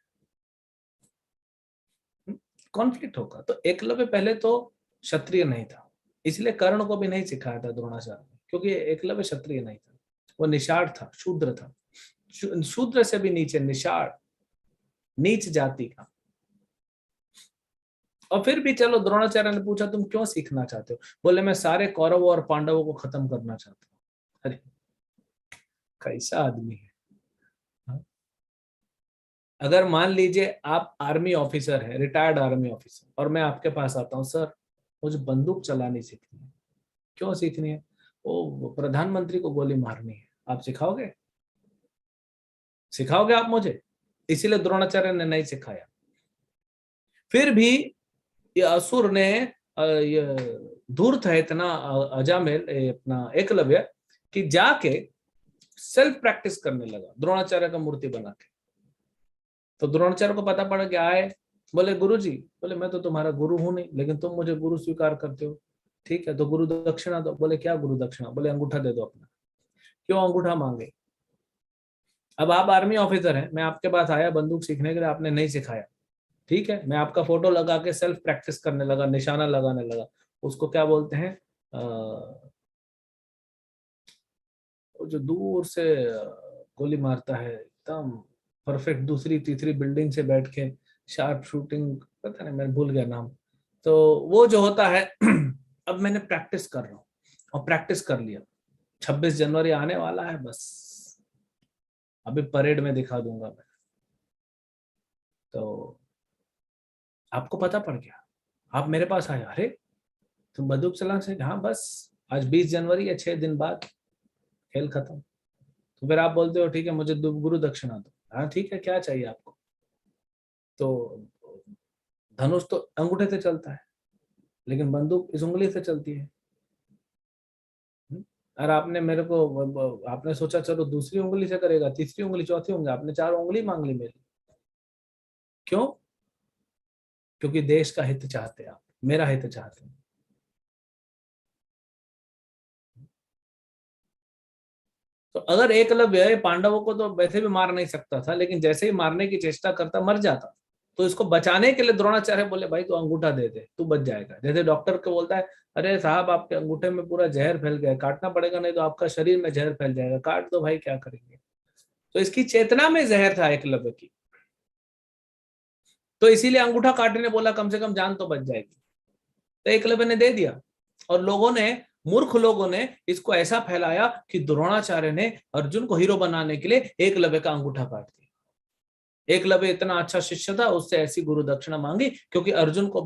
कॉन्फ्लिक्ट होगा। तो एकलव्य पहले तो क्षत्रिय नहीं था, इसलिए कर्ण को भी नहीं सिखाया था द्रोणाचार्य ने, क्योंकि एकलव्य क्षत्रिय नहीं था। वो निषाद था, शूद्र था, शूद्र से भी नीचे, निषाद, नीच जाति का। और फिर भी चलो, द्रोणाचार्य ने पूछा तुम क्यों सीखना चाहते हो? बोले मैं सारे कौरवों और पांडवों को खत्म करना चाहता हूँ। अरे कैसा आदमी है। अगर मान लीजिए आप आर्मी ऑफिसर है, रिटायर्ड आर्मी ऑफिसर, और मैं आपके पास आता हूँ, सर मुझे बंदूक चलानी सीखनी है। क्यों सीखनी है? वो प्रधानमंत्री को गोली मारनी है, आप सिखाओगे? सिखाओगे आप मुझे? इसीलिए द्रोणाचार्य ने नहीं सिखाया। फिर भी ये असुर ने, ये धूर्त है इतना अजामिल, अपना एकलव्य, कि जाके सेल्फ प्रैक्टिस करने लगा द्रोणाचार्य का मूर्ति बना के। तो द्रोणाचार्य को पता पड़ा, क्या है? बोले गुरुजी, बोले मैं तो तुम्हारा गुरु हूं नहीं, लेकिन तुम मुझे गुरु स्वीकार करते हो, ठीक है तो गुरु दक्षिणा दो। बोले क्या गुरु दक्षिणा? बोले अंगूठा दे दो अपना। क्यों अंगूठा मांगे? अब आप आर्मी ऑफिसर हैं, मैं आपके पास आया बंदूक सीखने के लिए, आपने नहीं सिखाया, ठीक है, मैं आपका फोटो लगा के सेल्फ प्रैक्टिस करने लगा, निशाना लगाने लगा। उसको क्या बोलते हैं? जो दूर से गोली मारता है, एकदम परफेक्ट, दूसरी तीसरी बिल्डिंग से बैठ के शार्प शूटिंग, पता नहीं, मैं भूल गया नाम। तो वो जो होता है अब मैंने प्रैक्टिस कर रहा हूँ, और प्रैक्टिस कर लिया। 26 जनवरी आने वाला है, बस अभी परेड में दिखा दूंगा मैं। तो आपको पता पड़ गया, आप मेरे पास आए, अरे तुम बंदूक चलाना से? हाँ, बस आज 20 जनवरी है, 6 दिन बाद खेल खत्म। तो फिर आप बोलते हो ठीक है मुझे गुरु दक्षिणा दो। हाँ ठीक है, क्या चाहिए आपको? तो धनुष तो अंगूठे से चलता है, लेकिन बंदूक इस उंगली से चलती है। और आपने मेरे को, आपने सोचा चलो दूसरी उंगली से करेगा, तीसरी उंगली, चौथी उंगली, आपने 4 उंगली मांग ली मेरी। क्यों? क्योंकि देश का हित चाहते हैं आप, मेरा हित चाहते हैं। तो अगर एकलव्य पांडवों को तो वैसे भी मार नहीं सकता था, लेकिन जैसे ही मारने की चेष्टा करता मर जाता, तो इसको बचाने के लिए द्रोणाचार्य बोले भाई तू अंगूठा दे दे, तू बच जाएगा। जैसे डॉक्टर को बोलता है अरे साहब आपके अंगूठे में पूरा जहर फैल गया, काटना पड़ेगा नहीं तो आपका शरीर में जहर फैल जाएगा, काट दो भाई क्या करेंगे। तो इसकी चेतना में जहर था एकलव्य की, तो इसीलिए अंगूठा काटने बोला, कम से कम जान तो बच जाएगी। तो एकलव्य ने दे दिया, और लोगों ने, मूर्ख लोगों ने इसको ऐसा फैलाया कि द्रोणाचार्य ने अर्जुन को हीरो बनाने के लिए एकलव्य का अंगूठा काट दिया। एकलव्य इतना अच्छा शिष्य था, उससे ऐसी गुरु दक्षिणा मांगी क्योंकि अर्जुन को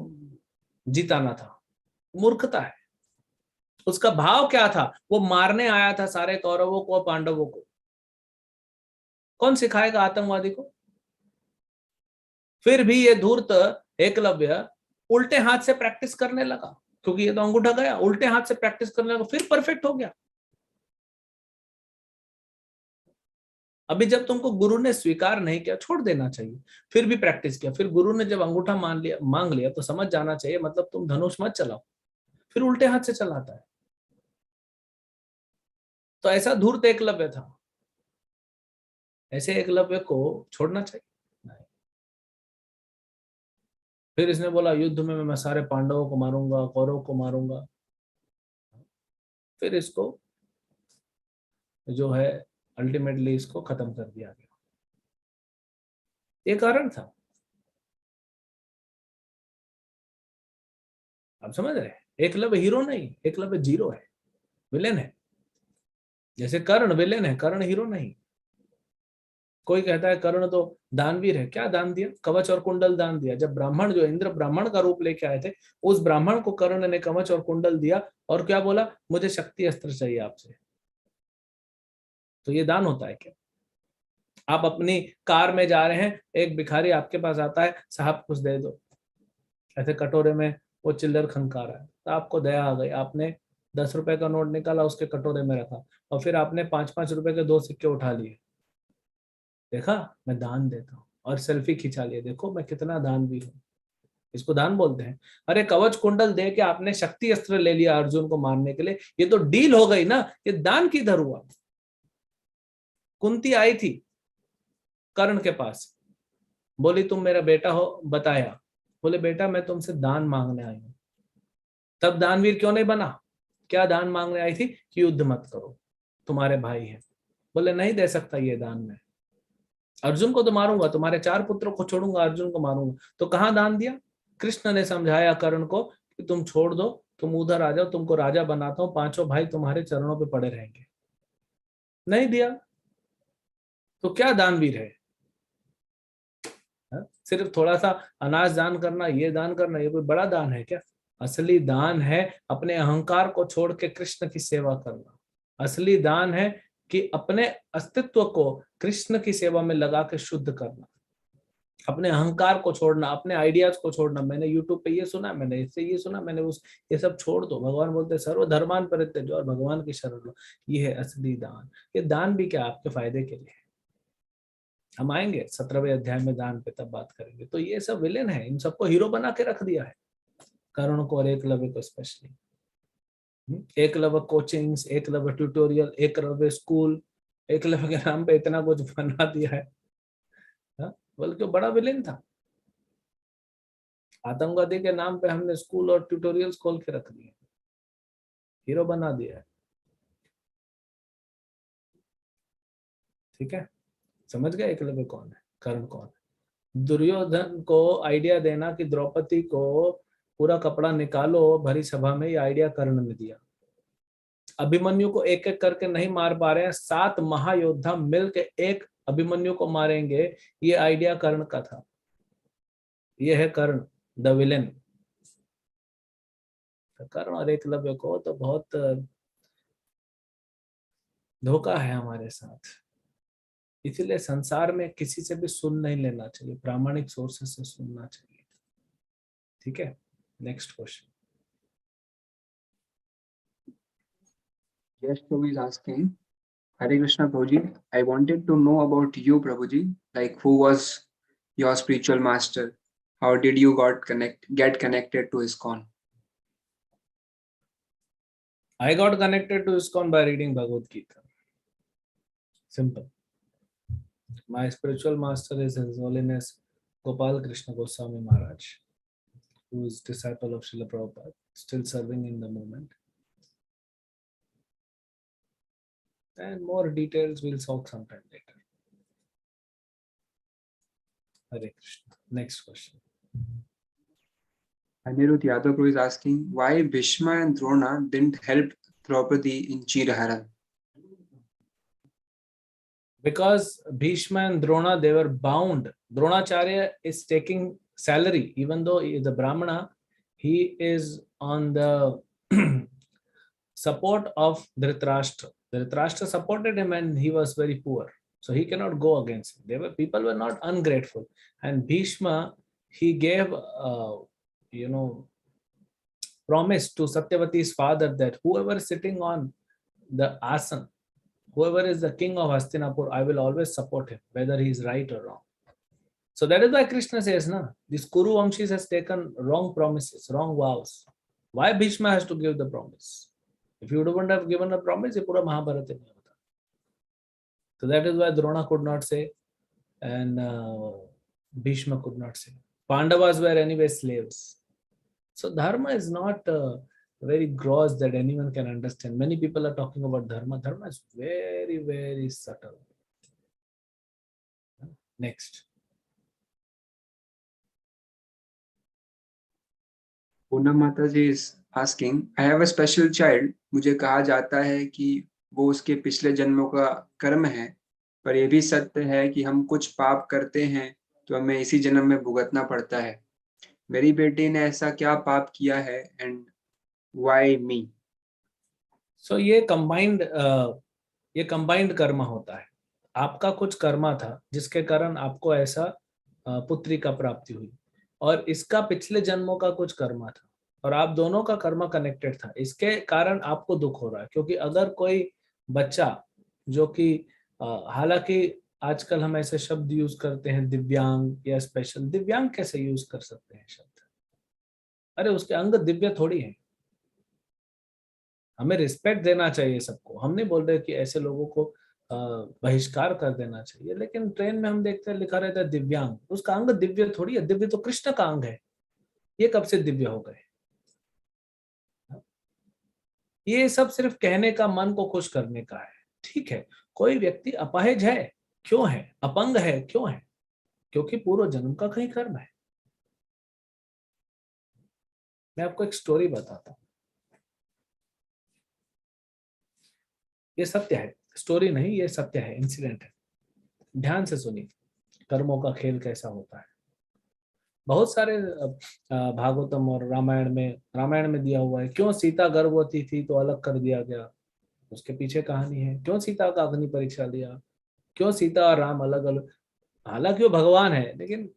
जिताना था। मूर्खता है। उसका भाव क्या था? वो मारने आया था सारे कौरवों को, पांडवों को। कौन सिखाएगा आतंकवादी को? फिर भी ये धूर्त एकलव्य उल्टे हाथ से प्रैक्टिस करने लगा, क्योंकि ये तो अंगूठा गया, उल्टे हाथ से प्रैक्टिस करने लगा, फिर परफेक्ट हो गया। अभी जब तुमको गुरु ने स्वीकार नहीं किया, छोड़ देना चाहिए। फिर भी प्रैक्टिस किया, फिर गुरु ने जब अंगूठा मांग लिया तो समझ जाना चाहिए, मतलब तुम धनुष मत चलाओ। फिर उल्टे हाथ से चलाता है। तो ऐसा धूर्त एकलव्य था, ऐसे एकलव्य को छोड़ना चाहिए नहीं। फिर इसने बोला युद्ध में मैं सारे पांडवों को मारूंगा, कौरवों को मारूंगा। फिर इसको जो है अल्टीमेटली इसको खत्म कर दिया गया। ये कारण था। आप समझ रहे? एकलव्य हीरो नहीं, एकलव्य जीरो है, विलेन है। जैसे कर्ण विलेन है, कर्ण हीरो नहीं। कोई कहता है कर्ण तो दानवीर है, क्या दान दिया? कवच और कुंडल दान दिया। जब ब्राह्मण, जो इंद्र ब्राह्मण का रूप लेके आए थे, उस ब्राह्मण को कर्ण ने कवच और कुंडल दिया, और क्या बोला? मुझे शक्ति अस्त्र चाहिए आपसे। तो ये दान होता है क्या? आप अपनी कार में जा रहे हैं, एक भिखारी आपके पास आता है, साहब कुछ दे दो, ऐसे कटोरे में वो चिल्लर खनका रहा है, तो आपको दया आ गई, आपने 10 रुपए का नोट निकाला, उसके कटोरे में रखा, और फिर आपने 5-5 रुपए के 2 सिक्के उठा लिए। देखा, मैं दान देता हूँ, और सेल्फी खिंचा लिए, देखो मैं कितना दान भी हूँ। इसको दान बोलते हैं। अरे कवच कुंडल दे के आपने शक्ति अस्त्र ले लिया अर्जुन को मारने के लिए, ये तो डील हो गई ना, ये दान किधर हुआ? कुंती आई थी कर्ण के पास, बोली तुम मेरा बेटा हो, बताया, बोले बेटा मैं तुमसे दान मांगने आई हूं। तब दानवीर क्यों नहीं बना? क्या दान मांगने आई थी? कि युद्ध मत करो, तुम्हारे भाई हैं। बोले नहीं दे सकता ये दान में, अर्जुन को तो मारूंगा, तुम्हारे 4 पुत्रों को छोड़ूंगा, अर्जुन को मारूंगा। तो कहाँ दान दिया? कृष्ण ने समझाया कर्ण को कि तुम छोड़ दो, तुम उधर आ जाओ, तुमको राजा बनाता हूँ, 5 भाई तुम्हारे चरणों पे पड़े रहेंगे। नहीं दिया, तो क्या दानवीर है? सिर्फ थोड़ा सा अनाज दान करना, ये दान करना, ये कोई बड़ा दान है क्या? असली दान है अपने अहंकार को छोड़ के कृष्ण की सेवा करना। असली दान है कि अपने अस्तित्व को कृष्ण की सेवा में लगा के शुद्ध करना, अपने अहंकार को छोड़ना, अपने आइडियाज को छोड़ना। मैंने यूट्यूब पे ये सुना, मैंने इससे ये सुना, मैंने उस, ये सब छोड़ दो। भगवान बोलते सर्वधर्मान परित्यज्य और भगवान की शरण लो। ये है असली दान। ये दान भी क्या, आपके फायदे के लिए। हम आएंगे 17वें अध्याय में दान पे, तब बात करेंगे। तो ये सब विलेन है, इन सबको हीरो बना के रख दिया है, कर्ण को और एकलव्य को specially. Eklavya coachings, Eklavya tutorial, Eklavya school, Eklavya के नाम पे इतना कुछ बना दिया है, बल्कि बड़ा विलेन था। आतंकवादी के नाम पे हमने स्कूल और ट्यूटोरियल्स खोल के रख दिए, हीरो बना दिया है। ठीक है, समझ गए एकलव्य कौन है, कर्ण कौन है। दुर्योधन को आइडिया देना कि द्रौपदी को पूरा कपड़ा निकालो भरी सभा में, ये आइडिया कर्ण ने दिया। अभिमन्यु को एक एक करके नहीं मार पा रहे हैं, 7 महायोद्धा मिलके एक अभिमन्यु को मारेंगे, ये आइडिया कर्ण का था। ये है कर्ण, द विलेन। कर्ण और एकलव्य को तो बहुत धोखा है हमारे साथ। इसीलिए संसार में किसी से भी सुन नहीं लेना चाहिए, प्रामाणिक सोर्सेस से सुनना चाहिए। ठीक है, next question. Yes, Prabhu is asking, Hare Krishna Prabhuji, I wanted to know about you, Prabhuji. Like, who was your spiritual master? How did you get connected to ISKCON? I got connected to ISKCON by reading Bhagavad Gita. Simple. My spiritual master is His Holiness Gopal Krishna Goswami Maharaj, who is disciple of Srila Prabhupada, still serving in the movement. And more details we'll talk sometime later. Hare Krishna. Next question. Anirudh Yadav is asking, why Bhishma and Drona didn't help Draupadi in Chiraharan? Because Bhishma and Drona, they were bound. Dronacharya is taking salary, even though he is a Brahmana, he is on the support of Dhritarashtra. Dhritarashtra supported him and he was very poor, so he cannot go against him. People were not ungrateful. And Bhishma, he gave, promise to Satyavati's father that whoever is sitting on the asan, whoever is the king of Hastinapur, I will always support him, whether he is right or wrong. So that is why Krishna says, this Kuru Vamshis has taken wrong promises, wrong vows. Why Bhishma has to give the promise? If you wouldn't have given a promise, ये पूरा महाभारत नहीं होता. So that is why Drona could not say, and Bhishma could not say. Pandavas were anyway slaves. So dharma is not very gross that anyone can understand. Many people are talking about dharma. Dharma is very, very subtle. Next. Poonam Mataji is asking, I have a special child. मुझे कहा जाता है कि वो उसके पिछले जन्मों का कर्म है, पर यह भी सत्य है कि हम कुछ पाप करते हैं तो हमें इसी जन्म में भुगतना पड़ता है. मेरी बेटी ने ऐसा क्या पाप किया है and why me? So ये combined कर्म होता है. आपका कुछ कर्मा था जिसके कारण आपको ऐसा पुत्री का प्राप्ति हुई, और इसका पिछले जन्मों का कुछ कर्मा था, और आप दोनों का कर्मा कनेक्टेड था. इसके कारण आपको दुख हो रहा है. क्योंकि अगर कोई बच्चा जो कि हालांकि आजकल हम ऐसे शब्द यूज करते हैं दिव्यांग या स्पेशल. दिव्यांग कैसे यूज कर सकते हैं शब्द? अरे उसके अंग दिव्य थोड़ी है. हमें रिस्पेक्ट देना चाहिए सबको. हम नहीं बोल रहे कि ऐसे लोगों को बहिष्कार कर देना चाहिए, लेकिन ट्रेन में हम देखते हैं लिखा रहता है दिव्यांग. उसका अंग दिव्य थोड़ी है. दिव्य तो कृष्ण का अंग है. ये कब से दिव्य हो गए? ये सब सिर्फ कहने का, मन को खुश करने का है. ठीक है, कोई व्यक्ति अपाहिज है, क्यों है? अपंग है, क्यों है? क्योंकि पूर्व जन्म का कहीं कर्म है। मैं आपको एक स्टोरी बताता हूं, ये सत्य है, स्टोरी नहीं, ये सत्य है, इंसिडेंट है। ध्यान से सुनिए, कर्मों का खेल कैसा होता है। बहुत सारे भागवतम और रामायण में दिया हुआ है, क्यों सीता गर्भवती थी तो अलग कर दिया गया, उसके पीछे कहानी है। क्यों सीता का अग्नि परीक्षा लिया, क्यों सीता और राम अलग अलग, हालांकि वो भगवान है लेकिन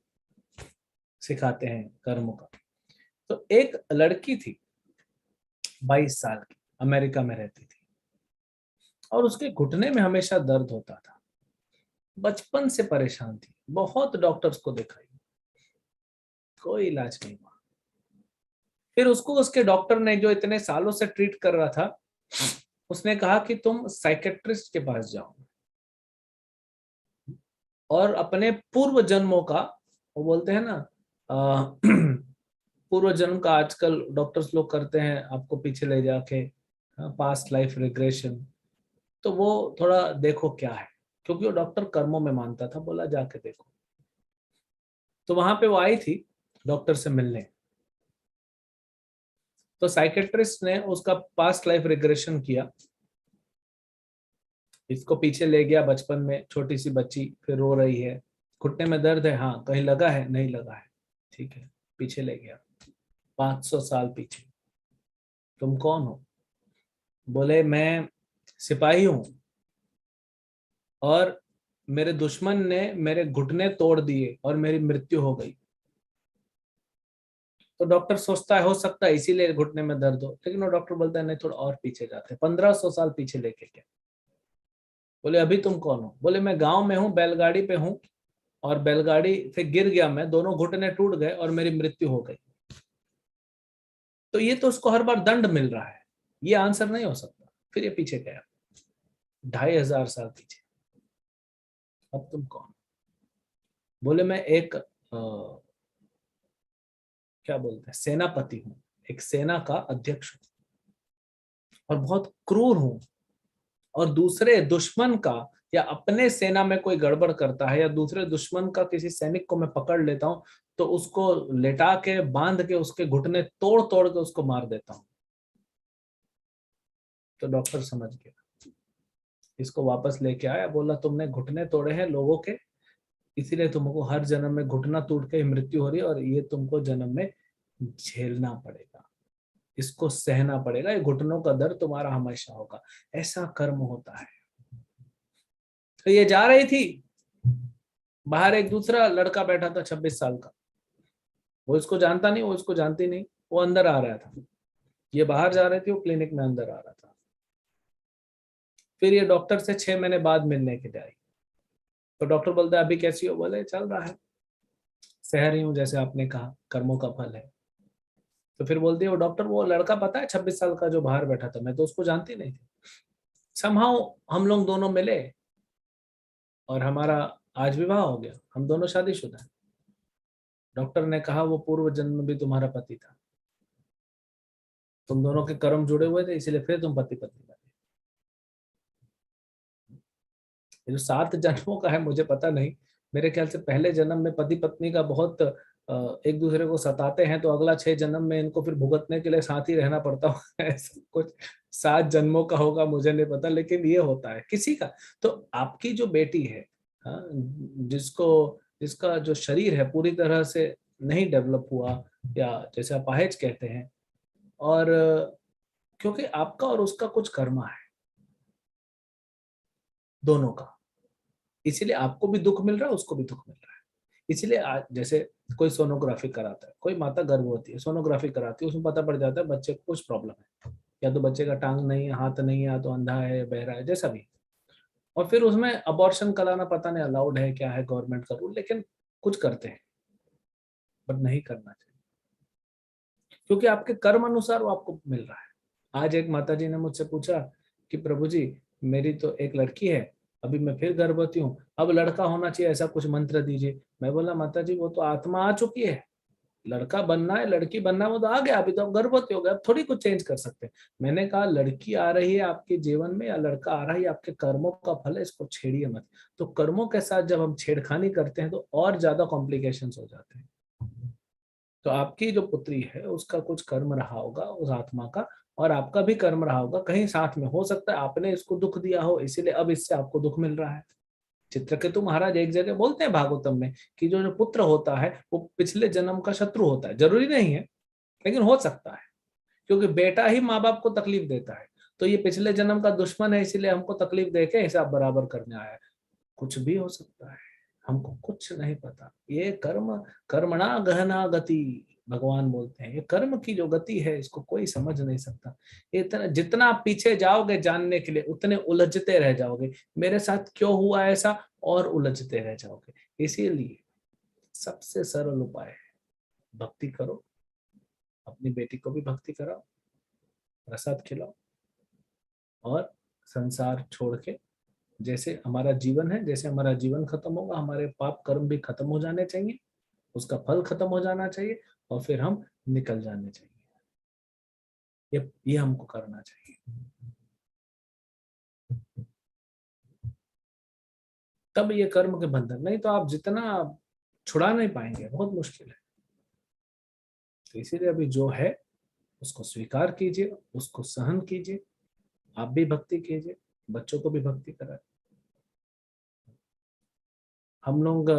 सिखाते हैं कर्मों का। तो एक लड़की थी 22 साल की, अमेरिका में रहती थी, और उसके घुटने में हमेशा दर्द होता था, बचपन से परेशान थी, बहुत डॉक्टर्स को दिखाई, कोई इलाज नहीं हुआ। फिर उसको उसके डॉक्टर ने, जो इतने सालों से ट्रीट कर रहा था, उसने कहा कि तुम साइकेट्रिस्ट के पास जाओ और अपने पूर्व जन्मों का, वो बोलते हैं ना पूर्व जन्म का आजकल डॉक्टर्स लोग करते हैं, आपको पीछे ले जाके पास्ट लाइफ रिग्रेशन, तो वो थोड़ा देखो क्या है, क्योंकि वो डॉक्टर कर्मों में मानता था। बोला जाके देखो। तो वहां पे वो आई थी डॉक्टर से मिलने, तो साइकेट्रिस्ट ने उसका पास्ट लाइफ रिग्रेशन किया, इसको पीछे ले गया बचपन में, छोटी सी बच्ची, फिर रो रही है, घुटने में दर्द है, हाँ कहीं लगा है, नहीं लगा है, ठीक है, पीछे ले गया 500 साल पीछे। तुम कौन हो? बोले मैं सिपाही हूं और मेरे दुश्मन ने मेरे घुटने तोड़ दिए और मेरी मृत्यु हो गई। तो डॉक्टर सोचता है हो सकता है इसीलिए घुटने में दर्द हो, लेकिन वो डॉक्टर बोलता है नहीं, थोड़ा और पीछे जाते हैं, 1500 साल पीछे लेके क्या। बोले अभी तुम कौन हो? बोले मैं गांव में हूँ, बैलगाड़ी पे हूँ, और बैलगाड़ी से गिर गया मैं, दोनों घुटने टूट गए और मेरी मृत्यु हो गई। तो ये तो उसको हर बार दंड मिल रहा है, ये आंसर नहीं हो सकता। फिर ये पीछे गया 2500 साल पीछे। अब तुम कौन? बोले मैं एक क्या बोलते हैं, सेनापति हूँ, एक सेना का अध्यक्ष हूँ, और बहुत क्रूर हूँ, और दूसरे दुश्मन का, या अपने सेना में कोई गड़बड़ करता है, या दूसरे दुश्मन का किसी सैनिक को मैं पकड़ लेता हूं, तो उसको लेटा के बांध के उसके घुटने तोड़ तोड़ के उसको मार देता हूं। तो डॉक्टर समझ गया, इसको वापस लेके आया, बोला तुमने घुटने तोड़े हैं लोगों के, इसीलिए तुमको हर जन्म में घुटना टूट के मृत्यु हो रही है, और ये तुमको जन्म में झेलना पड़ेगा, इसको सहना पड़ेगा, ये घुटनों का दर्द तुम्हारा हमेशा होगा, ऐसा कर्म होता है। तो ये जा रही थी, बाहर एक दूसरा लड़का बैठा था 26 साल का, वो इसको जानता नहीं, वो इसको जानती नहीं, वो अंदर आ रहा था, ये बाहर जा रही थी, वो क्लिनिक में अंदर आ रहा था। फिर ये डॉक्टर से 6 महीने बाद मिलने के लिए आई, तो डॉक्टर बोलता है अभी कैसी हो? बोले चल रहा है, सह रही हूँ, जैसे आपने कहा कर्मों का फल है। तो फिर बोलती है वो डॉक्टर, वो लड़का पता है 26 साल का जो बाहर बैठा था, मैं तो उसको जानती नहीं थी, समहाउ हम लोग दोनों मिले और हमारा आज विवाह हो गया, हम दोनों शादीशुदा हैं। डॉक्टर ने कहा वो पूर्व जन्म में भी तुम्हारा पति था, तुम दोनों के कर्म जुड़े हुए थे, इसलिए फिर तुम पति पत्नी बने। ये जो 7 जन्मों का है मुझे पता नहीं, मेरे ख्याल से पहले जन्म में पति पत्नी का बहुत एक दूसरे को सताते हैं, तो अगला 6 जन्म में इनको फिर भुगतने के लिए साथ ही रहना पड़ता है ऐसा कुछ 7 जन्मों का होगा, मुझे नहीं पता, लेकिन ये होता है किसी का। तो आपकी जो बेटी है, हाँ, जिसका जो शरीर है पूरी तरह से नहीं डेवलप हुआ, या जैसे अपाहिज कहते हैं, और क्योंकि आपका और उसका कुछ कर्मा है दोनों का, इसीलिए आपको भी दुख मिल रहा है, उसको भी दुख मिल रहा है। इसलिए जैसे कोई सोनोग्राफी कराता है, कोई माता गर्भवती है, सोनोग्राफी कराती है, उसमें पता पड़ जाता है बच्चे को कुछ प्रॉब्लम है, या तो बच्चे का टांग नहीं है, हाथ नहीं है, या तो अंधा है, बहरा है, जैसा भी, और फिर उसमें अबॉर्शन कराना पता नहीं अलाउड है क्या है, गवर्नमेंट का रूल, लेकिन कुछ करते हैं, बट नहीं करना चाहिए, क्योंकि आपके कर्म अनुसार वो आपको मिल रहा है। आज एक माता जी ने मुझसे पूछा कि प्रभु जी मेरी तो एक लड़की है, अभी मैं फिर गर्भवती हूँ, अब लड़का होना चाहिए, ऐसा कुछ मंत्र दीजिए। मैं बोला माता जी वो तो आत्मा आ चुकी है, लड़का बनना है लड़की बनना है वो तो आ गया, अभी तो आप गर्भवती हो गए, अब थोड़ी कुछ चेंज कर सकते हैं। मैंने कहा लड़की आ रही है आपके जीवन में या लड़का आ रहा है, आपके कर्मों का फल है, इसको छेड़िए मत। तो कर्मों के साथ जब हम छेड़खानी करते हैं तो और ज्यादा कॉम्प्लिकेशंस हो जाते हैं। तो आपकी जो पुत्री है उसका कुछ कर्म रहा होगा उस आत्मा का, और आपका भी कर्म रहा होगा कहीं साथ में, हो सकता है आपने इसको दुख दिया हो इसीलिए अब इससे आपको दुख मिल रहा है। चित्रकेतु महाराज एक जगह बोलते हैं भागवतम में कि जो पुत्र होता है वो पिछले जन्म का शत्रु होता है, जरूरी नहीं है लेकिन हो सकता है, क्योंकि बेटा ही माँ बाप को तकलीफ देता है, तो ये पिछले जन्म का दुश्मन है इसीलिए हमको तकलीफ देके हिसाब बराबर करने आया है। कुछ भी हो सकता है, हमको कुछ नहीं पता। ये कर्म कर्मणा गहना गति, भगवान बोलते हैं ये कर्म की जो गति है इसको कोई समझ नहीं सकता। इतना जितना आप पीछे जाओगे जानने के लिए उतने उलझते रह जाओगे, मेरे साथ क्यों हुआ ऐसा, और उलझते रह जाओगे। इसीलिए सबसे सरल उपाय है भक्ति करो, अपनी बेटी को भी भक्ति कराओ, प्रसाद खिलाओ, और संसार छोड़ के, जैसे हमारा जीवन है, जैसे हमारा जीवन खत्म होगा हमारे पाप कर्म भी खत्म हो जाने चाहिए, उसका फल खत्म हो जाना चाहिए, और फिर हम निकल जाने चाहिए। ये हमको करना चाहिए। तब ये कर्म के बंधन, नहीं तो आप जितना छुड़ा नहीं पाएंगे, बहुत मुश्किल है। तो इसीलिए अभी जो है उसको स्वीकार कीजिए, उसको सहन कीजिए, आप भी भक्ति कीजिए, बच्चों को भी भक्ति कराए। हम लोग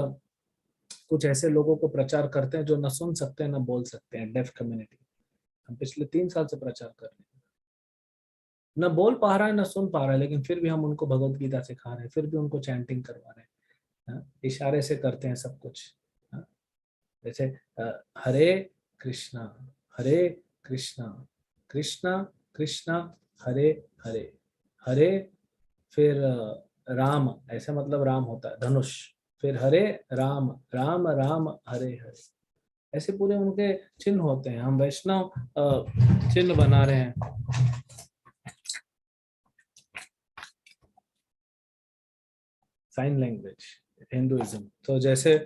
कुछ ऐसे लोगों को प्रचार करते हैं जो न सुन सकते हैं न बोल सकते हैं, डेफ कम्युनिटी। हम पिछले 3 साल से प्रचार कर रहे हैं, न बोल पा रहा है न सुन पा रहा है, लेकिन फिर भी हम उनको भगवत गीता सिखा रहे हैं, फिर भी उनको चैंटिंग करवा रहे हैं, इशारे से करते हैं सब कुछ। जैसे हरे कृष्णा हरे कृष्णा कृष्णा कृष्णा हरे हरे, हरे फिर राम, ऐसे मतलब राम होता है धनुष, फिर हरे राम राम राम हरे हरे, ऐसे पूरे उनके चिन्ह होते हैं। हम वैष्णव चिन्ह बना रहे हैं। साइन लैंग्वेज हिंदुइज्म, तो जैसे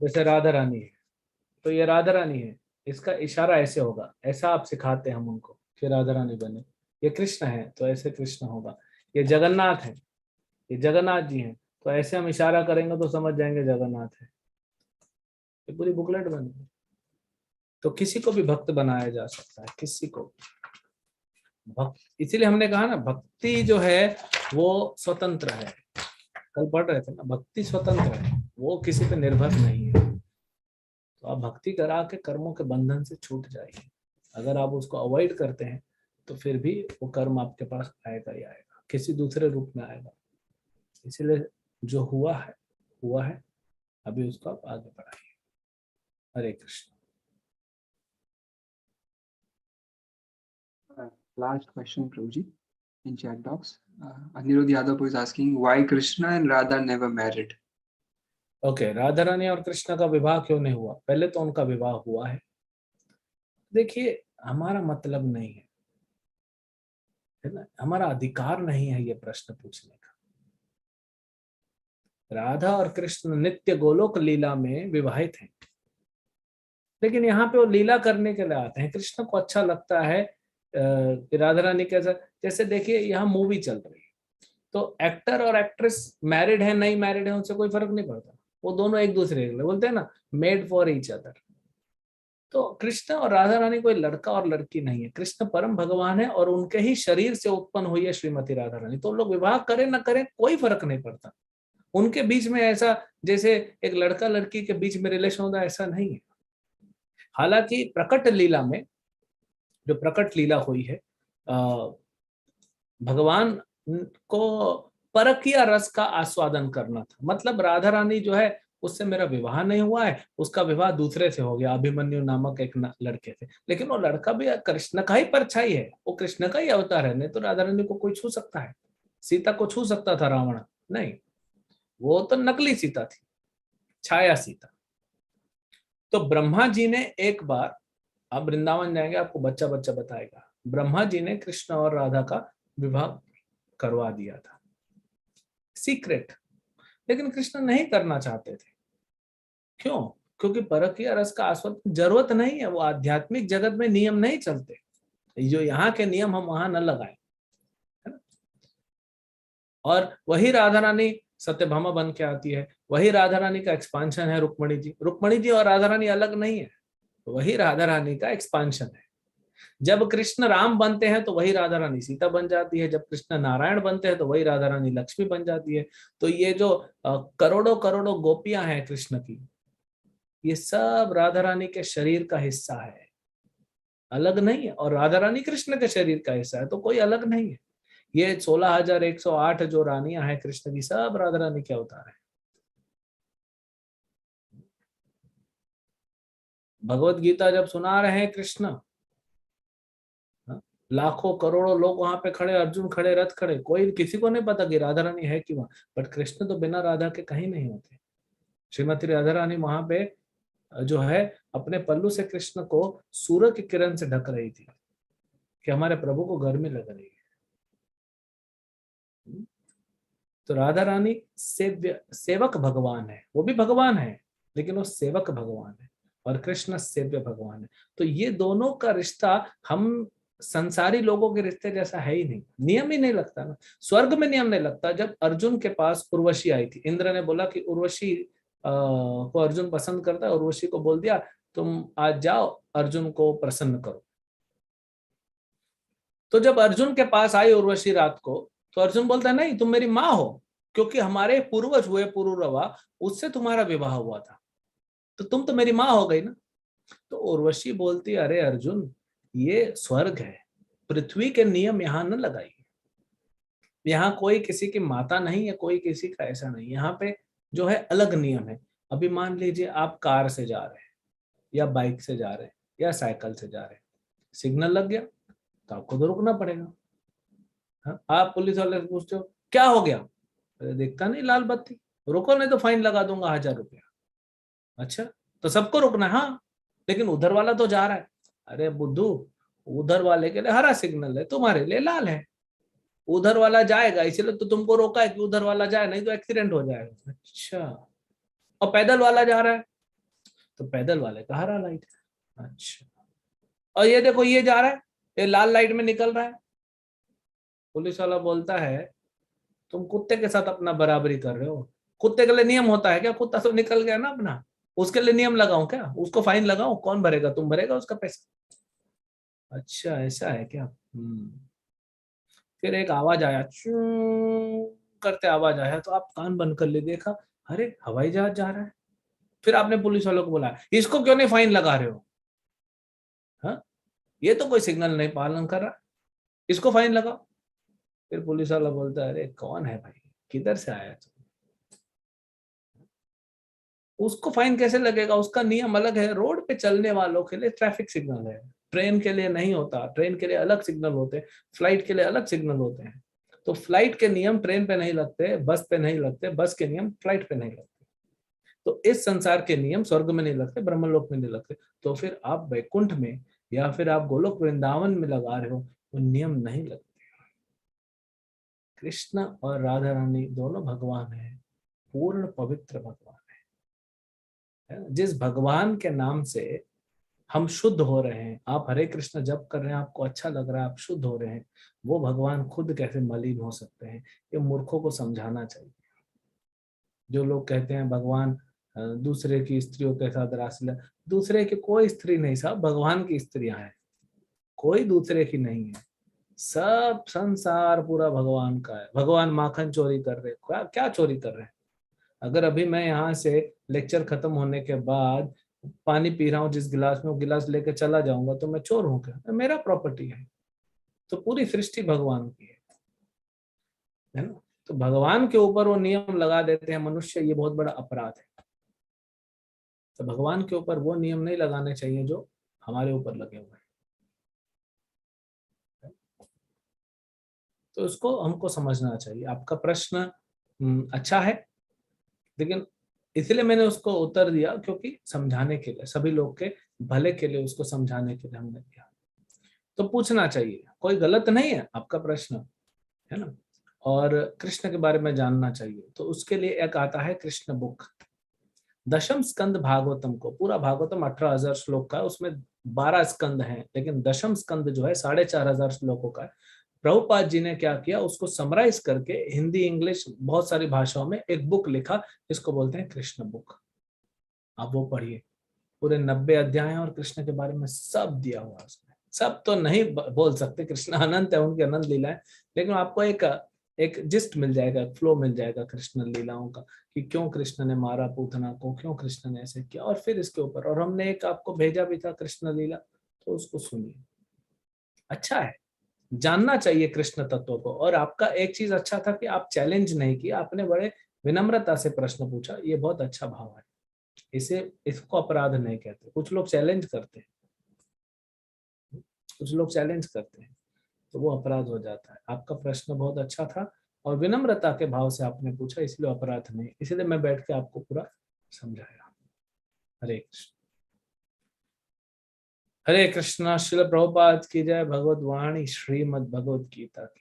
जैसे राधा रानी है, तो ये राधा रानी है, इसका इशारा ऐसे होगा, ऐसा आप सिखाते हैं हम उनको कि राधा रानी बने। ये कृष्ण है तो ऐसे कृष्ण होगा। ये जगन्नाथ है, ये जगन्नाथ जी हैं, तो ऐसे हम इशारा करेंगे तो समझ जाएंगे जगन्नाथ है। ये पूरी बुकलेट बनी है। तो किसी को भी भक्त बनाया जा सकता है, किसी को भक्त। इसीलिए हमने कहा ना भक्ति जो है वो स्वतंत्र है, कल पढ़ रहे थे ना, भक्ति स्वतंत्र है, वो किसी पे निर्भर नहीं है। तो आप भक्ति करा के कर्मों के बंधन से छूट जाइए। अगर आप उसको अवॉइड करते हैं तो फिर भी वो कर्म आपके पास आएगा ही आएगा, किसी दूसरे रूप में आएगा। इसीलिए जो हुआ है, अभी उसको आप आगे बढ़ाइए। हरे Krishna. Last question, Prabhuji, in chat box. Anirudh Yadav is asking why Krishna and Radha never married. Okay, Radha Rani और कृष्ण का विवाह क्यों नहीं हुआ? पहले तो उनका विवाह हुआ है। देखिए हमारा मतलब नहीं है ना, हमारा अधिकार नहीं है ये प्रश्न पूछने का। राधा और कृष्ण नित्य गोलोक लीला में विवाहित हैं, लेकिन यहाँ पे वो लीला करने के लिए आते हैं। कृष्ण को अच्छा लगता है राधा रानी के साथ। जैसे देखिए यहाँ मूवी चल रही है तो एक्टर और एक्ट्रेस मैरिड है नहीं मैरिड है उनसे कोई फर्क नहीं पड़ता, वो दोनों एक दूसरे के लिए, बोलते हैं ना मेड फॉर ईच अदर। तो कृष्ण और राधा रानी कोई लड़का और लड़की नहीं है, कृष्ण परम भगवान है और उनके ही शरीर से उत्पन्न हुई है श्रीमती राधा रानी। तो लोग विवाह करें ना करें कोई फर्क नहीं पड़ता उनके बीच में, ऐसा जैसे एक लड़का लड़की के बीच में रिलेशन होता है ऐसा नहीं है। हालांकि प्रकट लीला में जो प्रकट लीला हुई है, भगवान को परकिया रस का आस्वादन करना था। मतलब राधा रानी जो है उससे मेरा विवाह नहीं हुआ है, उसका विवाह दूसरे से हो गया, अभिमन्यु नामक एक लड़के से, लेकिन वो लड़का भी कृष्ण का ही परछाई है, वो कृष्ण का ही अवतार है। नहीं तो राधा रानी को कोई छू सकता है? सीता को छू सकता था रावण? नहीं, वो तो नकली सीता थी, छाया सीता। तो ब्रह्मा जी ने एक बार, आप वृंदावन जाएंगे आपको बच्चा बच्चा बताएगा, ब्रह्मा जी ने कृष्ण और राधा का विवाह करवा दिया था। सीक्रेट, लेकिन कृष्ण नहीं करना चाहते थे। क्यों? क्योंकि परकीय रस का आस्वादन जरूरत नहीं है, वो आध्यात्मिक जगत में नियम नहीं चलते, जो यहाँ के नियम हम वहां न लगाए, है ना। और वही राधा रानी सत्यभामा बन के आती है, वही राधा रानी का एक्सपांशन है रुक्मणी जी। रुक्मणी जी और राधा रानी अलग नहीं है, वही राधा रानी का एक्सपांशन है। जब कृष्ण राम बनते हैं तो वही राधा रानी सीता बन जाती है, जब कृष्ण नारायण बनते हैं तो वही राधा रानी लक्ष्मी बन जाती है। तो ये जो करोड़ों करोड़ों गोपियां हैं कृष्ण की, ये सब राधा रानी के शरीर का हिस्सा है, अलग नहीं है। और राधा रानी कृष्ण के शरीर का हिस्सा है, तो कोई अलग नहीं है। ये 16,108 जो रानियां हैं कृष्ण की, सब राधा रानी के अवतार है। भगवत गीता जब सुना रहे हैं कृष्ण, लाखों करोड़ों लोग वहां पे खड़े, अर्जुन खड़े, रथ खड़े, कोई किसी को नहीं पता कि राधा रानी है कि वहां। बट कृष्ण तो बिना राधा के कहीं नहीं होते। श्रीमती राधा रानी वहां पे जो है अपने पल्लू से कृष्ण को सूर्य की किरण से ढक रही थी कि हमारे प्रभु को गर्मी लग रही है। तो राधा रानी सेवक भगवान है, वो भी भगवान है लेकिन वो सेवक भगवान है, और कृष्ण सेव्य भगवान है। तो ये दोनों का रिश्ता हम संसारी लोगों के रिश्ते जैसा है ही नहीं, नियम ही नहीं लगता ना। स्वर्ग में नियम नहीं लगता। जब अर्जुन के पास उर्वशी आई थी, इंद्र ने बोला कि उर्वशी को अर्जुन पसंद करता है, उर्वशी को बोल दिया तुम आज जाओ अर्जुन को प्रसन्न करो। तो जब अर्जुन के पास आई उर्वशी रात को, तो अर्जुन बोलता है नहीं तुम मेरी माँ हो, क्योंकि हमारे पूर्वज हुए पुरुरवा, उससे तुम्हारा विवाह हुआ था, तो तुम तो मेरी माँ हो गई ना। तो उर्वशी बोलती अरे अर्जुन, ये स्वर्ग है, पृथ्वी के नियम यहाँ न लगाइए। यहाँ कोई किसी की माता नहीं है, कोई किसी का ऐसा नहीं, यहाँ पे जो है अलग नियम है। अभी मान लीजिए आप कार से जा रहे हैं, या बाइक से जा रहे हैं, या साइकिल से जा रहे हैं, सिग्नल लग गया तो आपको तो रुकना पड़ेगा। हाँ? आप पुलिस वाले से पूछते हो क्या हो गया, अरे देखता नहीं लाल बत्ती, रुको नहीं तो फाइन लगा दूंगा 1,000 रुपया। अच्छा, तो सबको रुकना है, हाँ, लेकिन उधर वाला तो जा रहा है। अरे बुद्धू, उधर वाले के लिए हरा सिग्नल है, तुम्हारे लिए लाल है। उधर वाला जाएगा इसलिए तो तुमको रोका है कि उधर वाला जाए, नहीं तो एक्सीडेंट हो जाएगा। अच्छा, और पैदल वाला जा रहा है तो पैदल वाले का हरा लाइट है। अच्छा, और ये देखो ये जा रहा है, ये लाल लाइट में निकल रहा है। पुलिस वाला बोलता है तुम कुत्ते के साथ अपना बराबरी कर रहे हो, कुत्ते के लिए नियम होता है क्या? कुत्ता तो निकल गया ना अपना, उसके लिए नियम लगाऊं क्या? उसको फाइन लगाऊं? कौन भरेगा? तुम भरेगा उसका पैसा। अच्छा ऐसा है क्या? फिर एक आवाज आया, चू करते आवाज आया, तो आप कान बंद कर ले, देखा अरे हवाई जहाज जा रहा है। फिर आपने पुलिस वालों को बोला इसको क्यों नहीं फाइन लगा रहे हो? हाँ, ये तो कोई सिग्नल नहीं पालन कर रहा, इसको फाइन लगाओ। फिर पुलिस वाला बोलता है अरे कौन है भाई, किधर से आया तू? उसको फाइन कैसे लगेगा? उसका नियम अलग है। रोड पे चलने वालों के लिए ट्रैफिक सिग्नल है, ट्रेन के लिए नहीं होता। ट्रेन के लिए अलग सिग्नल होते हैं, फ्लाइट के लिए अलग सिग्नल होते हैं। तो फ्लाइट के नियम ट्रेन पे नहीं लगते, बस पे नहीं लगते, बस के नियम फ्लाइट पे नहीं लगते। तो इस संसार के नियम स्वर्ग में नहीं लगते, ब्रह्मलोक में नहीं लगते। तो फिर आप वैकुंठ में या फिर आप गोलोक वृंदावन में लगा रहे हो, वो नियम नहीं लगते। कृष्ण और राधा रानी दोनों भगवान हैं, पूर्ण पवित्र भगवान है। जिस भगवान के नाम से हम शुद्ध हो रहे हैं, आप हरे कृष्ण जप कर रहे हैं, आपको अच्छा लग रहा है, आप शुद्ध हो रहे हैं, वो भगवान खुद कैसे मलिन हो सकते हैं? ये मूर्खों को समझाना चाहिए। जो लोग कहते हैं भगवान दूसरे की स्त्रियों के साथ रासलीला, दूसरे की कोई स्त्री नहीं साहब, भगवान की स्त्रियां हैं, कोई दूसरे की नहीं है। सब संसार पूरा भगवान का है। भगवान माखन चोरी कर रहे, क्या क्या चोरी कर रहे हैं? अगर अभी मैं यहाँ से लेक्चर खत्म होने के बाद पानी पी रहा हूँ जिस गिलास में, वो गिलास लेके चला जाऊंगा तो मैं चोर हूँ क्या? मेरा प्रॉपर्टी है। तो पूरी सृष्टि भगवान की है ना। तो भगवान के ऊपर वो नियम लगा देते हैं मनुष्य, ये बहुत बड़ा अपराध है। तो भगवान के ऊपर वो नियम नहीं लगाने चाहिए जो हमारे ऊपर लगे हुए हैं। तो उसको हमको समझना चाहिए। आपका प्रश्न अच्छा है, लेकिन इसलिए मैंने उसको उत्तर दिया क्योंकि समझाने के लिए, सभी लोग के भले के लिए उसको समझाने के लिए हमने किया। तो पूछना चाहिए, कोई गलत नहीं है आपका प्रश्न, है ना। और कृष्ण के बारे में जानना चाहिए, तो उसके लिए एक आता है कृष्ण बुक। दशम स्कंद भागवतम को, पूरा भागवतम 18,000 श्लोक का है, उसमें 12 स्कंद हैं, लेकिन दशम स्कंद जो है 4,500 श्लोकों का है। प्रभुपाद जी ने क्या किया, उसको समराइज करके हिंदी, इंग्लिश, बहुत सारी भाषाओं में एक बुक लिखा, जिसको बोलते हैं कृष्ण बुक। आप वो पढ़िए, पूरे 90 अध्याय हैं और कृष्ण के बारे में सब दिया हुआ है उसमें। सब तो नहीं बोल सकते, कृष्ण अनंत है, उनकी अनंत लीला है, लेकिन आपको एक जिस्ट मिल जाएगा, फ्लो मिल जाएगा कृष्ण लीलाओं का, कि क्यों कृष्ण ने मारा पूतना को, क्यों कृष्ण ने ऐसे किया, और फिर इसके ऊपर, और हमने एक आपको भेजा भी था कृष्ण लीला, तो उसको सुनिए। अच्छा है, जानना चाहिए कृष्ण तत्व को। और आपका एक चीज अच्छा था कि आप चैलेंज नहीं किया, आपने बड़े विनम्रता से प्रश्न पूछा, ये बहुत अच्छा भाव है। इसको अपराध नहीं कहते। कुछ लोग चैलेंज करते हैं, कुछ लोग चैलेंज करते हैं, तो वो अपराध हो जाता है। आपका प्रश्न बहुत अच्छा था और विनम्रता के भाव से आपने पूछा, इसलिए अपराध नहीं, इसलिए मैं बैठ के आपको पूरा समझाया। हरे कृष्ण। हरे कृष्णा। श्रील प्रभुपाद की जय। भगवत वाणी श्रीमद् भगवत गीता की।